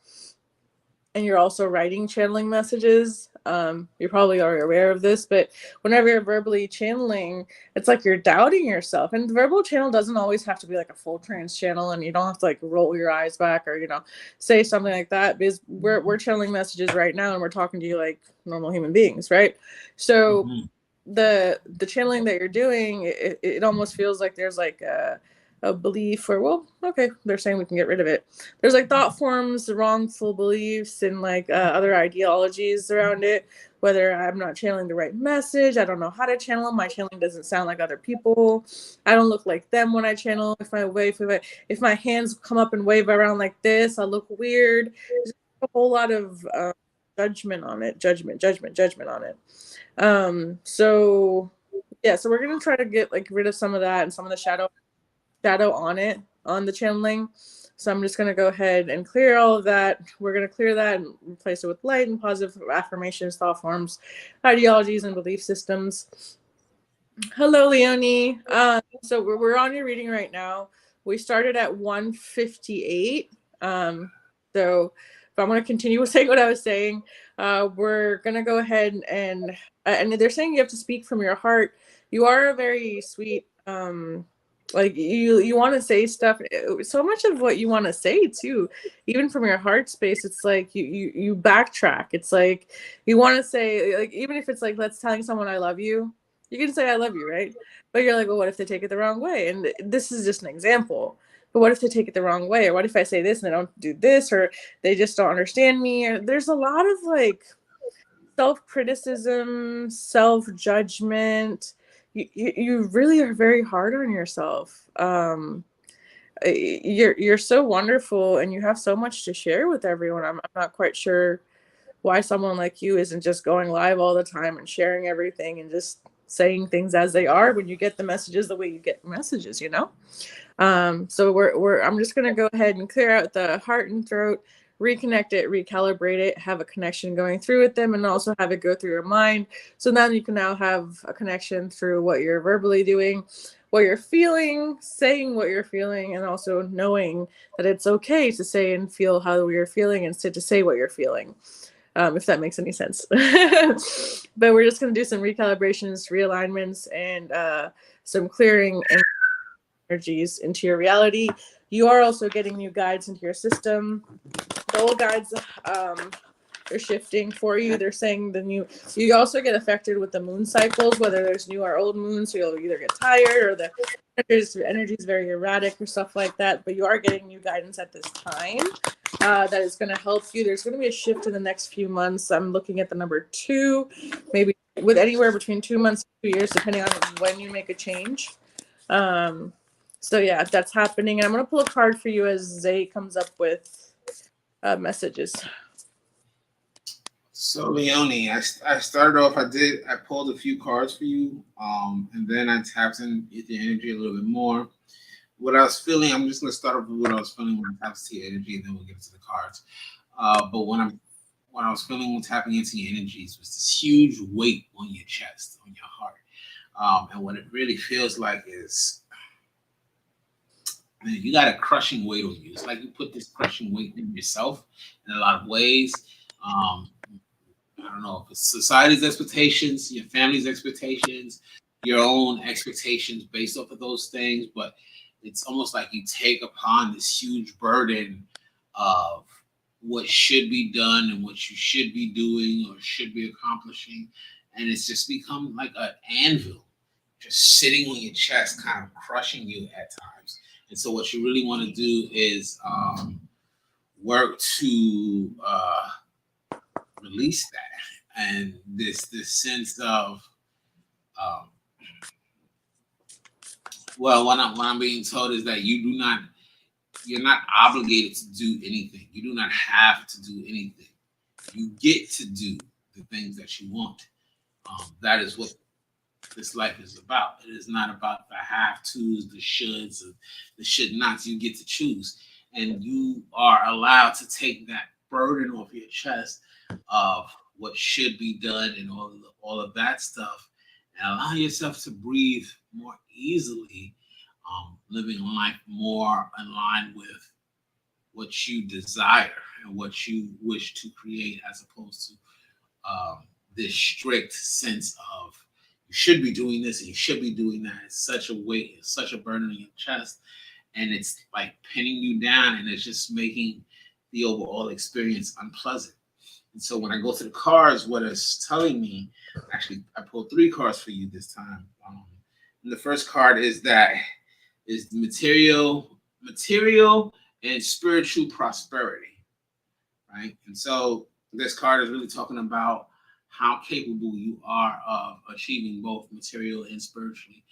and you're also writing channeling messages. You probably are aware of this, but whenever you're verbally channeling, it's like you're doubting yourself. And the verbal channel doesn't always have to be like a full trance channel, and you don't have to like roll your eyes back or say something like that, because we're channeling messages right now and we're talking to you like normal human beings, right? So the channeling that you're doing, it almost feels like there's like a belief, or well, okay, they're saying we can get rid of it. There's like thought forms, wrongful beliefs, and like other ideologies around it. Whether I'm not channeling the right message, I don't know how to channel them. My channeling doesn't sound like other people. I don't look like them when I channel. If my hands come up and wave around like this, I look weird. There's a whole lot of judgment on it, judgment on it. So yeah, so we're gonna try to get like rid of some of that and some of the shadow on it, on the channeling. So I'm just gonna go ahead and clear all of that. We're gonna clear that and replace it with light and positive affirmations, thought forms, ideologies, and belief systems. Hello, Leonie. So we're on your reading right now. We started at 158. So if I'm going to continue with saying what I was saying, we're going to go ahead and they're saying you have to speak from your heart. You are a very sweet, like you want to say stuff. So much of what you want to say too, even from your heart space, it's like you backtrack. It's like you want to say, like, even if it's like, let's telling someone I love you, you can say I love you, right? But you're like, well, what if they take it the wrong way? And this is just an example. But what if they take it the wrong way? Or what if I say this and they don't do this, or they just don't understand me? Or there's a lot of like self-criticism, self-judgment. You really are very hard on yourself. You're so wonderful and you have so much to share with everyone. I'm not quite sure why someone like you isn't just going live all the time and sharing everything and just saying things as they are when you get the messages the way you get messages. So I'm just gonna go ahead and clear out the heart and throat, reconnect it, recalibrate it, have a connection going through with them, and also have it go through your mind. So then you can now have a connection through what you're verbally doing, what you're feeling, saying what you're feeling, and also knowing that it's okay to say and feel how you're feeling instead to say what you're feeling. If that makes any sense. But we're just going to do some recalibrations, realignments, and some clearing and energies into your reality. You are also getting new guides into your system. The old guides are shifting for you. They're saying you also get affected with the moon cycles, whether there's new or old moons. So you'll either get tired or the energy is very erratic or stuff like that. But you are getting new guidance at this time. That is going to help you. There's going to be a shift in the next few months. I'm looking at the number 2, maybe with anywhere between 2 months and 2 years, depending on when you make a change. So yeah, that's happening. And I'm going to pull a card for you as Zay comes up with messages. So Leonie, I started off. I pulled a few cards for you, and then I tapped in the energy a little bit more. What I was feeling, I'm just gonna start off with what I was feeling when I tapped into energy, and then we'll get into the cards. But when I was feeling when tapping into your energies was this huge weight on your chest, on your heart, and what it really feels like is, man, you got a crushing weight on you. It's like you put this crushing weight in yourself in a lot of ways. Um, I don't know if it's society's expectations, your family's expectations, your own expectations based off of those things, but it's almost like you take upon this huge burden of what should be done and what you should be doing or should be accomplishing. And it's just become like an anvil just sitting on your chest, kind of crushing you at times. And so, what you really want to do is work to release that, and this sense of um, well, what I'm being told is that you're not obligated to do anything. You do not have to do anything. You get to do the things that you want. That is what this life is about. It is not about the have tos, the shoulds, and the should nots. You get to choose, and you are allowed to take that burden off your chest of what should be done and all of that stuff, and allow yourself to breathe more easily, living life more in line with what you desire and what you wish to create, as opposed to this strict sense of you should be doing this and you should be doing that. It's such a weight, it's such a burden on your chest, and it's like pinning you down, and it's just making the overall experience unpleasant. And so when I go to the cards, what it's telling me, actually, I pulled three cards for you this time. And the first card is material and spiritual prosperity, right? And so this card is really talking about how capable you are of achieving both material and spiritually,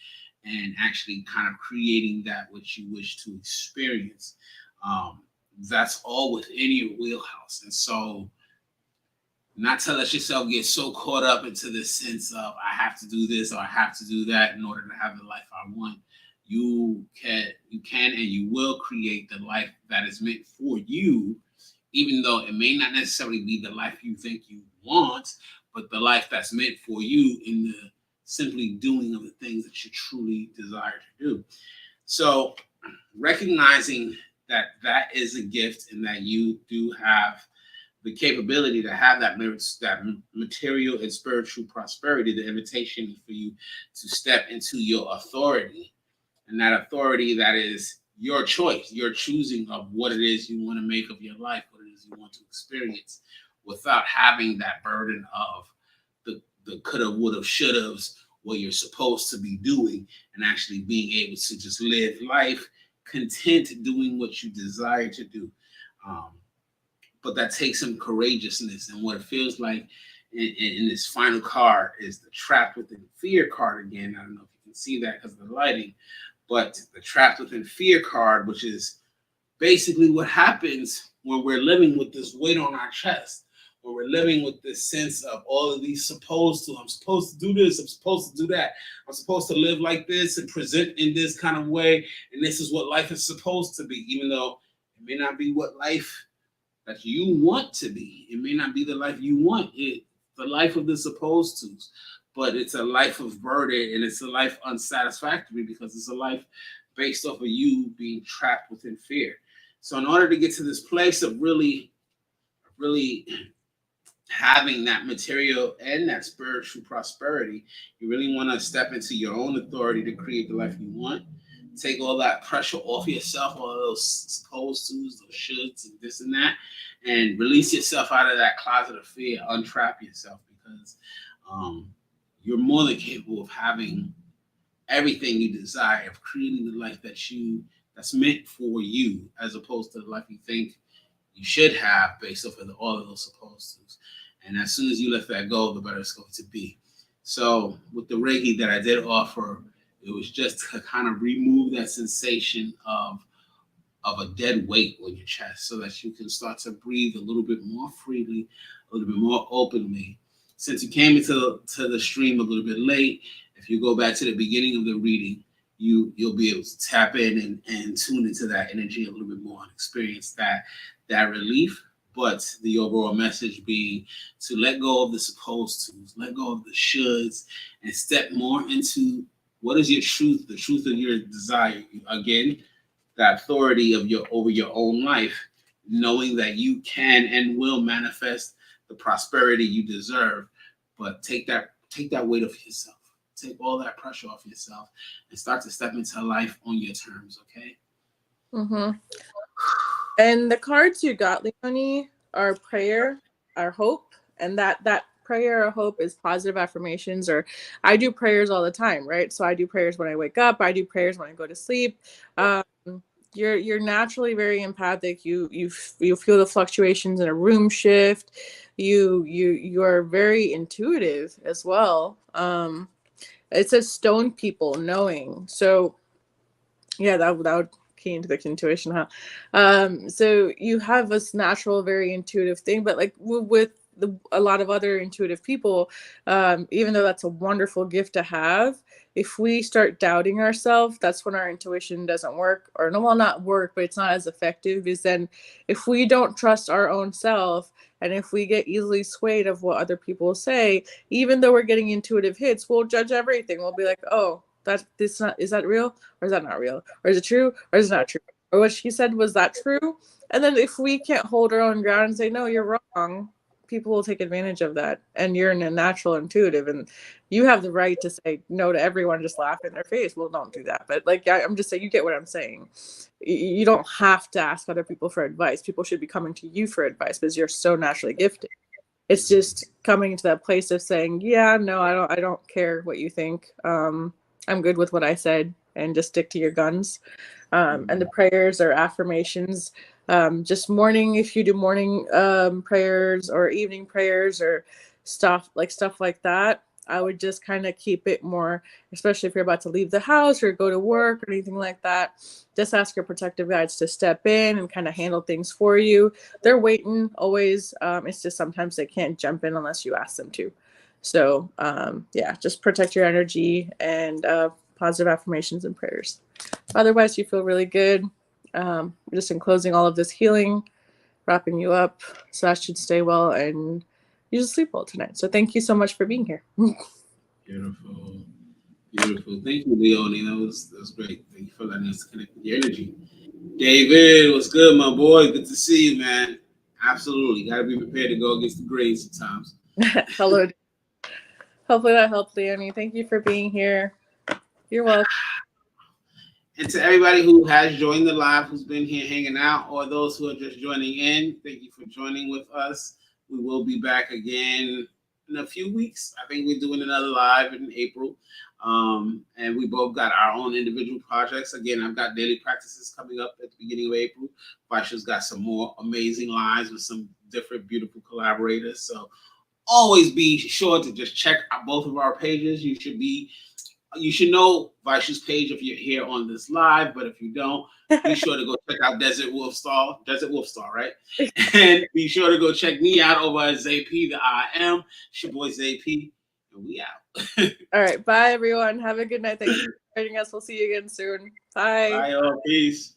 and actually kind of creating that which you wish to experience. That's all within your wheelhouse. And so, not to let yourself get so caught up into this sense of I have to do this or I have to do that in order to have the life I want. You can and you will create the life that is meant for you, even though it may not necessarily be the life you think you want, but the life that's meant for you in the simply doing of the things that you truly desire to do. So recognizing that that is a gift and that you do have the capability to have that material and spiritual prosperity, the invitation is for you to step into your authority, and that authority that is your choice, your choosing of what it is you want to make of your life, what it is you want to experience, without having that burden of the coulda, woulda, shouldas, what you're supposed to be doing, and actually being able to just live life content doing what you desire to do. Um, but that takes some courageousness. And what it feels like in this final card is the trapped within fear card again. I don't know if you can see that because of the lighting, but the trapped within fear card, which is basically what happens when we're living with this weight on our chest, when we're living with this sense of all of these supposed to, I'm supposed to do this, I'm supposed to do that, I'm supposed to live like this and present in this kind of way, and this is what life is supposed to be, even though it may not be what life that you want to be. It may not be the life you want, the life of the supposed tos, but it's a life of burden, and it's a life unsatisfactory because it's a life based off of you being trapped within fear. So in order to get to this place of really having that material and that spiritual prosperity, you really want to step into your own authority to create the life you want. Take all that pressure off yourself, all those supposed tos, those shoulds, and this and that, and release yourself out of that closet of fear. Untrap yourself, because you're more than capable of having everything you desire, of creating the life that's meant for you, as opposed to the life you think you should have based off of all of those supposed tos. And as soon as you let that go, the better it's going to be. So with the Reiki that I did offer, it was just to kind of remove that sensation of a dead weight on your chest, so that you can start to breathe a little bit more freely, a little bit more openly. Since you came into the stream a little bit late, if you go back to the beginning of the reading, you'll be able to tap in and tune into that energy a little bit more and experience that relief. But the overall message being to let go of the supposed to, let go of the shoulds, and step more into what is your truth, the truth of your desire. Again, the authority of over your own life, knowing that you can and will manifest the prosperity you deserve. But take that weight off yourself. take all that pressure off yourself and start to step into life on your terms, okay? Mm-hmm. And the cards you got, Leonie, are prayer, are hope, and that prayer or hope is positive affirmations. Or I do prayers all the time, right? So I do prayers when I wake up. I do prayers when I go to sleep. Um, you're naturally very empathic. You feel the fluctuations in a room shift. You are very intuitive as well. It says stone people knowing. So yeah, that would key into the intuition, huh? So you have this natural, very intuitive thing, but like with a lot of other intuitive people, even though that's a wonderful gift to have, if we start doubting ourselves, that's when our intuition doesn't work, or no, well, not work, but it's not as effective. Is then if we don't trust our own self, and if we get easily swayed of what other people say, even though we're getting intuitive hits, we'll judge everything. We'll be like, oh, that this not is that real, or is that not real, or is it true, or is it not true, or what she said, was that true? And then if we can't hold our own ground and say no, you're wrong, people will take advantage of that. And you're in a natural intuitive, and you have the right to say no to everyone, just laugh in their face. Well, don't do that, but like I'm just saying, you get what I'm saying. You don't have to ask other people for advice. People should be coming to you for advice because you're so naturally gifted. It's just coming to that place of saying, yeah, no, I don't care what you think. I'm good with what I said, and just stick to your guns. And the prayers or affirmations, just morning, if you do morning prayers or evening prayers or stuff like that, I would just kind of keep it more, especially if you're about to leave the house or go to work or anything like that. Just ask your protective guides to step in and kind of handle things for you. They're waiting always. It's just sometimes they can't jump in unless you ask them to. So yeah, just protect your energy and positive affirmations and prayers. Otherwise, you feel really good. Just in closing all of this healing, wrapping you up, so that should stay well, and you just sleep well tonight. So thank you so much for being here. Beautiful. Beautiful. Thank you, Leonie. That was great. Thank you for letting us connect with your energy. David, what's good, my boy? Good to see you, man. Absolutely. Got to be prepared to go against the grain sometimes. Hello. Hopefully that helped, Leonie. Thank you for being here. You're welcome. And to everybody who has joined the live, who's been here hanging out, or those who are just joining in, thank you for joining with us. We will be back again in a few weeks. I think we're doing another live in April. And we both got our own individual projects. Again, I've got daily practices coming up at the beginning of April. Vaisha's got some more amazing lives with some different, beautiful collaborators. So always be sure to just check out both of our pages. You should know Vaishu's page if you're here on this live, but if you don't, be sure to go check out Desert Wolf Star, right? And be sure to go check me out over at Zay P, the I Am. It's your boy Zay P, and we out. All right. Bye, everyone. Have a good night. Thank you for joining us. We'll see you again soon. Bye. Bye, all. Peace.